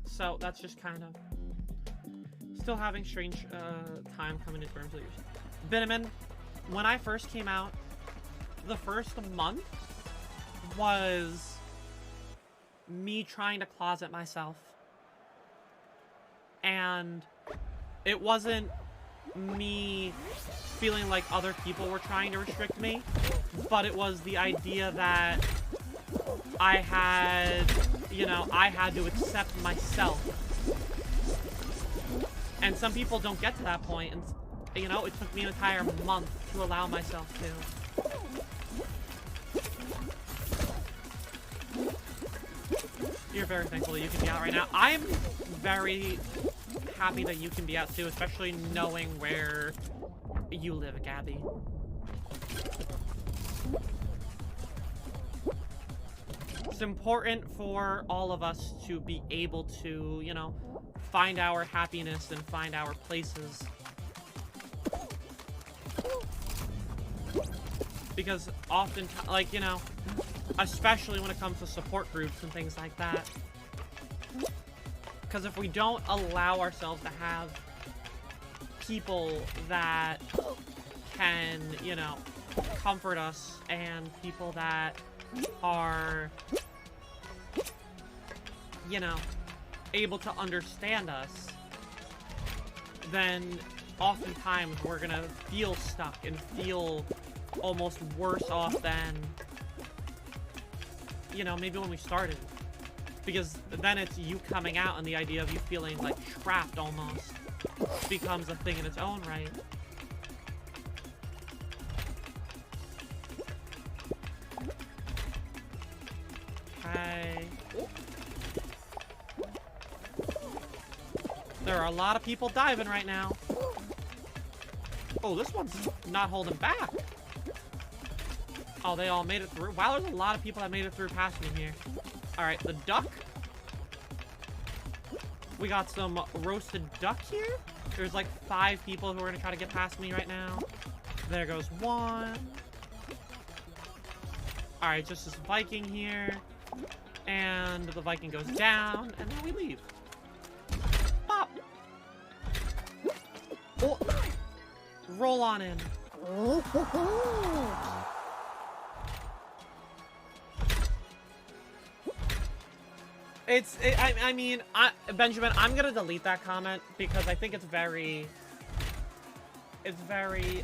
So that's just kind of Still having strange time coming to terms with yourself. Biniman, when I first came out, the first month was me trying to closet myself. And it wasn't me feeling like other people were trying to restrict me, but it was the idea that I had, you know, I had to accept myself. And some people don't get to that point, and, you know, it took me an entire month to allow myself to. You're very thankful that you can be out right now. I'm very happy that you can be out too, especially knowing where you live, Gabby. It's important for all of us to be able to, you know, find our happiness and find our places. Because often, like, you know, especially when it comes to support groups and things like that. Because if we don't allow ourselves to have people that can, you know, comfort us and people that are, you know, able to understand us, then oftentimes we're gonna feel stuck and feel almost worse off than, you know, maybe when we started. Because then it's you coming out and the idea of you feeling like trapped almost becomes a thing in its own right. Okay. There are a lot of people diving right now. Oh, this one's not holding back. Oh, they all made it through. Wow, there's a lot of people that made it through past me here. Alright, the duck. We got some roasted duck here. There's like 5 people who are gonna try to get past me right now. There goes one. Alright, just this Viking here. And the Viking goes down, and then we leave. Pop! Oh. Roll on in. I mean, Benjamin, I'm gonna delete that comment because I think it's very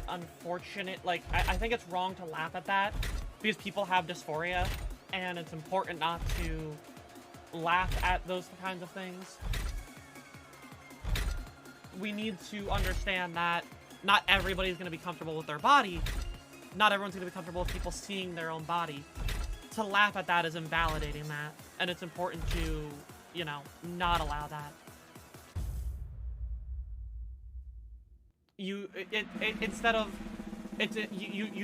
unfortunate. Like, I think it's wrong to laugh at that because people have dysphoria, and it's important not to laugh at those kinds of things. We need to understand that not everybody's gonna be comfortable with their body. Not everyone's gonna be comfortable with people seeing their own body. To laugh at that is invalidating that, and it's important to, you know, not allow that. You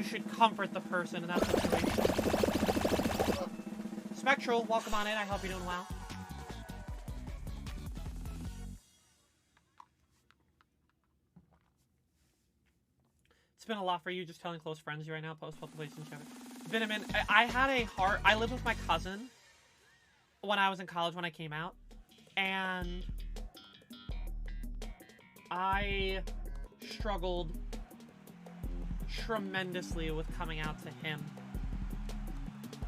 should comfort the person in that situation. Spectral, welcome on in. I hope you're doing well. It's been a lot for you just telling close friends right now. Post both places in chat. Vitamin, I lived with my cousin when I was in college when I came out, and I struggled tremendously with coming out to him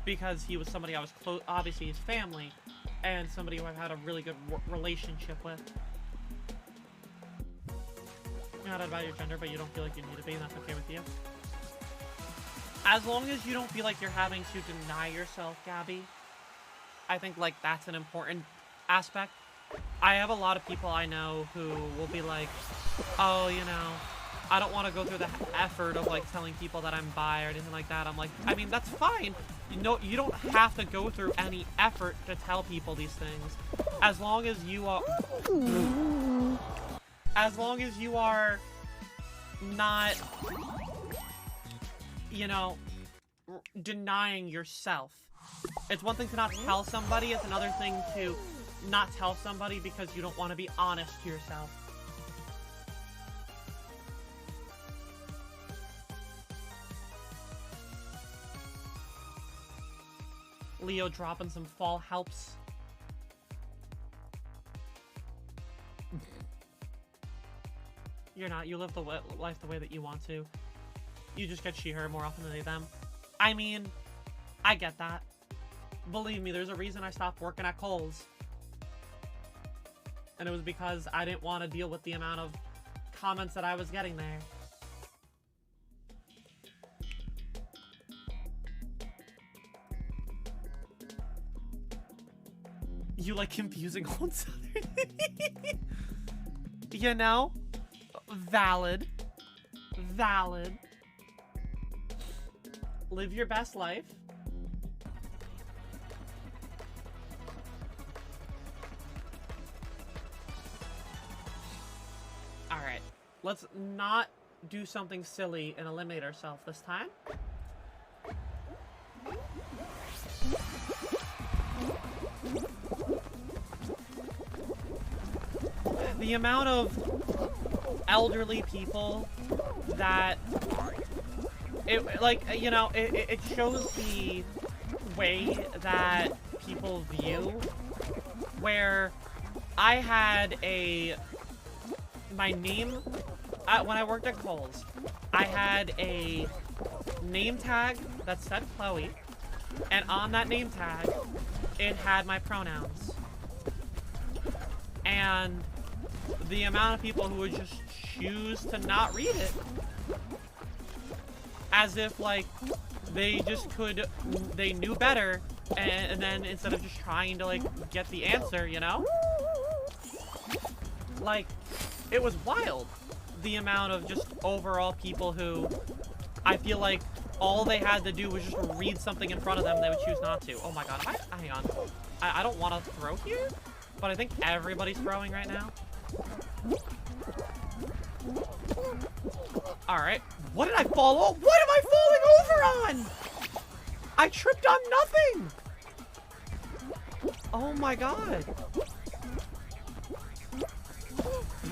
because he was somebody I was close, obviously his family, and somebody who I've had a really good relationship with. You're not about your gender, but you don't feel like you need to be, and that's okay with you. As long as you don't feel like you're having to deny yourself, Gabby, I think, like, that's an important aspect. I have a lot of people I know who will be like, oh, you know, I don't want to go through the effort of, like, telling people that I'm bi or anything like that. I'm like, I mean, that's fine. You know, you don't have to go through any effort to tell people these things. As long as you are... As long as you are not... you know, denying yourself. It's one thing to not tell somebody, it's another thing to not tell somebody because you don't want to be honest to yourself. Leo dropping some fall helps. You're not. You live the life the way that you want to. You just get she, her more often than they, them. I mean, I get that. Believe me, there's a reason I stopped working at Kohl's. And it was because I didn't want to deal with the amount of comments that I was getting there. You like confusing old Southern? You know? Valid. Valid. Live your best life. Alright. Let's not do something silly and eliminate ourselves this time. The amount of elderly people that it shows the way that people view, where I had my name when I worked at Kohl's, I had a name tag that said Chloe, and on that name tag it had my pronouns. And the amount of people who would just choose to not read it, as if like they knew better, and then instead of just trying to like get the answer, you know? Like, it was wild, the amount of just overall people who I feel like all they had to do was just read something in front of them and they would choose not to. Oh my god, hang on. I don't want to throw here, but I think everybody's throwing right now. Alright. What did I fall off? What am I falling over on? I tripped on nothing! Oh my god.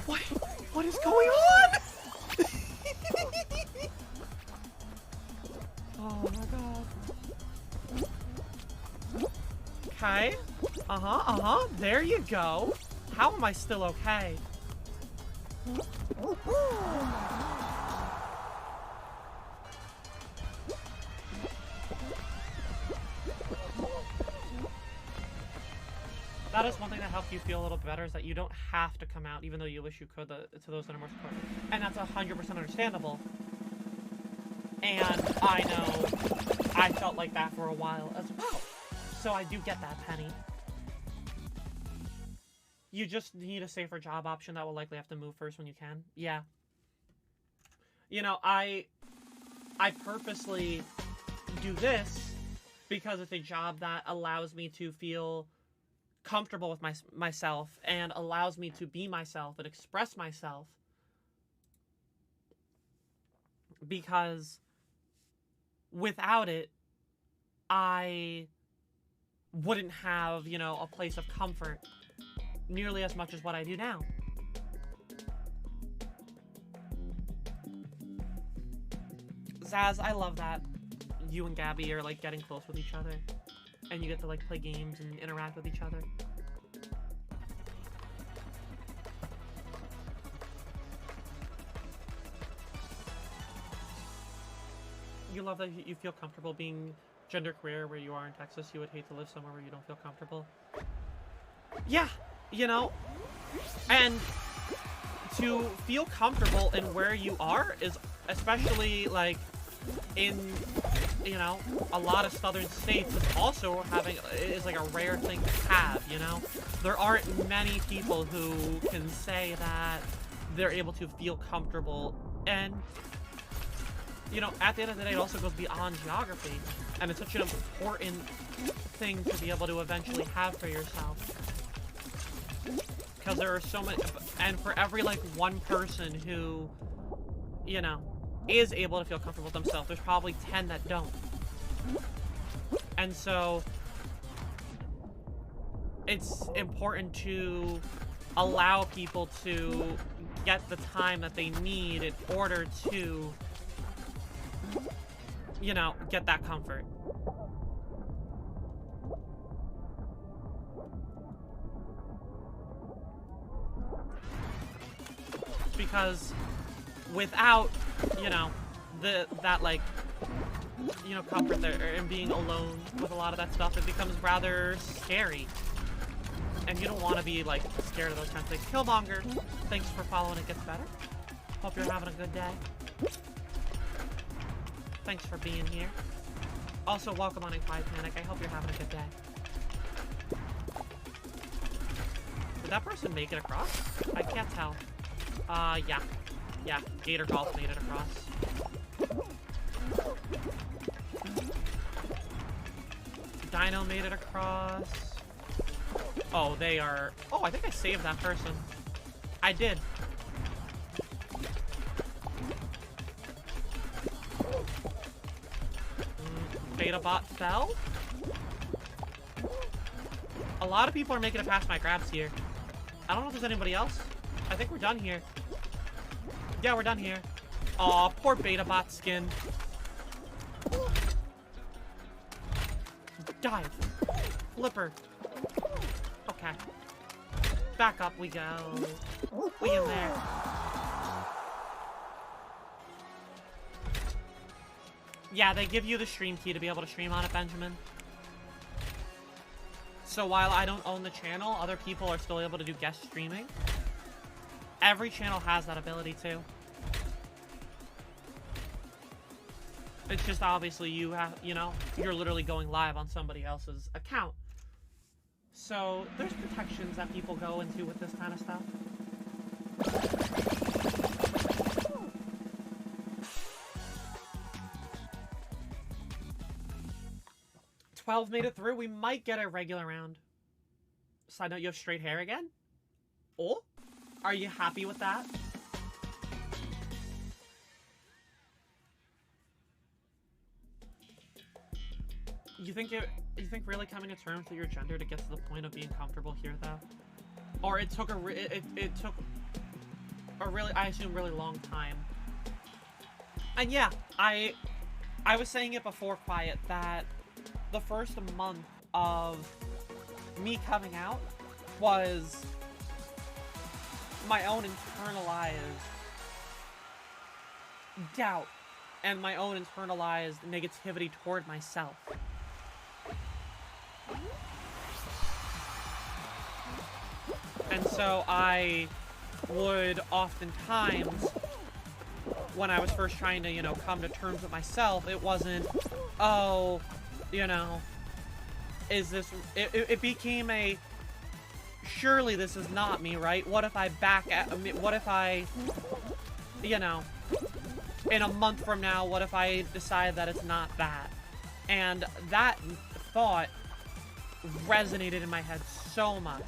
What is going on? Oh my god. Okay. There you go. How am I still okay? That is one thing that helps you feel a little better, is that you don't have to come out, even though you wish you could, to those that are more supportive. And that's 100% understandable. And I know I felt like that for a while as well. So I do get that, Penny. You just need a safer job option that will likely have to move first when you can. Yeah. You know, I purposely do this because it's a job that allows me to feel comfortable with myself and allows me to be myself and express myself, because without it I wouldn't have, you know, a place of comfort nearly as much as what I do now. Zaz, I love that you and Gabby are like getting close with each other. And you get to like play games and interact with each other. You love that you feel comfortable being genderqueer where you are in Texas. You would hate to live somewhere where you don't feel comfortable. Yeah, you know? And to feel comfortable in where you are is especially like in, you know, a lot of southern states, is also is like a rare thing to have, you know? There aren't many people who can say that they're able to feel comfortable, and, you know, at the end of the day, it also goes beyond geography, and it's such an important thing to be able to eventually have for yourself. Because there are so many, and for every, like, one person who, you know, is able to feel comfortable with themselves, there's probably 10 that don't. And so it's important to allow people to get the time that they need in order to, you know, get that comfort. Because without, you know, that like, you know, comfort there and being alone with a lot of that stuff, it becomes rather scary. And you don't want to be like scared of those kinds of things. Killmonger, thanks for following. It gets better. Hope you're having a good day. Thanks for being here. Also, welcome on Quiet Panic. I hope you're having a good day. Did that person make it across? I can't tell. Yeah. Yeah, Gator Golf made it across. Dino made it across. Oh, they are... Oh, I think I saved that person. I did. Betabot fell? A lot of people are making it past my grabs here. I don't know if there's anybody else. I think we're done here. Yeah, we're done here. Aw, poor Betabot skin. Dive. Flipper. Okay. Back up we go. We in there. Yeah, they give you the stream key to be able to stream on it, Benjamin. So while I don't own the channel, other people are still able to do guest streaming. Every channel has that ability too. It's just obviously you have, you know, you're literally going live on somebody else's account. So there's protections that people go into with this kind of stuff. 12 made it through. We might get a regular round. Side note, you have straight hair again? Oh? Are you happy with that? You think really coming to terms with your gender to get to the point of being comfortable here, though? Or it took it took a really, I assume, really long time. And yeah, I was saying it before Quiet that the first month of me coming out was my own internalized doubt and my own internalized negativity toward myself. And so I would oftentimes, when I was first trying to, you know, come to terms with myself, it wasn't, oh, you know, is this, it became a, surely this is not me, right? What if I what if I, you know, in a month from now, what if I decide that it's not that? And that thought resonated in my head so much.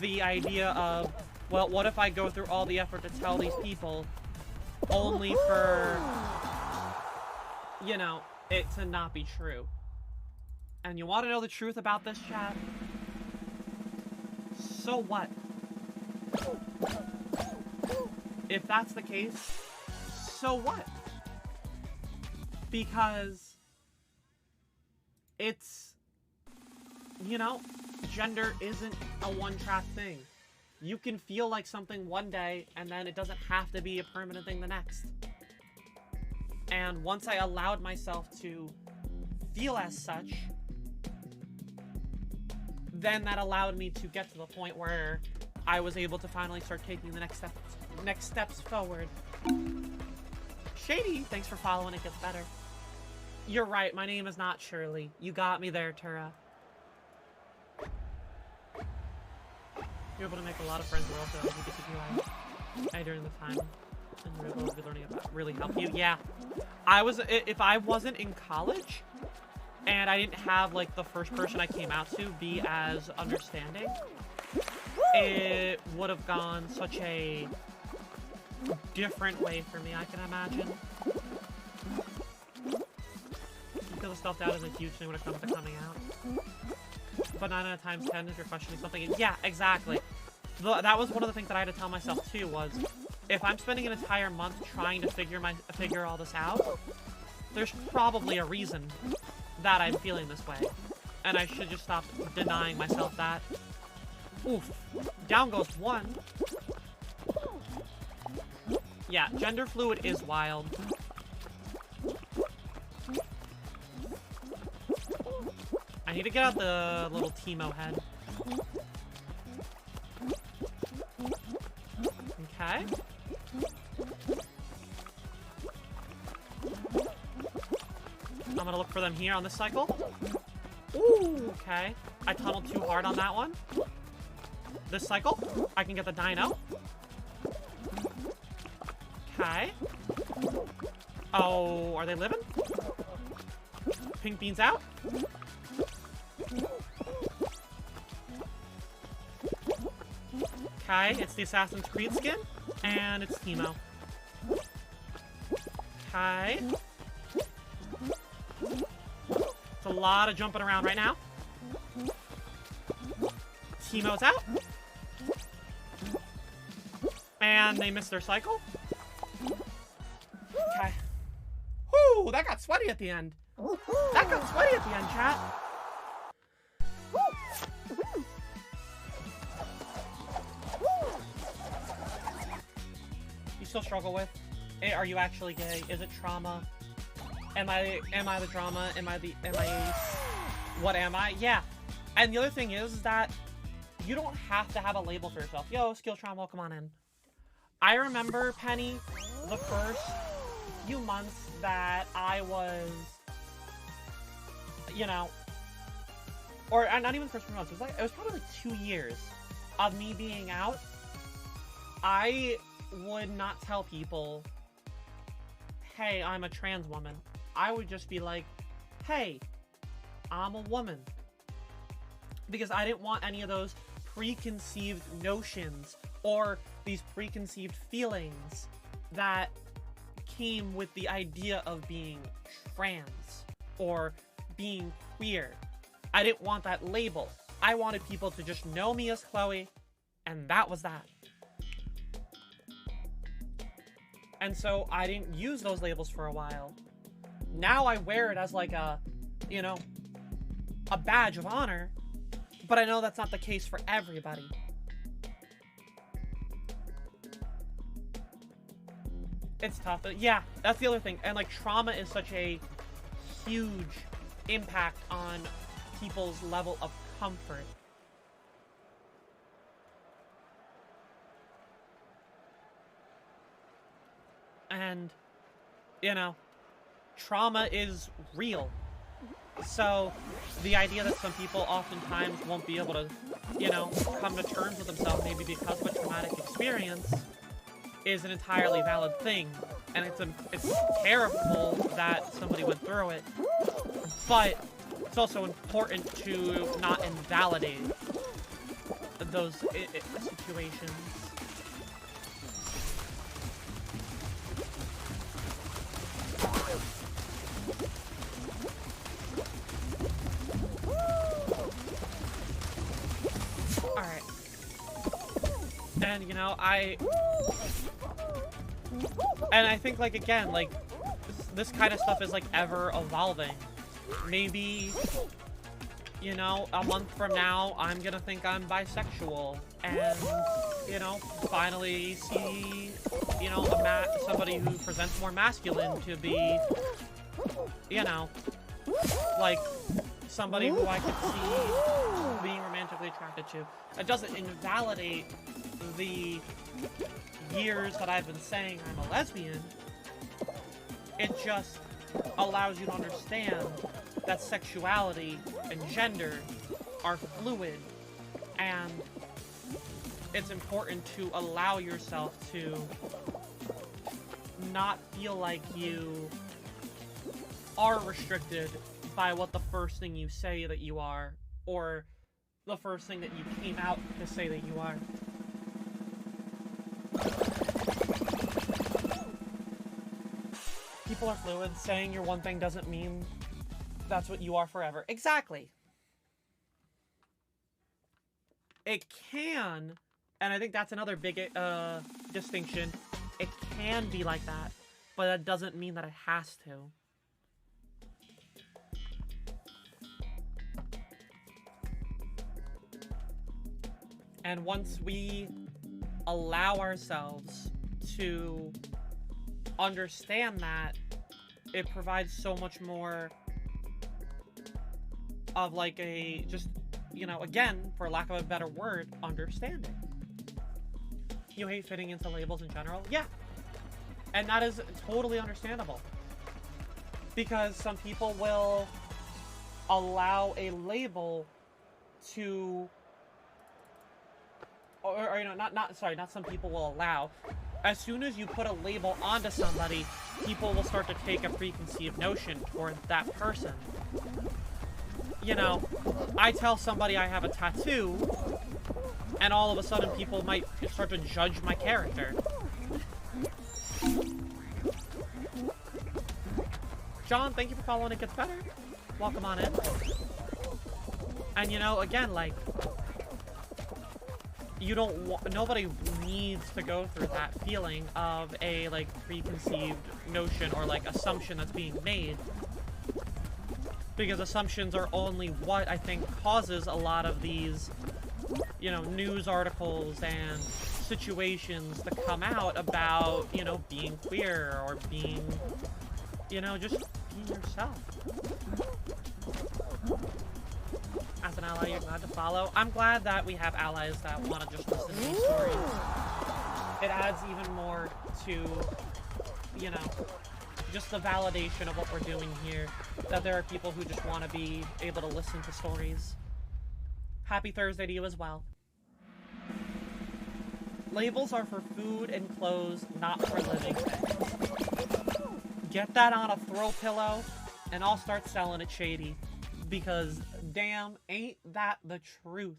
The idea of, well, what if I go through all the effort to tell these people only for, you know, it to not be true? And you want to know the truth about this, chat? So what? If that's the case, so what? Because it's, you know, gender isn't a one-track thing. You can feel like something one day, and then it doesn't have to be a permanent thing the next. And once I allowed myself to feel as such, then that allowed me to get to the point where I was able to finally start taking the next steps forward. Shady, thanks for following. It gets better. You're right, my name is not Shirley. You got me there, Tura. You're able to make a lot of friends who are also LGBTQI during the time, and you're able to be learning about really help you. Yeah, if I wasn't in college, and I didn't have, like, the first person I came out to be as understanding, it would have gone such a different way for me, I can imagine. Because the self-doubt is a huge thing when it comes to coming out. But 9 out of times 10 if you're questioning something. Yeah, exactly. That was one of the things that I had to tell myself, too, was if I'm spending an entire month trying to figure all this out, there's probably a reason that I'm feeling this way. And I should just stop denying myself that. Oof. Down goes one. Yeah, gender fluid is wild. I need to get out the little Teemo head. Okay. I'm gonna look for them here on this cycle. Ooh, okay. I tunneled too hard on that one. This cycle, I can get the dino. Okay. Oh, are they living? Pink beans out. Okay, it's the Assassin's Creed skin, and it's Teemo. Okay. It's a lot of jumping around right now. Teemo's out. And they missed their cycle. Okay. Whoo, that got sweaty at the end. That got sweaty at the end, chat. You still struggle with? Are you actually gay? Is it trauma? Am I the drama? Am I ace? What am I? Yeah. And the other thing is that you don't have to have a label for yourself. Yo, skill trauma, come on in. I remember, Penny, the first few months that I was, you know, or not even the first few months, it was probably like 2 years of me being out. I would not tell people, hey, I'm a trans woman. I would just be like, hey, I'm a woman. Because I didn't want any of those preconceived notions or these preconceived feelings that came with the idea of being trans or being queer. I didn't want that label. I wanted people to just know me as Chloe, and that was that. And so I didn't use those labels for a while. Now I wear it as like a, you know, a badge of honor, but I know that's not the case for everybody. It's tough. Yeah, that's the other thing. And like trauma is such a huge impact on people's level of comfort. And, you know, trauma is real. So, the idea that some people oftentimes won't be able to, you know, come to terms with themselves maybe because of a traumatic experience is an entirely valid thing. And it's terrible that somebody went through it. But it's also important to not invalidate those situations. Alright. And, you know, I think, like, again, like, this kind of stuff is, like, ever evolving. Maybe, you know, a month from now, I'm gonna think I'm bisexual. And, you know, finally see, you know, somebody who presents more masculine to be, you know, like, somebody who I could see being romantically attracted to. It doesn't invalidate the years that I've been saying I'm a lesbian. It just allows you to understand that sexuality and gender are fluid, and it's important to allow yourself to not feel like you are restricted by what the first thing you say that you are, or the first thing that you came out to say that you are. People are fluid. Saying you're one thing doesn't mean that's what you are forever. Exactly. It can, and I think that's another big distinction, it can be like that, but that doesn't mean that it has to. And once we allow ourselves to understand that, it provides so much more of like a, just, you know, again, for lack of a better word, understanding. You hate fitting into labels in general? Yeah. And that is totally understandable. Because some people will allow a label to, or you know, not some people will allow. As soon as you put a label onto somebody, people will start to take a preconceived notion toward that person. You know, I tell somebody I have a tattoo, and all of a sudden people might start to judge my character. John, thank you for following It Gets Better. Welcome on in. And you know, again, like, you don't nobody needs to go through that feeling of a, like, preconceived notion or, like, assumption that's being made. Because assumptions are only what I think causes a lot of these, you know, news articles and situations to come out about, you know, being queer or being, you know, just being yourself. As an ally, you're glad to follow. I'm glad that we have allies that want to just listen to these stories. It adds even more to, you know, just the validation of what we're doing here. That there are people who just want to be able to listen to stories. Happy Thursday to you as well. Labels are for food and clothes, not for living things. Get that on a throw pillow, and I'll start selling it shady. Because, damn, ain't that the truth?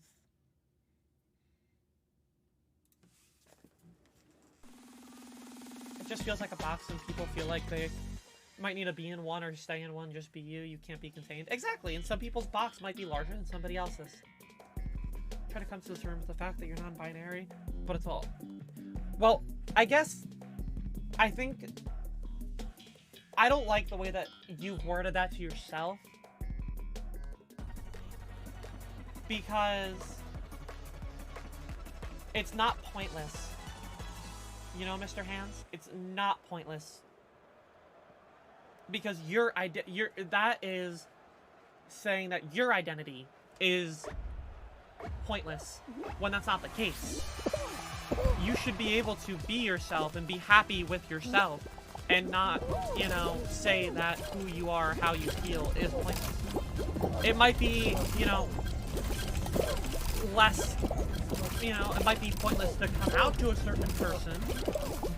It just feels like a box and people feel like they might need to be in one or stay in one, just be you. You can't be contained. Exactly, and some people's box might be larger than somebody else's. Try to come to terms with the fact that you're non-binary, but it's all... Well, I guess... I think... I don't like the way that you've worded that to yourself. Because it's not pointless. You know, Mr. Hands? It's not pointless. Because that is saying that your identity is pointless when that's not the case. You should be able to be yourself and be happy with yourself and not, you know, say that who you are, how you feel is pointless. It might be, you know, less, you know, it might be pointless to come out to a certain person,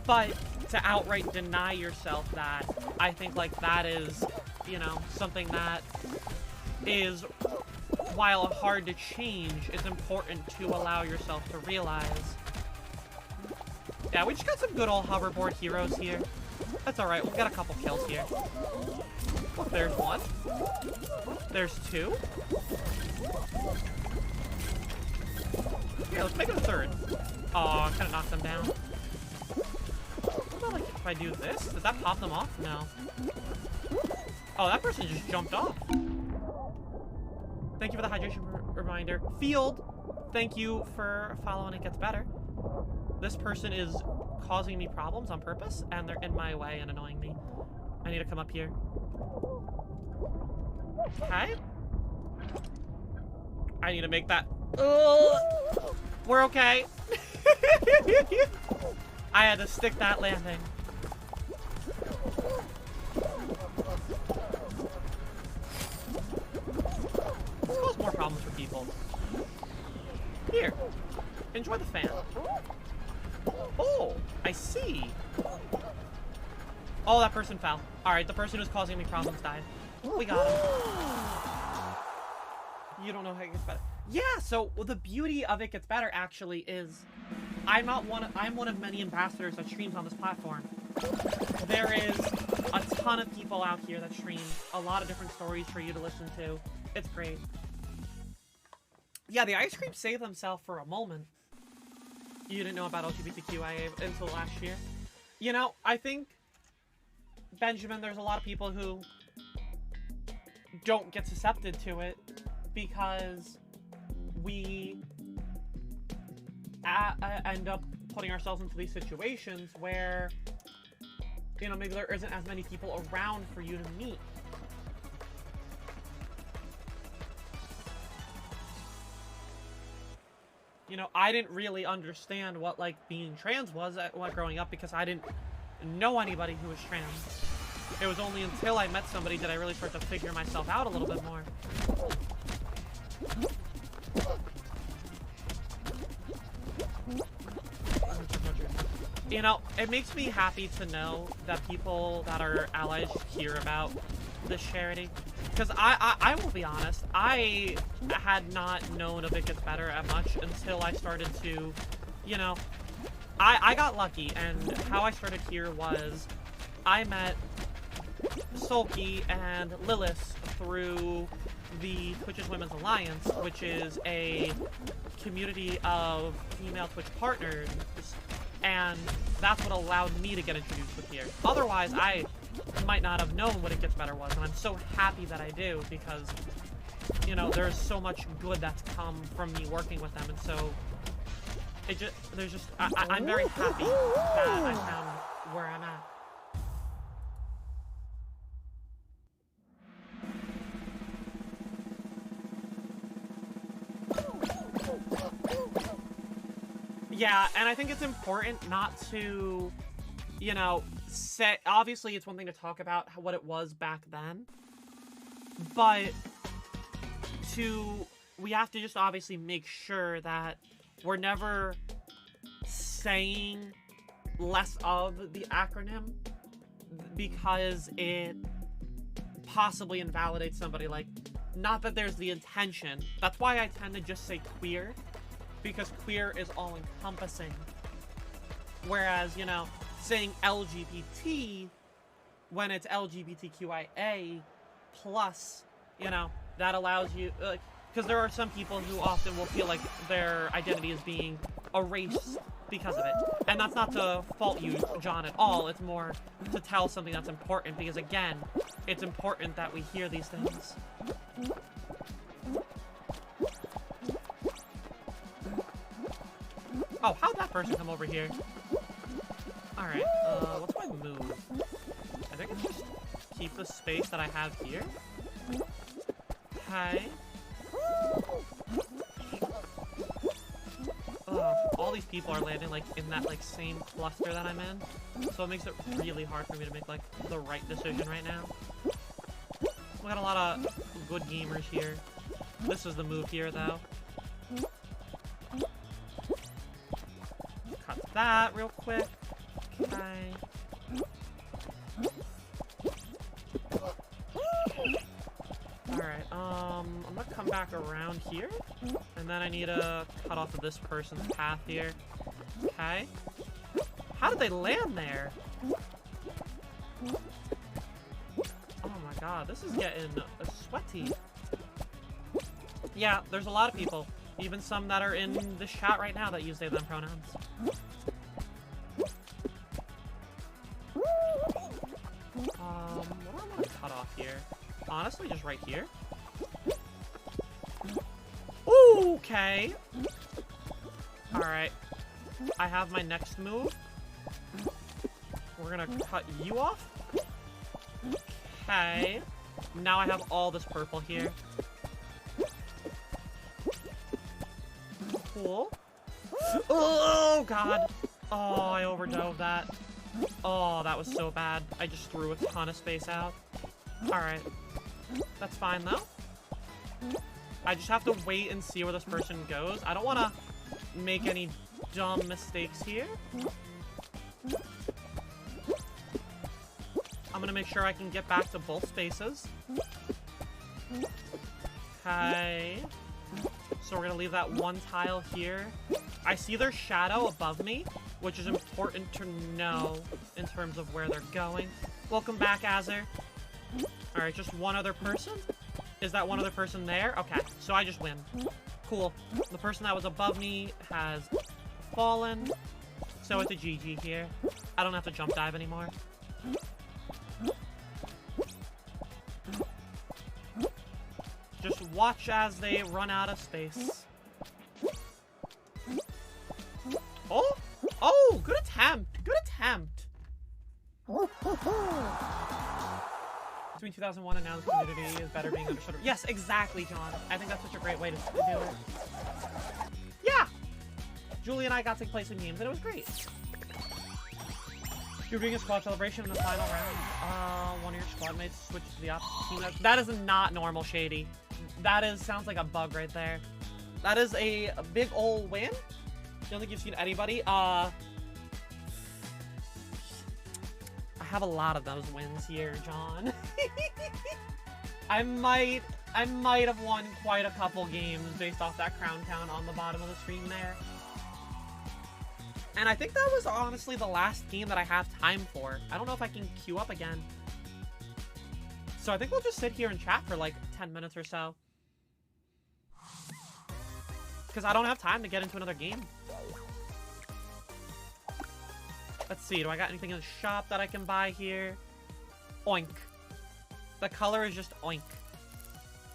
but to outright deny yourself that, I think, like, that is, you know, something that is, while hard to change, it's important to allow yourself to realize. Yeah, we just got some good old hoverboard heroes here. That's alright, we'll get a couple kills here. Look, there's one. There's two. Yeah, let's make it a third. Oh, I kind of knocked them down. What about, like, if I do this? Does that pop them off? No. Oh, that person just jumped off. Thank you for the hydration reminder. Field, thank you for following It Gets Better. This person is causing me problems on purpose, and they're in my way and annoying me. I need to come up here. Okay. I need to make that... We're okay. I had to stick that landing. This causes more problems for people. Here. Enjoy the fan. Oh, I see. Oh, that person fell. Alright, the person who's causing me problems died. We got him. You don't know how it gets better. Yeah, so the beauty of It Gets Better actually is I'm one of many ambassadors that streams on this platform. There is a ton of people out here that stream a lot of different stories for you to listen to. It's great. Yeah, the ice cream saved themselves for a moment. You didn't know about LGBTQIA until last year. You know, I think, Benjamin, there's a lot of people who don't get susceptible to it because we end up putting ourselves into these situations where you know, maybe there isn't as many people around for you to meet. You know, I didn't really understand what, like, being trans was growing up because I didn't know anybody who was trans. It was only until I met somebody that I really start to figure myself out a little bit more. You know, it makes me happy to know that people that are allies hear about this charity. Because I will be honest, I had not known of It Gets Better at much until I started to, you know, I got lucky, and how I started here was I met Sulky and Lilith through the Twitch's Women's Alliance, which is a community of female Twitch partners, and that's what allowed me to get introduced with here. Otherwise, I might not have known what It Gets Better was, and I'm so happy that I do, because, you know, there's so much good that's come from me working with them, and so it just, there's just, I'm very happy that I found where I'm at. Yeah, and I think it's important not to, you know, say, obviously it's one thing to talk about what it was back then, but we have to just obviously make sure that we're never saying less of the acronym because it possibly invalidates somebody. Like, not that there's the intention. That's why I tend to just say queer, because queer is all-encompassing. Whereas, you know, saying LGBT when it's LGBTQIA plus, you know, that allows you, because there are some people who often will feel like their identity is being erased because of it. And that's not to fault you, John, at all. It's more to tell something that's important, because again, it's important that we hear these things. Oh, how'd that person come over here? Alright, what's my move? I think I just keep the space that I have here. Okay. All these people are landing, like, in that, like, same cluster that I'm in. So it makes it really hard for me to make, like, the right decision right now. We got a lot of good gamers here. This is the move here, though. Cut that real quick. Okay. Alright, I'm gonna come back around here, and then I need to cut off of this person's path here. Okay. How did they land there? Oh my god, this is getting sweaty. Yeah, there's a lot of people, even some that are in this chat right now that use they, them pronouns. What do I want to cut off here? Honestly, just right here. Ooh, okay. Alright. I have my next move. We're gonna cut you off. Okay. Now I have all this purple here. Cool. Oh, God. Oh, I overdove that. Oh, that was so bad. I just threw a ton of space out. Alright. That's fine, though. I just have to wait and see where this person goes. I don't want to make any dumb mistakes here. I'm going to make sure I can get back to both spaces. Okay. So we're going to leave that one tile here. I see their shadow above me, which is important to know in terms of where they're going. Welcome back, Azir. Alright, just one other person? Is that one other person there? Okay, so I just win. Cool. The person that was above me has fallen. So it's a GG here. I don't have to jump dive anymore. Just watch as they run out of space. Oh! Oh! Good attempt! Good attempt! Between 2001 and now, the community is better being understood. Yes, exactly, John. I think that's such a great way to do it. Yeah! Julie and I got to play some games, and it was great. You're doing a squad celebration in the final round. One of your squad mates switches to the opposite team. That is not normal, Shady. Sounds like a bug right there. That is a big ol' win. I don't think you've seen anybody. I have a lot of those wins here, John. I might have won quite a couple games based off that crown count on the bottom of the screen there. And I think that was honestly the last game that I have time for. I don't know if I can queue up again. So I think we'll just sit here and chat for like 10 minutes or so. Because I don't have time to get into another game. Let's see, do I got anything in the shop that I can buy here? Oink. The color is just oink.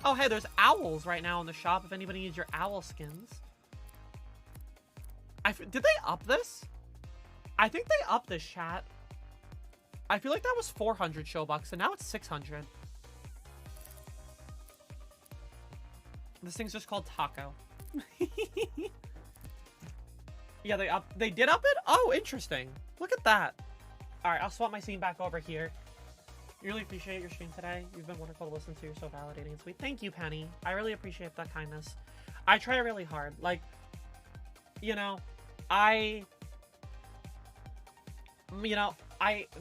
Oh, hey, there's owls right now in the shop if anybody needs your owl skins. Did they up this? I think they upped this, chat. I feel like that was 400 Showbucks, and now it's 600. This thing's just called Taco. Yeah, they did up it? Oh, interesting. Look at that. Alright, I'll swap my scene back over here. Really appreciate your stream today. You've been wonderful to listen to. You're so validating and sweet. Thank you, Penny. I really appreciate that kindness. I try really hard. Like, you know,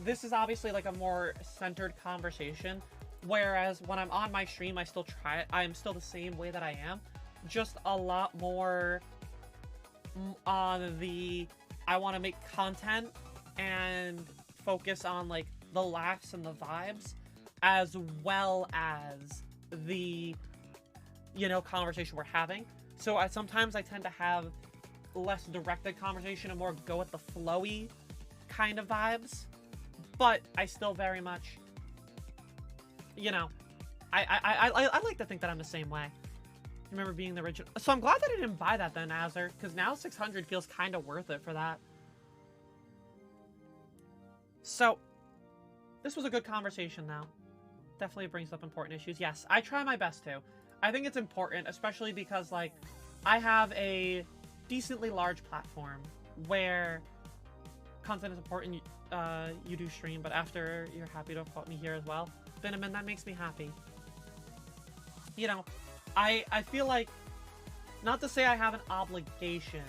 this is obviously like a more centered conversation, whereas when I'm on my stream, I still try it. I am still the same way that I am, just a lot more on the, I want to make content and focus on like the laughs and the vibes, as well as the, you know, conversation we're having. So sometimes I tend to have less directed conversation and more go with the flowy kind of vibes, but I still very much, you know, I like to think that I'm the same way. I remember being the original, so I'm glad that I didn't buy that then, Azzer, because now 600 feels kind of worth it for that. So this was a good conversation though. Definitely brings up important issues. Yes, I try my best to. I think it's important, especially because like I have a decently large platform where content is important. You do stream, but after you're happy to have caught me here as well, then I mean, that makes me happy. You know, I feel like, not to say I have an obligation,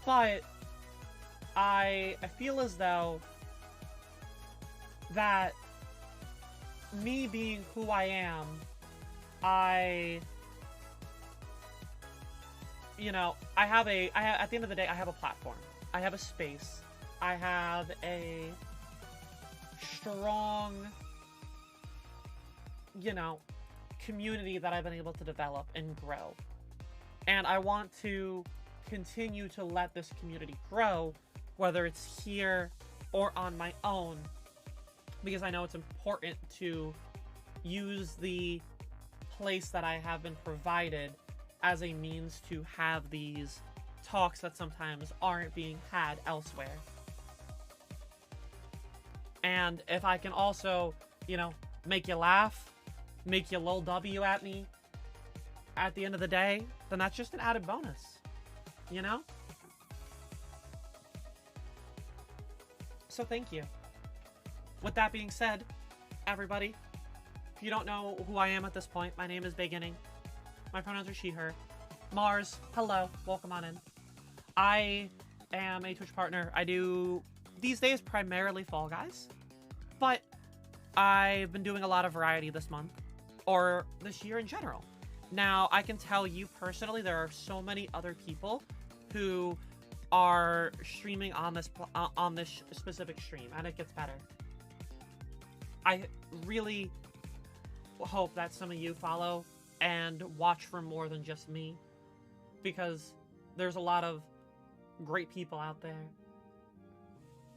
but I feel as though that me being who I am, you know, at the end of the day, I have a platform. I have a space. I have a strong, you know, community that I've been able to develop and grow. And I want to continue to let this community grow, whether it's here or on my own, because I know it's important to use the place that I have been provided as a means to have these talks that sometimes aren't being had elsewhere. And if I can also, you know, make you laugh, make you lol W at me at the end of the day, then that's just an added bonus, you know? So thank you. With that being said, everybody, if you don't know who I am at this point, my name is Baeginning. My pronouns are she, her. Mars, hello, welcome on in. I am a Twitch partner. I do, these days, primarily Fall Guys, but I've been doing a lot of variety this month, or this year in general. Now, I can tell you personally, there are so many other people who are streaming on this specific stream, and it gets better. I really hope that some of you follow and watch for more than just me, because there's a lot of great people out there.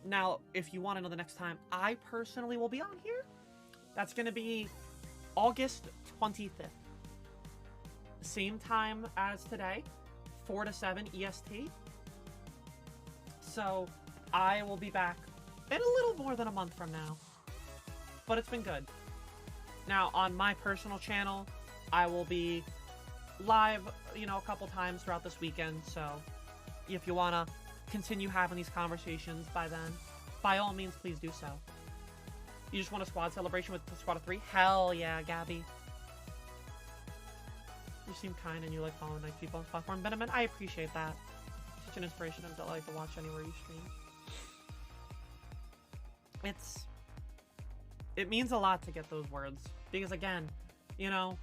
Now, if you want to know the next time I personally will be on here, that's going to be August 25th. Same time as today, 4 to 7 EST. So I will be back in a little more than a month from now. But it's been good. Now, on my personal channel, I will be live, you know, a couple times throughout this weekend, so if you want to continue having these conversations by then, by all means, please do so. You just want a squad celebration with the squad of 3? Hell yeah, Gabby. You seem kind and you like following nice people on this platform. Beneman, I appreciate that. Such an inspiration and delight to watch anywhere you stream. It means a lot to get those words. Because again, you know,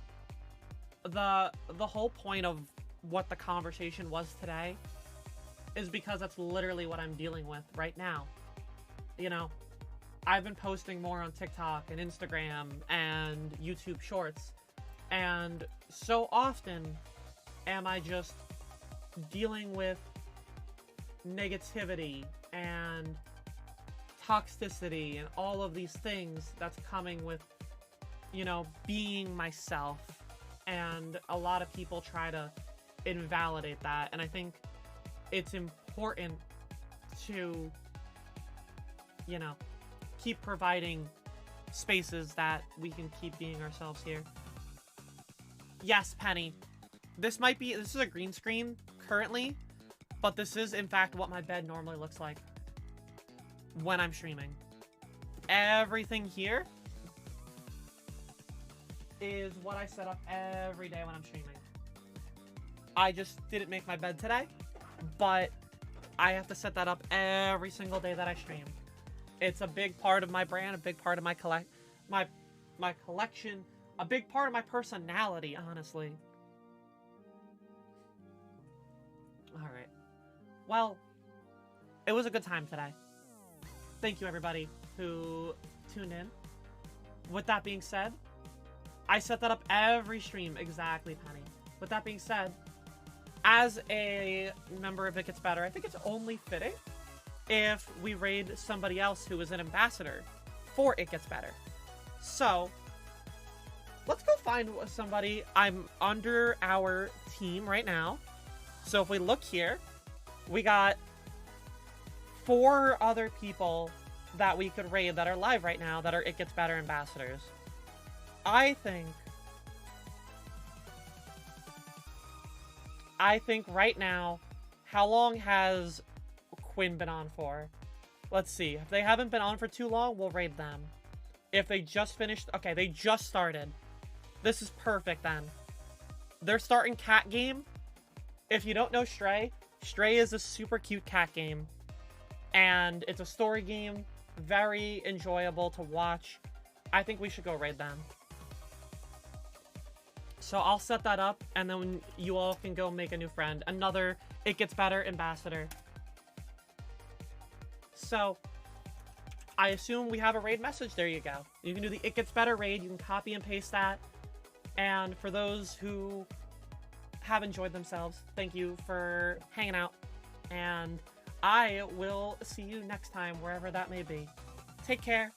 the whole point of what the conversation was today is because that's literally what I'm dealing with right now. You know, I've been posting more on TikTok and Instagram and YouTube Shorts, and so often am I just dealing with negativity and toxicity and all of these things that's coming with, you know, being myself. And a lot of people try to invalidate that, and I think it's important to, you know, keep providing spaces that we can keep being ourselves here. Yes, Penny. This is a green screen currently, but this is in fact what my bed normally looks like when I'm streaming. Everything here is what I set up every day when I'm streaming. I just didn't make my bed today, but I have to set that up every single day that I stream. It's a big part of my brand, a big part of my collection, a big part of my personality, honestly. Alright. Well, it was a good time today. Thank you, everybody who tuned in. With that being said, I set that up every stream. Exactly, Penny. With that being said, as a member of It Gets Better, I think it's only fitting if we raid somebody else who is an ambassador for It Gets Better. So, let's go find somebody. I'm under our team right now. So if we look here, we got 4 other people that we could raid that are live right now that are It Gets Better ambassadors. I think right now, how long has Quinn been on for? Let's see. If they haven't been on for too long, we'll raid them. If they just finished... Okay, they just started. This is perfect then. They're starting cat game. If you don't know Stray, Stray is a super cute cat game. And it's a story game. Very enjoyable to watch. I think we should go raid them. So I'll set that up, and then you all can go make a new friend. Another It Gets Better ambassador. So, I assume we have a raid message. There you go. You can do the It Gets Better raid. You can copy and paste that. And for those who have enjoyed themselves, thank you for hanging out. And I will see you next time, wherever that may be. Take care.